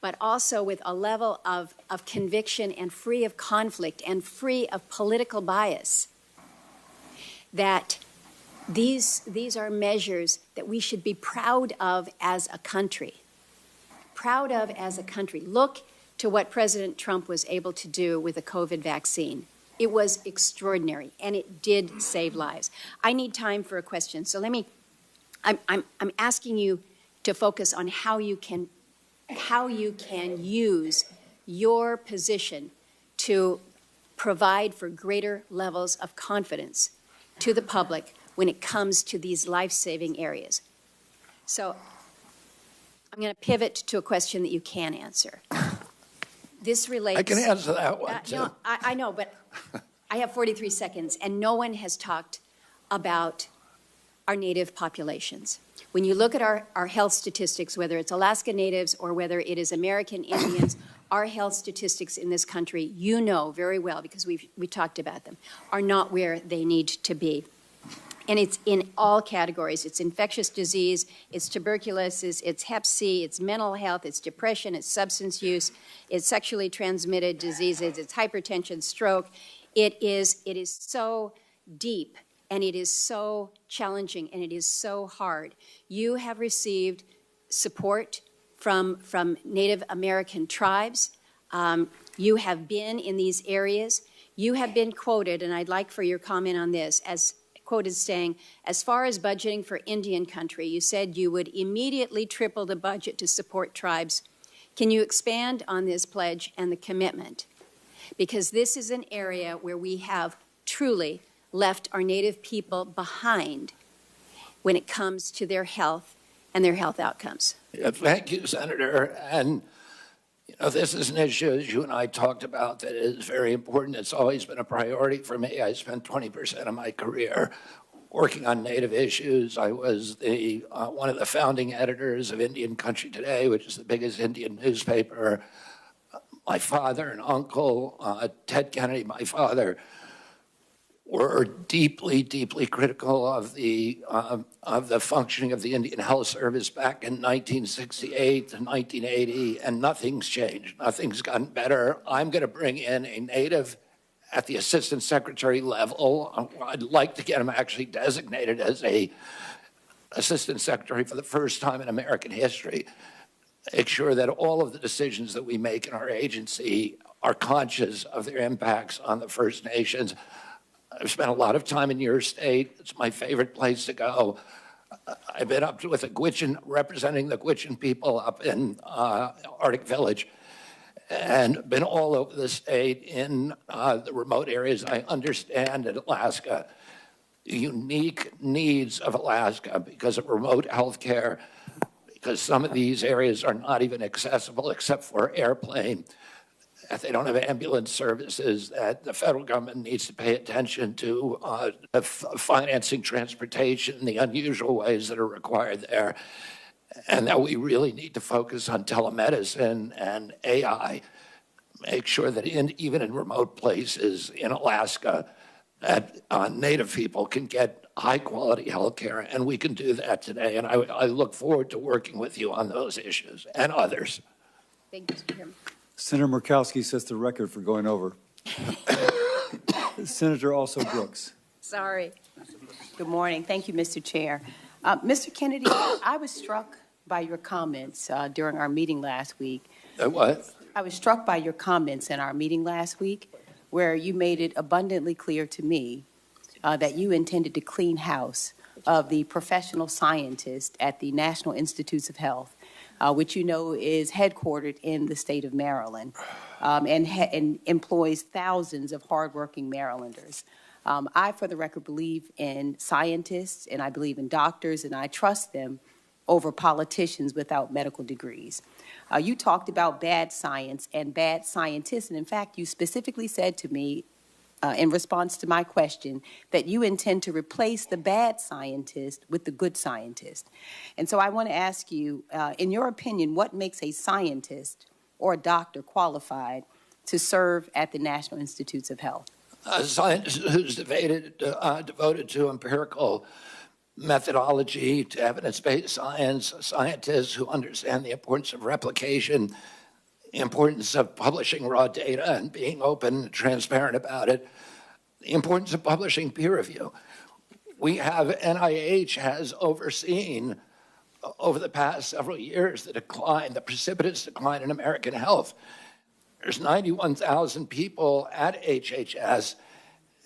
but also with a level of conviction and free of conflict and free of political bias, that these are measures that we should be proud of as a country. Proud of as a country. Look to what President Trump was able to do with the COVID vaccine. It was extraordinary, and it did save lives. I need time for a question, so I'm asking you to focus on how you can use your position to provide for greater levels of confidence to the public when it comes to these life-saving areas. So I'm going to pivot to a question that you can answer. This relates... I can answer that one, too. No, I know, but I have 43 seconds, and no one has talked about our Native populations. When you look at our health statistics, whether it's Alaska Natives or whether it is American Indians, our health statistics in this country, you know very well, because we talked about them, are not where they need to be. And it's in all categories. It's infectious disease, it's tuberculosis, it's Hep C, it's mental health, it's depression, it's substance use, it's sexually transmitted diseases, it's hypertension, stroke. It is so deep, and it is so challenging, and it is so hard. You have received support from Native American tribes. You have been in these areas. You have been quoted, and I'd like for your comment on this, as quoted saying, as far as budgeting for Indian country, you said you would immediately triple the budget to support tribes Can you expand on this pledge and the commitment? Because this is an area where we have truly left our Native people behind when it comes to their health and their health outcomes. Yeah, thank you, Senator. And this is an issue, as you and I talked about, that is very important. It's always been a priority for me. I spent 20% of my career working on Native issues. I was one of the founding editors of Indian Country Today, which is the biggest Indian newspaper. My father and uncle, Ted Kennedy, my father, were deeply, deeply critical of the functioning of the Indian Health Service back in 1968 to 1980, and nothing's changed. Nothing's gotten better. I'm going to bring in a Native at the Assistant Secretary level. I'd like to get him actually designated as a Assistant Secretary for the first time in American history. Make sure that all of the decisions that we make in our agency are conscious of their impacts on the First Nations. I've spent a lot of time in your state. It's my favorite place to go. I've been up with the Gwich'in, representing the Gwich'in people up in Arctic Village, and been all over the state in the remote areas. I understand in Alaska the unique needs of Alaska because of remote health care, because some of these areas are not even accessible except for airplane. That they don't have ambulance services, that the federal government needs to pay attention to financing transportation, the unusual ways that are required there, and that we really need to focus on telemedicine and AI. Make sure that even in remote places in Alaska, that Native people can get high-quality health care, and we can do that today. And I look forward to working with you on those issues and others. Thank you, Mr. Chairman. Senator Murkowski sets the record for going over. Senator also Brooks. Sorry. Good morning. Thank you, Mr. Chair. Mr. Kennedy, I was struck by your comments during our meeting last week. What? I was struck by your comments in our meeting last week where you made it abundantly clear to me that you intended to clean house of the professional scientists at the National Institutes of Health, which you know is headquartered in the state of Maryland and employs thousands of hardworking Marylanders. I, for the record, believe in scientists, and I believe in doctors, and I trust them over politicians without medical degrees. You talked about bad science and bad scientists, and in fact, you specifically said to me in response to my question that you intend to replace the bad scientist with the good scientist. And so I want to ask you, in your opinion, what makes a scientist or a doctor qualified to serve at the National Institutes of Health? A scientist who's devoted to empirical methodology, to evidence-based science, scientists who understand the importance of replication, the importance of publishing raw data and being open and transparent about it, the importance of publishing peer review. We have, NIH has overseen over the past several years the decline, the precipitous decline in American health. There's 91,000 people at HHS,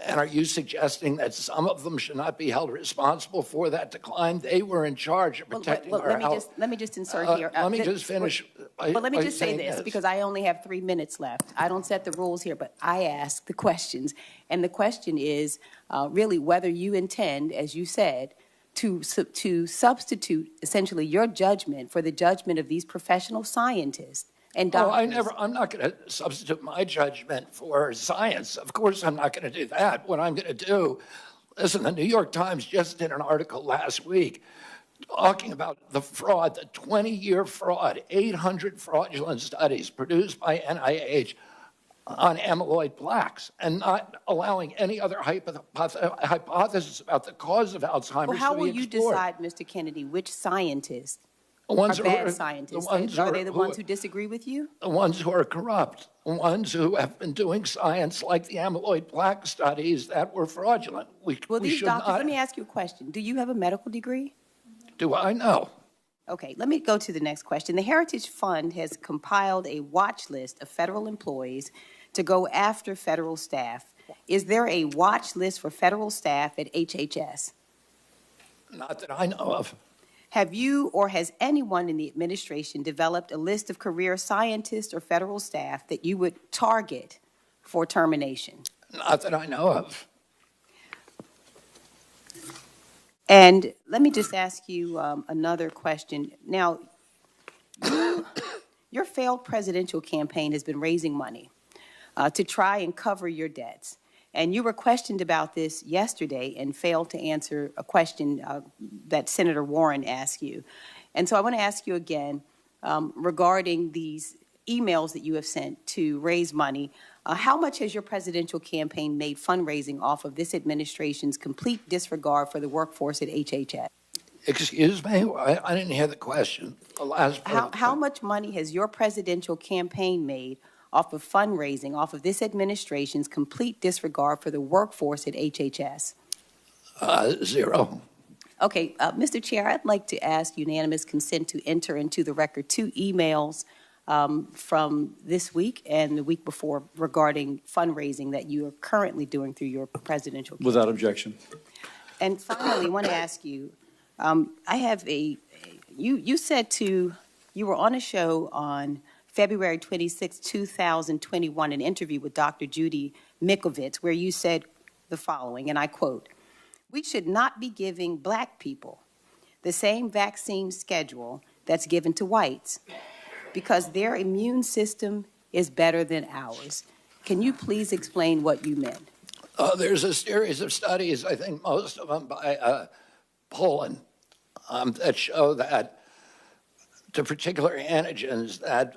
and are you suggesting that some of them should not be held responsible for that decline? They were in charge of protecting our health. Let me just insert here. Let me just finish. But let me just say this, because I only have 3 minutes left. I don't set the rules here, but I ask the questions. And the question is really whether you intend, as you said, to substitute essentially your judgment for the judgment of these professional scientists and doctors. I'm not going to substitute my judgment for science. Of course, I'm not going to do that. What I'm going to do, listen, the New York Times just did an article last week talking about the fraud, the 20-year fraud, 800 fraudulent studies produced by NIH on amyloid plaques, and not allowing any other hypothesis about the cause of Alzheimer's to be explored. Well, how will you decide, Mr. Kennedy, which scientists are bad scientists? Are they the ones who disagree with you? The ones who are corrupt, the ones who have been doing science like the amyloid plaque studies that were fraudulent. These doctors, let me ask you a question. Do you have a medical degree? Do I? No. Okay, let me go to the next question. The Heritage Fund has compiled a watch list of federal employees to go after federal staff. Is there a watch list for federal staff at HHS? Not that I know of. Have you or has anyone in the administration developed a list of career scientists or federal staff that you would target for termination? Not that I know of. And let me just ask you another question. Now, your failed presidential campaign has been raising money to try and cover your debts. And you were questioned about this yesterday and failed to answer a question that Senator Warren asked you. And so I want to ask you again regarding these emails that you have sent to raise money. How much has your presidential campaign made fundraising off of this administration's complete disregard for the workforce at HHS? Excuse me? I didn't hear the question. The last part. How much money has your presidential campaign made off of fundraising, off of this administration's complete disregard for the workforce at HHS? Zero. Okay, Mr. Chair, I'd like to ask unanimous consent to enter into the record 2 emails from this week and the week before regarding fundraising that you are currently doing through your presidential campaign. Without objection. And finally, I want to ask you, I have you said you were on a show on February 26, 2021, an interview with Dr. Judy Mikovits, where you said the following, and I quote, "We should not be giving black people the same vaccine schedule that's given to whites because their immune system is better than ours." Can you please explain what you meant? There's a series of studies, I think most of them by Poland, that show that to particular antigens that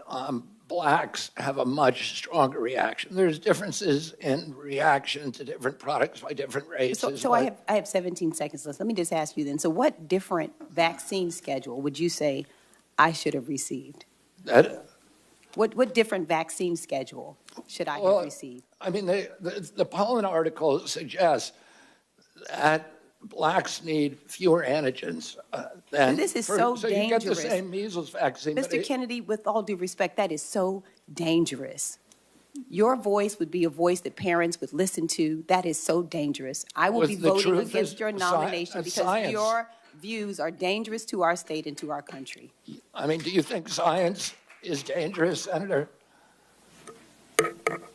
blacks have a much stronger reaction. There's differences in reaction to different products by different races. So I have 17 seconds left. Let me just ask you then. So what different vaccine schedule would you say I should have received? What different vaccine schedule should I have received? I mean, the Poland article suggests that blacks need fewer antigens than. This is so dangerous. So you get the same measles vaccine. Mr. Kennedy, with all due respect, that is so dangerous. Your voice would be a voice that parents would listen to. That is so dangerous. I will be voting against your nomination because your views are dangerous to our state and to our country. I mean, do you think science is dangerous, Senator?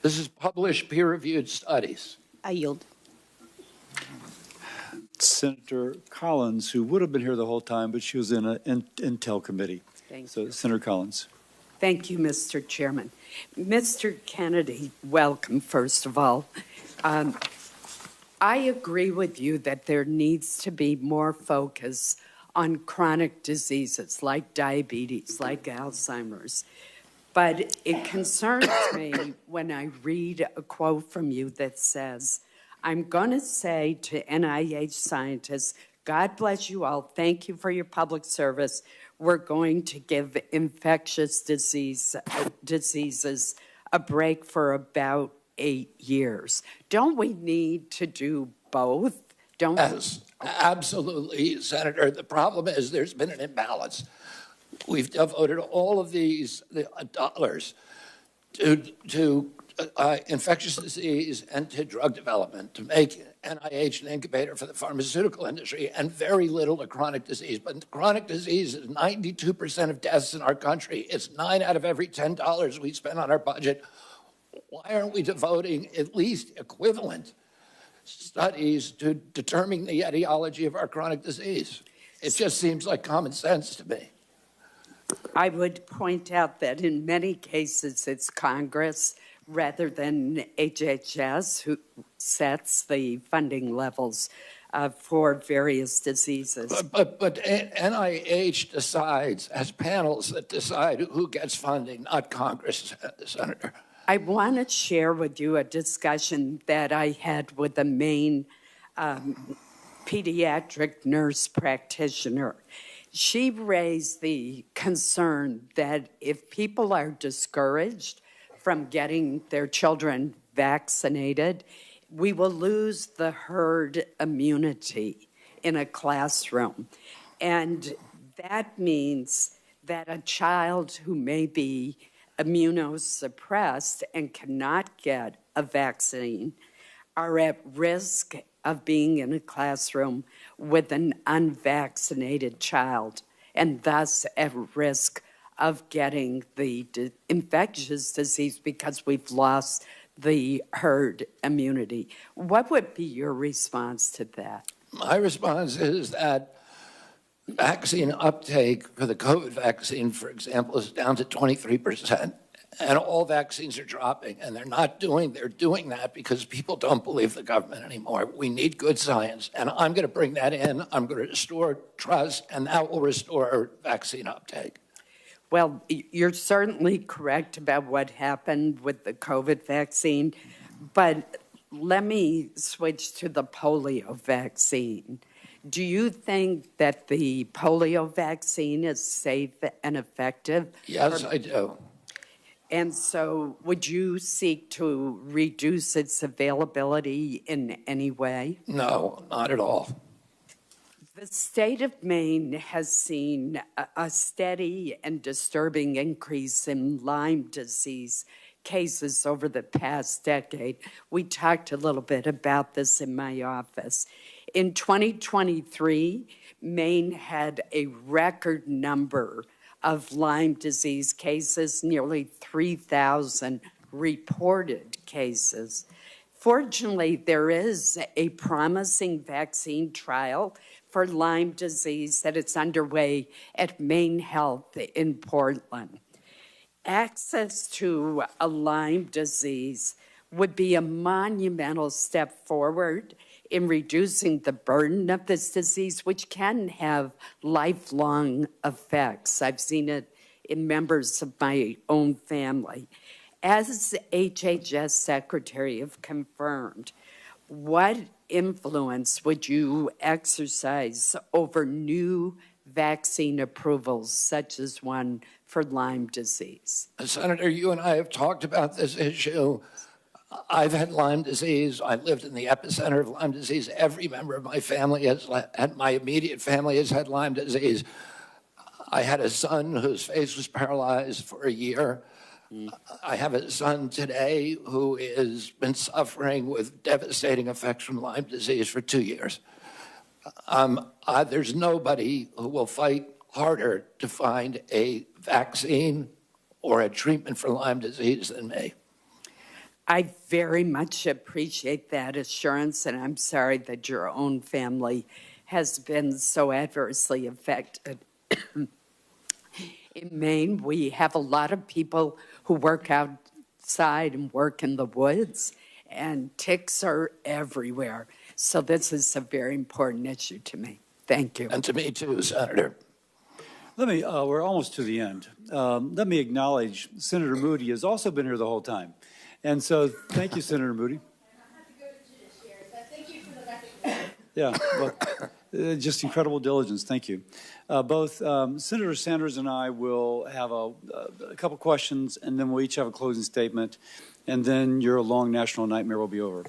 This is published, peer-reviewed studies. I yield. Senator Collins, who would have been here the whole time, but she was in an Intel committee. So, Senator Collins. Thank you, Mr. Chairman. Mr. Kennedy, welcome, first of all. I agree with you that there needs to be more focus on chronic diseases like diabetes, like Alzheimer's. But it concerns me when I read a quote from you that says, "I'm going to say to NIH scientists, God bless you all. Thank you for your public service. We're going to give infectious diseases a break for about 8 years." Don't we need to do both? Yes, absolutely, Senator. The problem is there's been an imbalance. We've devoted all of these dollars to infectious disease and to drug development to make NIH an incubator for the pharmaceutical industry, and very little to chronic disease. But chronic disease is 92% of deaths in our country. It's 9 out of every $10 we spend on our budget. Why aren't we devoting at least equivalent studies to determining the etiology of our chronic disease? It just seems like common sense to me. I would point out that in many cases it's Congress rather than HHS who sets the funding levels for various diseases. But NIH decides, has panels that decide who gets funding, not Congress, Senator. I want to share with you a discussion that I had with the main pediatric nurse practitioner. She raised the concern that if people are discouraged from getting their children vaccinated, we will lose the herd immunity in a classroom. And that means that a child who may be immunosuppressed and cannot get a vaccine are at risk of being in a classroom with an unvaccinated child. and thus at risk of getting the infectious disease because we've lost the herd immunity. What would be your response to that? My response is that vaccine uptake for the COVID vaccine, for example, is down to 23%. And all vaccines are dropping, and they're doing that because people don't believe the government anymore. We need good science, and I'm going to bring that in. I'm going to restore trust, and that will restore vaccine uptake. Well, you're certainly correct about what happened with the COVID vaccine, but let me switch to the polio vaccine. Do you think that the polio vaccine is safe and effective? Yes, I do. And so would you seek to reduce its availability in any way? No, not at all. The state of Maine has seen a steady and disturbing increase in Lyme disease cases over the past decade. We talked a little bit about this in my office. In 2023, Maine had a record number of Lyme disease cases, nearly 3,000 reported cases. Fortunately, there is a promising vaccine trial for Lyme disease that is underway at Maine Health in Portland. Access to a Lyme disease would be a monumental step forward in reducing the burden of this disease, which can have lifelong effects. I've seen it in members of my own family. As HHS Secretary have confirmed, what influence would you exercise over new vaccine approvals, such as one for Lyme disease? Senator, you and I have talked about this issue. I've had Lyme disease. I lived in the epicenter of Lyme disease. Every member of my family my immediate family has had Lyme disease. I had a son whose face was paralyzed for a year. I have a son today who has been suffering with devastating effects from Lyme disease for 2 years. There's nobody who will fight harder to find a vaccine or a treatment for Lyme disease than me. I very much appreciate that assurance, and I'm sorry that your own family has been so adversely affected. In Maine, we have a lot of people who work outside and work in the woods, and ticks are everywhere. So this is a very important issue to me. Thank you. And to me too, Senator. We're almost to the end. Let me acknowledge Senator Moody has also been here the whole time. And so thank you, Senator Moody. Yeah, well, just incredible diligence. Thank you. Both Senator Sanders and I will have a couple questions, and then we'll each have a closing statement, and then your long national nightmare will be over.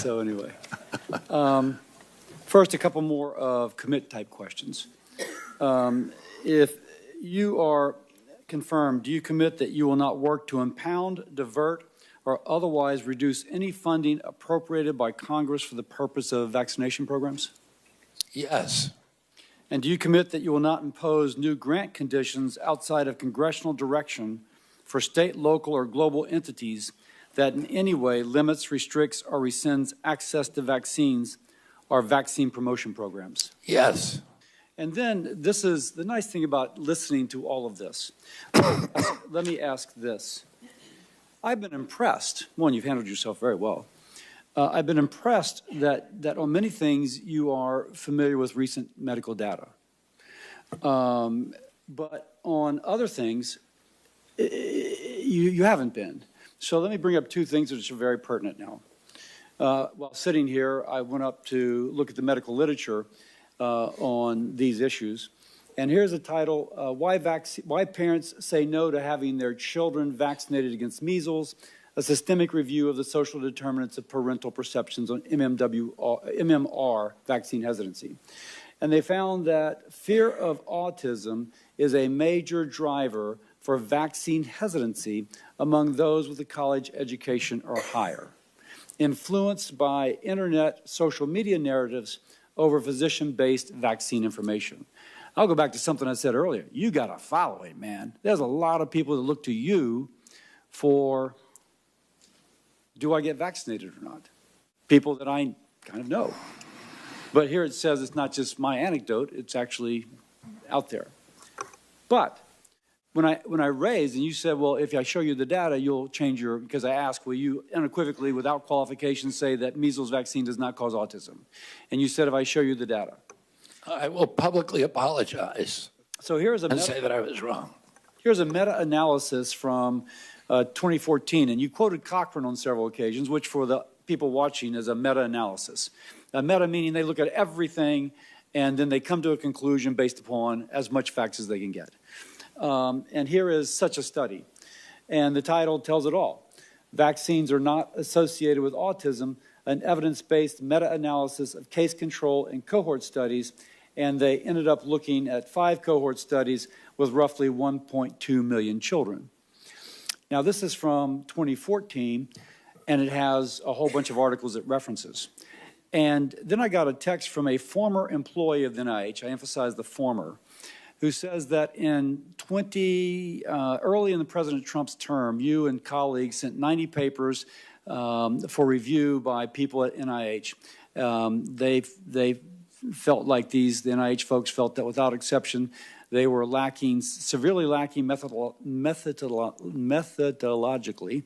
So anyway, first, a couple more of commit-type questions. If you are confirmed, do you commit that you will not work to impound, divert, or otherwise reduce any funding appropriated by Congress for the purpose of vaccination programs? Yes. And do you commit that you will not impose new grant conditions outside of congressional direction for state, local, or global entities that in any way limits, restricts, or rescinds access to vaccines or vaccine promotion programs? Yes. And then this is the nice thing about listening to all of this. Let me ask this. I've been impressed. One, you've handled yourself very well. I've been impressed that on many things you are familiar with recent medical data. But on other things, you haven't been. So let me bring up two things which are very pertinent now. While sitting here, I went up to look at the medical literature on these issues. And here's a title, Why Parents Say No to Having Their Children Vaccinated Against Measles, a systemic review of the social determinants of parental perceptions on MMR vaccine hesitancy. And they found that fear of autism is a major driver for vaccine hesitancy among those with a college education or higher, influenced by internet social media narratives over physician-based vaccine information. I'll go back to something I said earlier. You got to follow it, man. There's a lot of people that look to you for, do I get vaccinated or not? People that I kind of know. But here it says it's not just my anecdote, it's actually out there. But when I raised, and you said, well, if I show you the data, you'll change your, because I asked, will you unequivocally, without qualification, say that measles vaccine does not cause autism? And you said, if I show you the data. I will publicly apologize. So here's a and say that I was wrong. Here's a meta-analysis from 2014, and you quoted Cochrane on several occasions, which for the people watching is a meta-analysis. A meta meaning they look at everything and then they come to a conclusion based upon as much facts as they can get. And here is such a study, and the title tells it all. Vaccines are not associated with autism, an evidence-based meta-analysis of case control and cohort studies, and they ended up looking at 5 cohort studies with roughly 1.2 million children. Now, this is from 2014, and it has a whole bunch of articles it references. And then I got a text from a former employee of the NIH, I emphasize the former, who says that early in the President Trump's term, you and colleagues sent 90 papers for review by people at NIH. They felt like the NIH folks felt that without exception, they were severely lacking methodologically,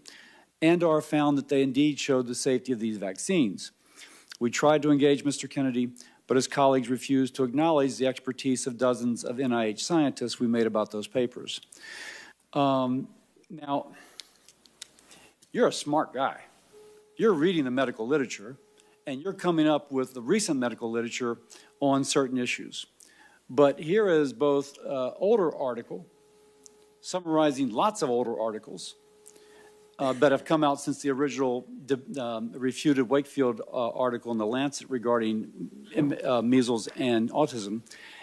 and or found that they indeed showed the safety of these vaccines. We tried to engage Mr. Kennedy, but his colleagues refused to acknowledge the expertise of dozens of NIH scientists we made about those papers. Now, you're a smart guy. You're reading the medical literature, and you're coming up with the recent medical literature on certain issues. But here is both older article, summarizing lots of older articles that have come out since the original refuted Wakefield article in The Lancet regarding measles and autism.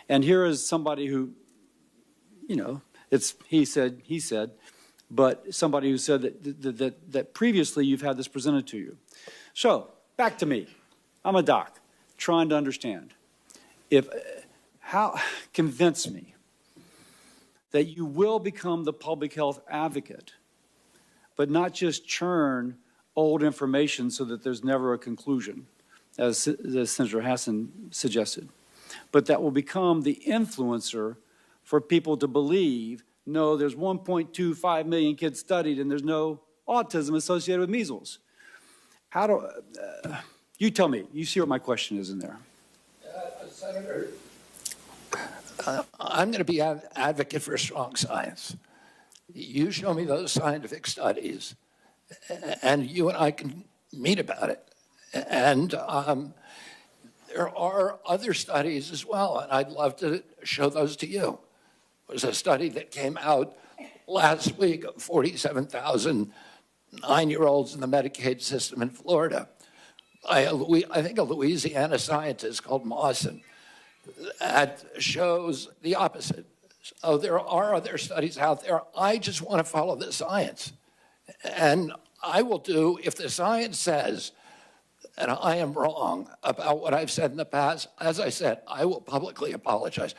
And here is somebody who, you know, it's he said, but somebody who said that previously you've had this presented to you. So, back to me. I'm a doc, trying to understand. Convince me that you will become the public health advocate, but not just churn old information so that there's never a conclusion, as Senator Hassan suggested, but that will become the influencer for people to believe, no, there's 1.25 million kids studied and there's no autism associated with measles. You tell me, you see what my question is in there. Senator, I'm going to be an advocate for strong science. You show me those scientific studies, and you and I can meet about it. And there are other studies as well, and I'd love to show those to you. There's a study that came out last week of 47,000 9-year-olds in the Medicaid system in Florida. I think a Louisiana scientist called Mawson that shows the opposite. So there are other studies out there. I just want to follow the science. And I will do, if the science says that I am wrong about what I've said in the past, as I said, I will publicly apologize.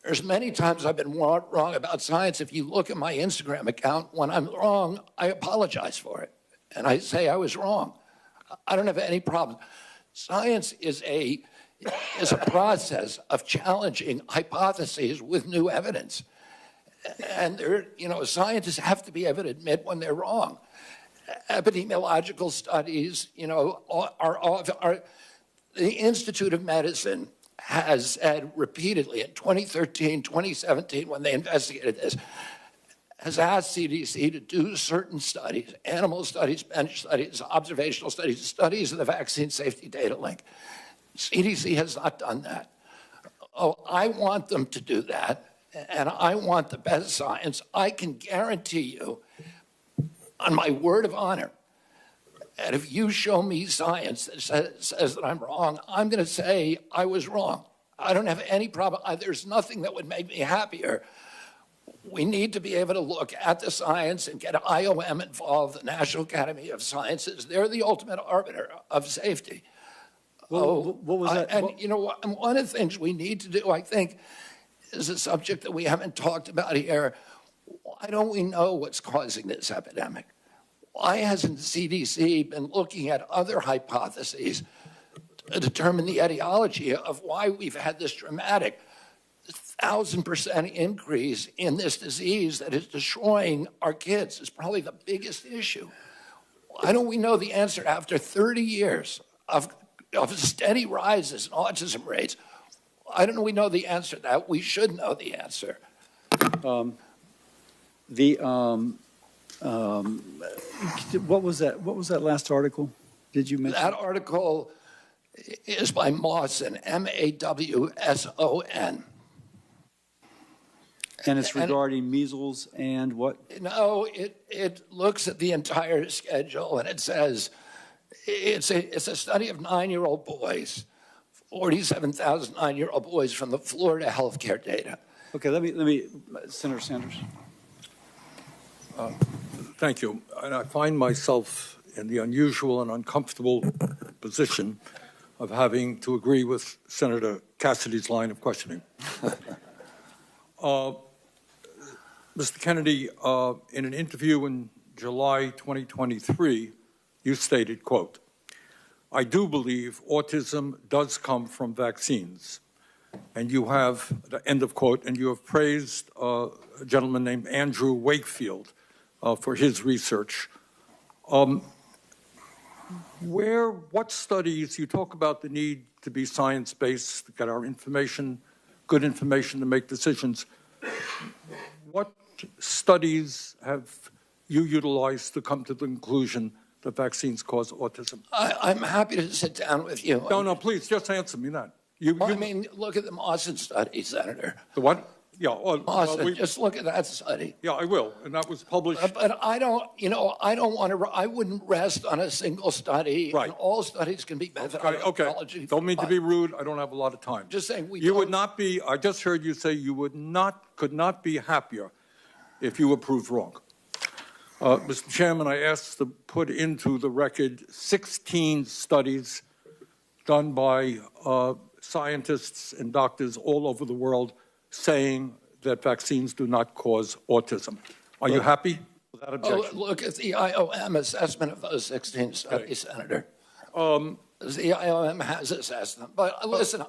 There's many times I've been wrong about science. If you look at my Instagram account, when I'm wrong, I apologize for it. And I say I was wrong. I don't have any problem. Science is a process of challenging hypotheses with new evidence. And scientists have to be able to admit when they're wrong. Epidemiological studies, the Institute of Medicine has said repeatedly in 2013, 2017, when they investigated this, has asked CDC to do certain studies, animal studies, bench studies, observational studies, studies of the vaccine safety data link. CDC has not done that. Oh, I want them to do that, and I want the best science. I can guarantee you, on my word of honor, that if you show me science that says that I'm wrong, I'm going to say I was wrong. I don't have any problem. There's nothing that would make me happier. We need to be able to look at the science and get IOM involved, the National Academy of Sciences. They're the ultimate arbiter of safety. What was that? And one of the things we need to do, I think, is a subject that we haven't talked about here. Why don't we know what's causing this epidemic? Why hasn't the CDC been looking at other hypotheses to determine the etiology of why we've had this dramatic 1,000% increase in this disease that is destroying our kids? Is probably the biggest issue. Why don't we know the answer after 30 years of steady rises in autism rates? Why don't we know the answer to that? We should know the answer. What was that? What was that last article? Did you mention? That article is by Mawson, Mawson. And it's regarding measles and what? No, it looks at the entire schedule, and it says it's a study of 9-year-old boys, 47,000 9-year-old boys from the Florida healthcare data. Okay, let me, Senator Sanders. Thank you. And I find myself in the unusual and uncomfortable position of having to agree with Senator Cassidy's line of questioning. Mr. Kennedy, in an interview in July 2023, you stated, quote, "I do believe autism does come from vaccines." And you have, end of quote, and you have praised a gentleman named Andrew Wakefield for his research. What studies, you talk about the need to be science-based, to get our information, good information to make decisions. What studies have you utilized to come to the conclusion that vaccines cause autism? I'm happy to sit down with you. No, please, just answer me that. I mean, look at the Mawson study, Senator. The what? Yeah, Mawson, just look at that study. Yeah, I will, and that was published. But I don't want to, I wouldn't rest on a single study. Right. And all studies can be Okay, don't mean to be rude. I don't have a lot of time. Just saying you would not be, I just heard you say you could not be happier if you were proved wrong. Mr. Chairman, I asked to put into the record 16 studies done by scientists and doctors all over the world saying that vaccines do not cause autism. Are you happy with that objection? Look at the IOM assessment of those 16 studies, Senator. The IOM has assessed them. But listen,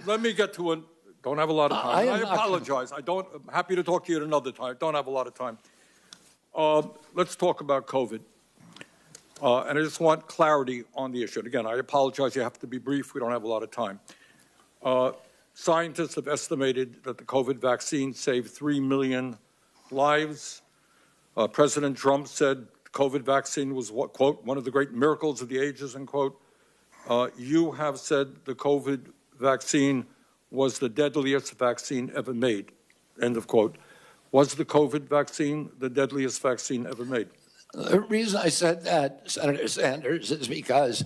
let me get to it. Don't have a lot of time. I apologize. I'm happy to talk to you at another time. Don't have a lot of time. Let's talk about COVID. And I just want clarity on the issue. And again, I apologize. You have to be brief. We don't have a lot of time. Scientists have estimated that the COVID vaccine saved 3 million lives. President Trump said the COVID vaccine was, quote, one of the great miracles of the ages, end quote. You have said the COVID vaccine was the deadliest vaccine ever made, end of quote. Was the COVID vaccine the deadliest vaccine ever made? The reason I said that, Senator Sanders, is because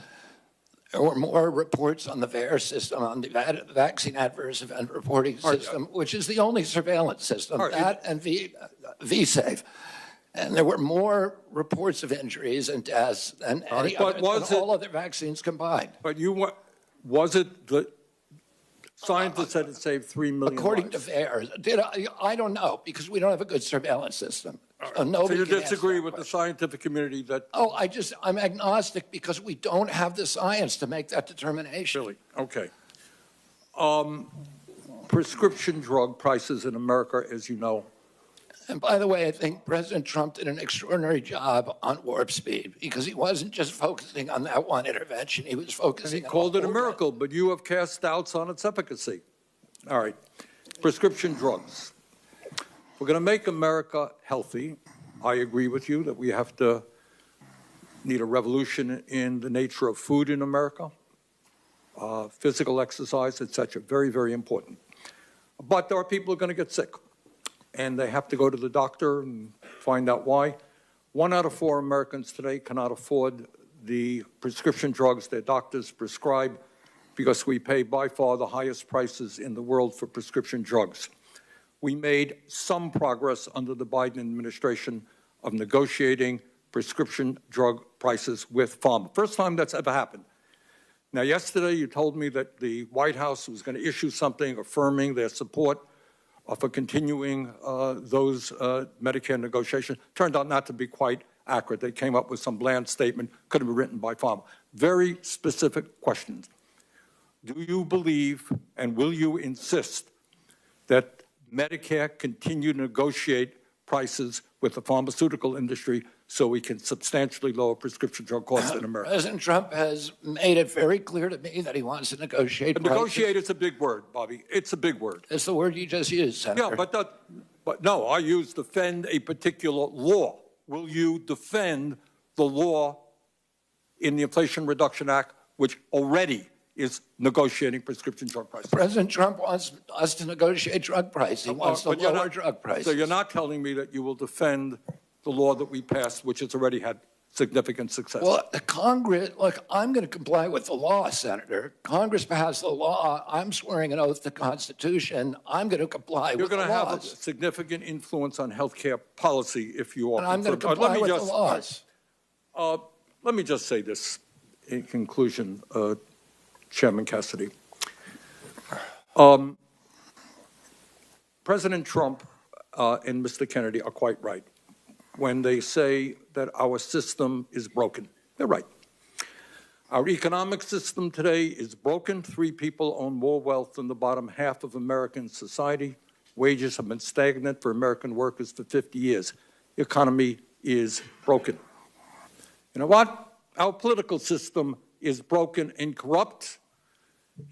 there were more reports on the VAERS system, on the Vaccine Adverse Event Reporting System, which is the only surveillance system, that and VSafe. And there were more reports of injuries and deaths than all other vaccines combined. But was it the scientists said it saved 3 million According lives? to VAERS. I don't know, because we don't have a good surveillance system. So you disagree with the scientific community that... I'm agnostic because we don't have the science to make that determination. Really? Okay. Prescription drug prices in America, as you know. And by the way, I think President Trump did an extraordinary job on warp speed because he wasn't just focusing on that one intervention. He was focusing on... He called it a miracle, but you have cast doubts on its efficacy. All right. Prescription drugs. We're going to make America healthy. I agree with you that we need a revolution in the nature of food in America, physical exercise, etc. Very, very important. But there are people who are going to get sick, and they have to go to the doctor and find out why. 1 out of 4 Americans today cannot afford the prescription drugs their doctors prescribe because we pay by far the highest prices in the world for prescription drugs. We made some progress under the Biden administration of negotiating prescription drug prices with pharma. First time that's ever happened. Now, yesterday you told me that the White House was going to issue something affirming their support for continuing those Medicare negotiations. Turned out not to be quite accurate. They came up with some bland statement, could have been written by Farmer. Very specific questions. Do you believe and will you insist that Medicare continue to negotiate prices with the pharmaceutical industry so we can substantially lower prescription drug costs in America? President Trump has made it very clear to me that he wants to negotiate prices. Negotiate is a big word, Bobby. It's a big word. It's the word you just used, Senator. Yeah, but no, I use defend a particular law. Will you defend the law in the Inflation Reduction Act, which already is negotiating prescription drug prices? President Trump wants us to negotiate drug prices. He wants to lower drug prices. So you're not telling me that you will defend the law that we passed, which has already had significant success? Well, the Congress, look, I'm going to comply with the law, Senator. Congress passed the law. I'm swearing an oath to the Constitution. I'm going to comply with the laws. You're going to have a significant influence on health care policy if you are. And I'm going to comply with the laws. Let me just say this in conclusion, Chairman Cassidy. President Trump and Mr. Kennedy are quite right when they say that our system is broken. They're right. Our economic system today is broken. 3 people own more wealth than the bottom half of American society. Wages have been stagnant for American workers for 50 years. The economy is broken. You know what? Our political system is broken and corrupt.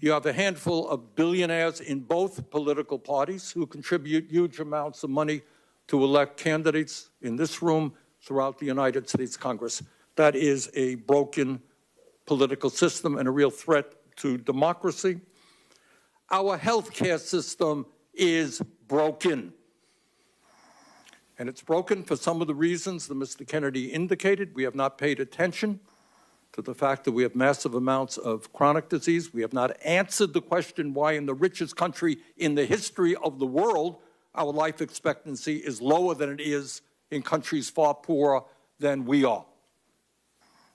You have a handful of billionaires in both political parties who contribute huge amounts of money to elect candidates in this room throughout the United States Congress. That is a broken political system and a real threat to democracy. Our health care system is broken. And it's broken for some of the reasons that Mr. Kennedy indicated. We have not paid attention to the fact that we have massive amounts of chronic disease. We have not answered the question why in the richest country in the history of the world, our life expectancy is lower than it is in countries far poorer than we are.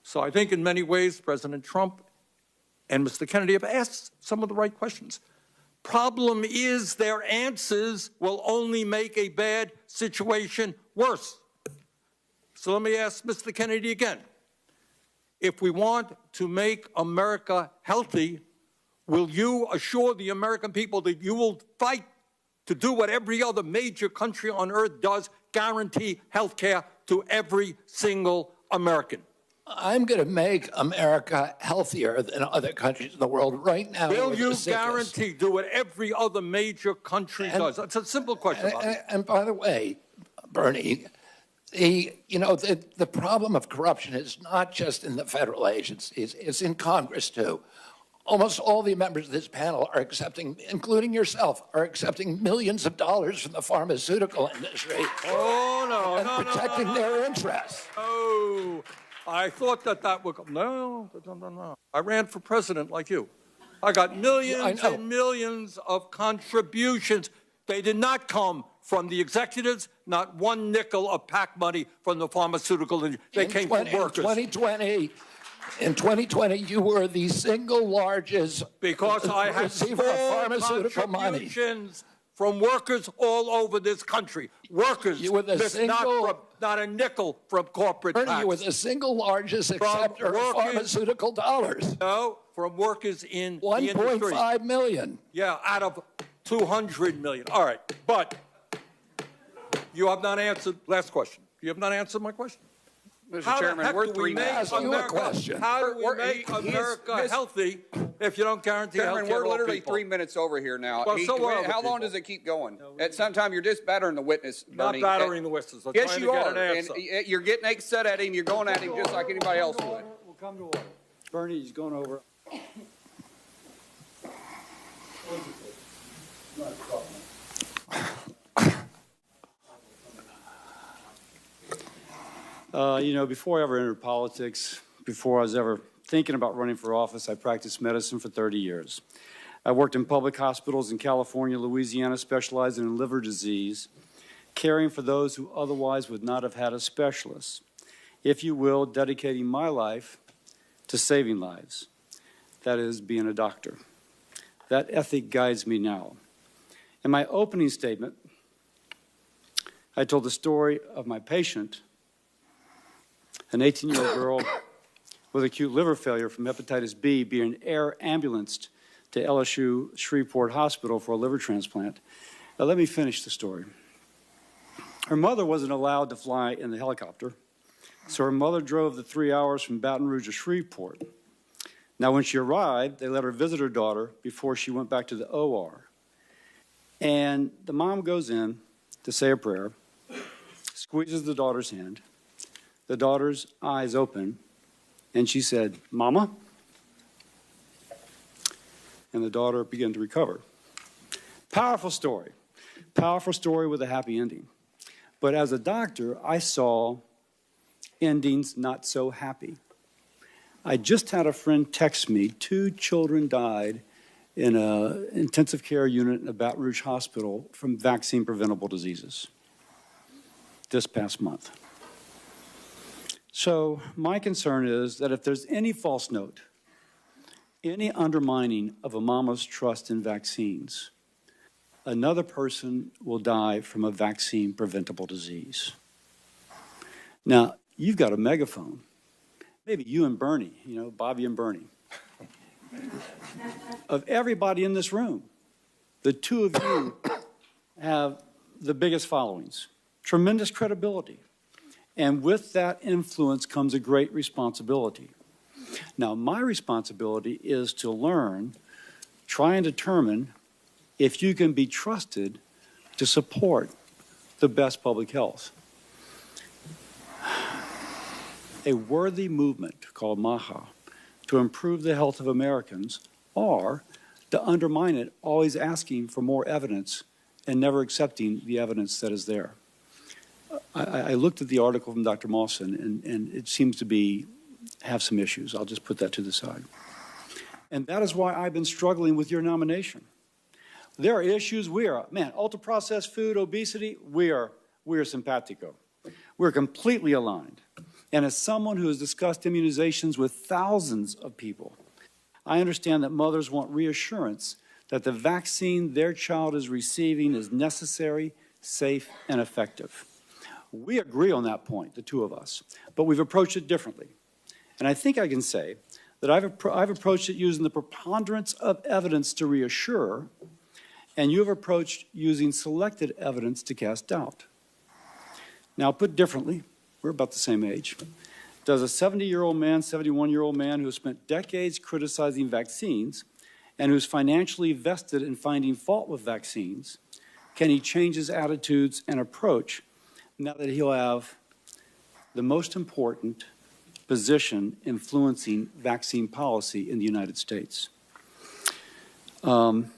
So I think in many ways, President Trump and Mr. Kennedy have asked some of the right questions. Problem is their answers will only make a bad situation worse. So let me ask Mr. Kennedy again. If we want to make America healthy, will you assure the American people that you will fight to do what every other major country on earth does, guarantee health care to every single American? I'm going to make America healthier than other countries in the world right now. Will you guarantee do what every other major country does? It's a simple question. And by the way, Bernie, the problem of corruption is not just in the federal agencies, it's in Congress too. Almost all the members of this panel are accepting, including yourself, are accepting millions of dollars from the pharmaceutical industry. Oh, protecting their interests. Oh, I thought that would come. No. I ran for president like you. I got millions and millions of contributions. They did not come from the executives, not one nickel of PAC money from the pharmaceutical industry. They came from workers. In 2020, you were the single largest because I had receiver of pharmaceutical money from workers all over this country. Workers, you were the not a nickel from corporate PACs. You were the single largest acceptor of pharmaceutical dollars. No, from workers in 1.5 million. Yeah, out of 200 million. All right, but you have not answered. Last question. You have not answered my question. Mr. Chairman, we're 3 minutes. How do we make America healthy if you don't guarantee health care? Chairman, we're literally 3 minutes over here now. Well, how long does it keep going? At some time, you're just battering the witness, Bernie. Not battering the witness. Yes, you are. And you're getting upset at him. You're going at him just like anybody else would. We'll come to order. Bernie's going over. Before I ever entered politics, before I was ever thinking about running for office, I practiced medicine for 30 years. I worked in public hospitals in California, Louisiana, specializing in liver disease, caring for those who otherwise would not have had a specialist. If you will, dedicating my life to saving lives. That is, being a doctor. That ethic guides me now. In my opening statement, I told the story of my patient, an 18-year-old girl with acute liver failure from hepatitis B being air ambulanced to LSU Shreveport Hospital for a liver transplant. Now, let me finish the story. Her mother wasn't allowed to fly in the helicopter, so her mother drove the 3 hours from Baton Rouge to Shreveport. Now, when she arrived, they let her visit her daughter before she went back to the OR. And the mom goes in to say a prayer, squeezes the daughter's hand. The daughter's eyes open, and she said, "Mama?" And the daughter began to recover. Powerful story with a happy ending. But as a doctor, I saw endings not so happy. I just had a friend text me 2 children died in an intensive care unit in a Baton Rouge hospital from vaccine-preventable diseases this past month. So my concern is that if there's any false note, any undermining of a mama's trust in vaccines, another person will die from a vaccine-preventable disease. Now, you've got a megaphone. Maybe you and Bernie, Bobby and Bernie. Of everybody in this room, the 2 of you have the biggest followings, tremendous credibility. And with that influence comes a great responsibility. Now, my responsibility is to learn, try and determine if you can be trusted to support the best public health. A worthy movement called MAHA to improve the health of Americans, or to undermine it, always asking for more evidence and never accepting the evidence that is there. I looked at the article from Dr. Mawson, and it seems to have some issues. I'll just put that to the side. And that is why I've been struggling with your nomination. There are issues ultra-processed food, obesity, we are simpatico. We're completely aligned. And as someone who has discussed immunizations with thousands of people, I understand that mothers want reassurance that the vaccine their child is receiving is necessary, safe, and effective. We agree on that point, the 2 of us, but we've approached it differently. And I think I can say that I've approached it using the preponderance of evidence to reassure, and you have approached using selected evidence to cast doubt. Now, put differently, we're about the same age. Does a 70-year-old man, 71-year-old man who has spent decades criticizing vaccines and who's financially vested in finding fault with vaccines, can he change his attitudes and approach now that he'll have the most important position influencing vaccine policy in the United States? Will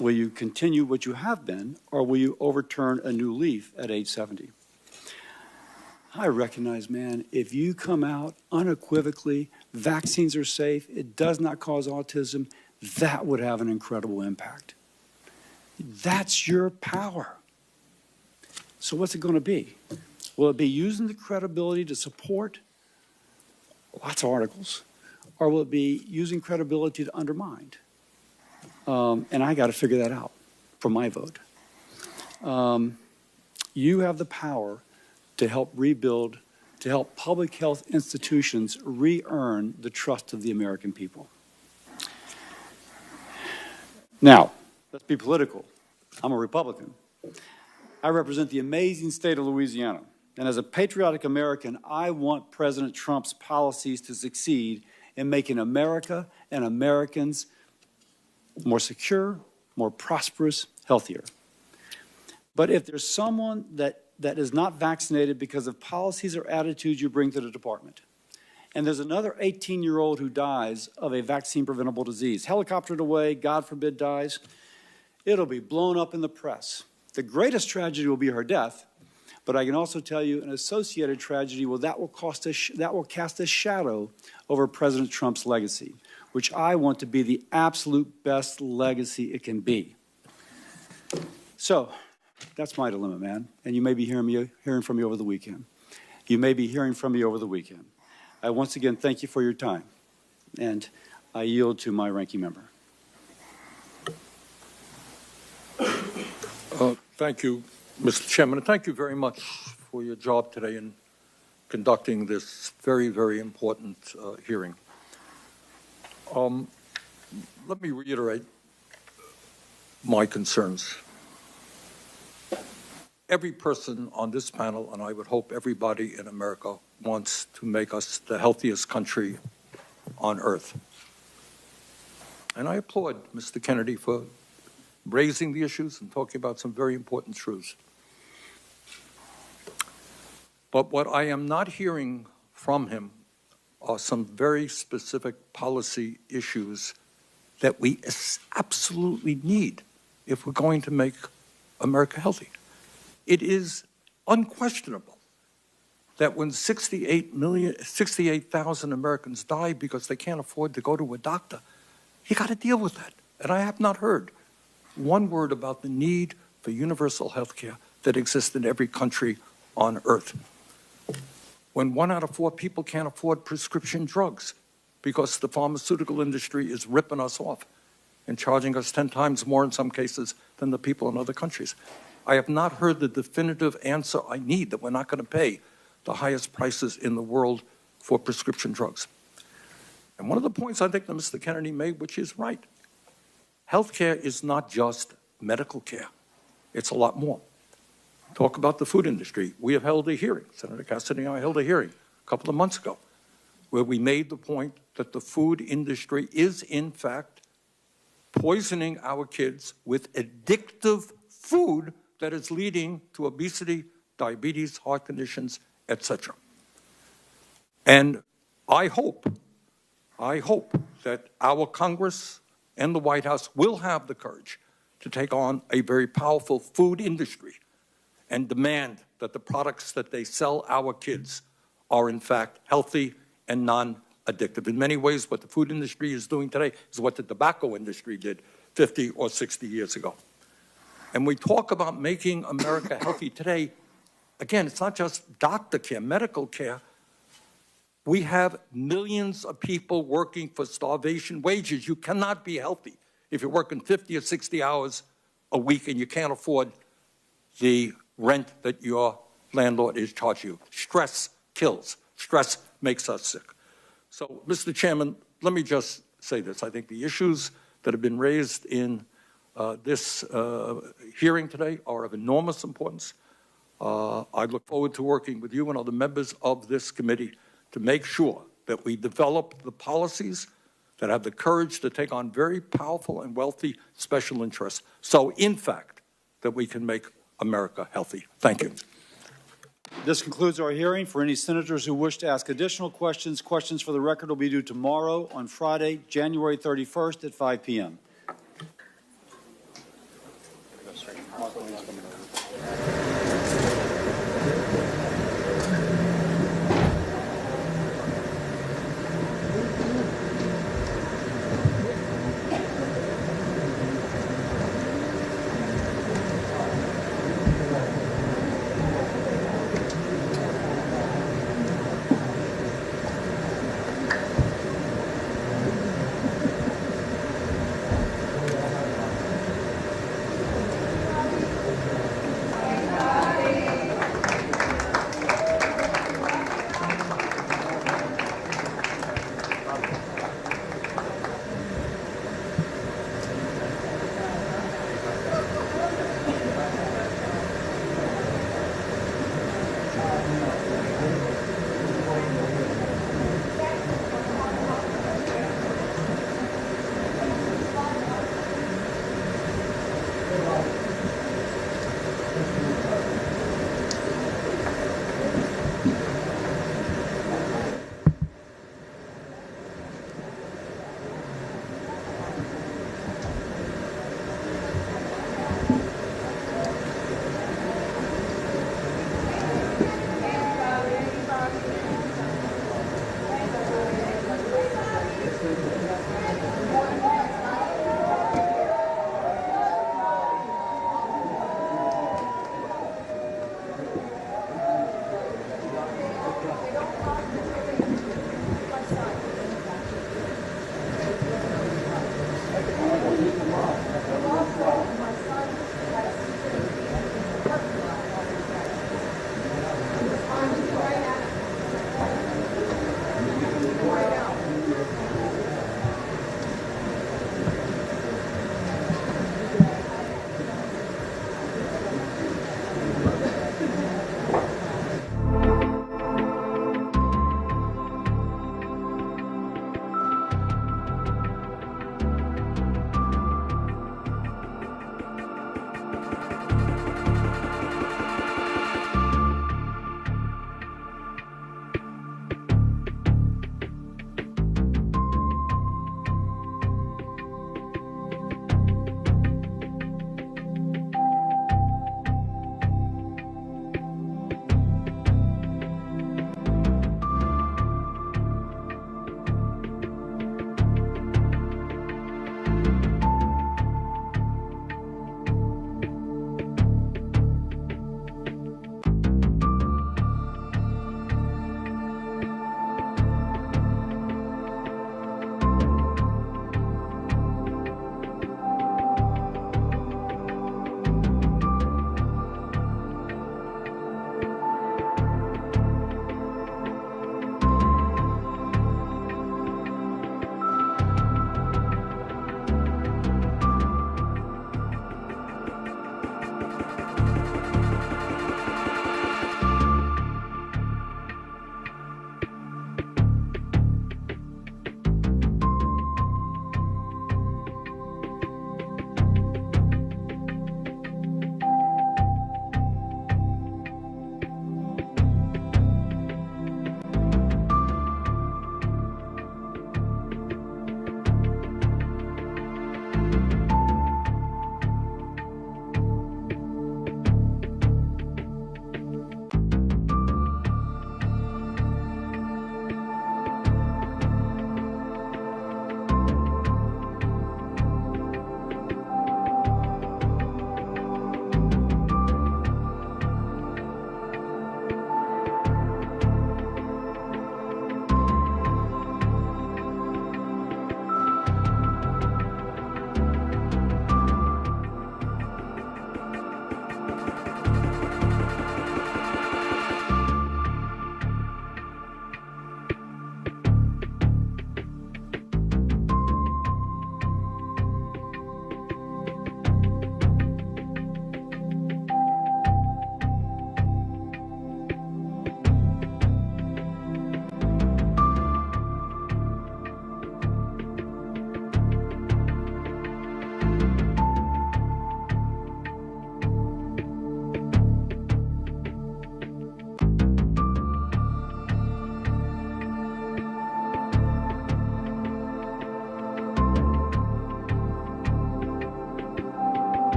you continue what you have been, or will you overturn a new leaf at age 70? I recognize, man, if you come out unequivocally, vaccines are safe, it does not cause autism, that would have an incredible impact. That's your power. So what's it going to be? Will it be using the credibility to support lots of articles, or will it be using credibility to undermine? And I got to figure that out for my vote. You have the power to help rebuild, to help public health institutions re-earn the trust of the American people. Now, let's be political. I'm a Republican. I represent the amazing state of Louisiana. And as a patriotic American, I want President Trump's policies to succeed in making America and Americans more secure, more prosperous, healthier. But if there's someone that is not vaccinated because of policies or attitudes you bring to the department, and there's another 18-year-old who dies of a vaccine-preventable disease, helicoptered away, God forbid dies, it'll be blown up in the press. The greatest tragedy will be her death, but I can also tell you an associated tragedy that will cast a shadow over President Trump's legacy, which I want to be the absolute best legacy it can be. So that's my dilemma, man. And you may be hearing from me over the weekend. You may be hearing from me over the weekend. I once again thank you for your time, and I yield to my ranking member. Thank you, Mr. Chairman, and thank you very much for your job today in conducting this very, very important hearing. Let me reiterate my concerns. Every person on this panel, and I would hope everybody in America, wants to make us the healthiest country on earth. And I applaud Mr. Kennedy for raising the issues and talking about some very important truths. But what I am not hearing from him are some very specific policy issues that we absolutely need if we're going to make America healthy. It is unquestionable that when 68,000 Americans die because they can't afford to go to a doctor, you got to deal with that. And I have not heard one word about the need for universal health care that exists in every country on earth. When 1 out of 4 people can't afford prescription drugs because the pharmaceutical industry is ripping us off and charging us 10 times more in some cases than the people in other countries. I have not heard the definitive answer I need that we're not going to pay the highest prices in the world for prescription drugs. And one of the points I think that Mr. Kennedy made, which is right, healthcare is not just medical care. It's a lot more. Talk about the food industry. We have held a hearing, Senator Cassidy and I held a hearing a couple of months ago, where we made the point that the food industry is, in fact, poisoning our kids with addictive food that is leading to obesity, diabetes, heart conditions, etc. And I hope that our Congress and the White House will have the courage to take on a very powerful food industry and demand that the products that they sell our kids are, in fact, healthy and non-addictive. In many ways, what the food industry is doing today is what the tobacco industry did 50 or 60 years ago. And we talk about making America healthy today. Again, it's not just doctor care, medical care. We have millions of people working for starvation wages. You cannot be healthy if you're working 50 or 60 hours a week and you can't afford the rent that your landlord is charging you. Stress kills. Stress makes us sick. So, Mr. Chairman, let me just say this. I think the issues that have been raised in this hearing today are of enormous importance. I look forward to working with you and other members of this committee to make sure that we develop the policies that have the courage to take on very powerful and wealthy special interests, so, in fact, that we can make America healthy. Thank you. This concludes our hearing. For any senators who wish to ask additional questions, questions for the record will be due tomorrow on Friday, January 31st at 5 p.m.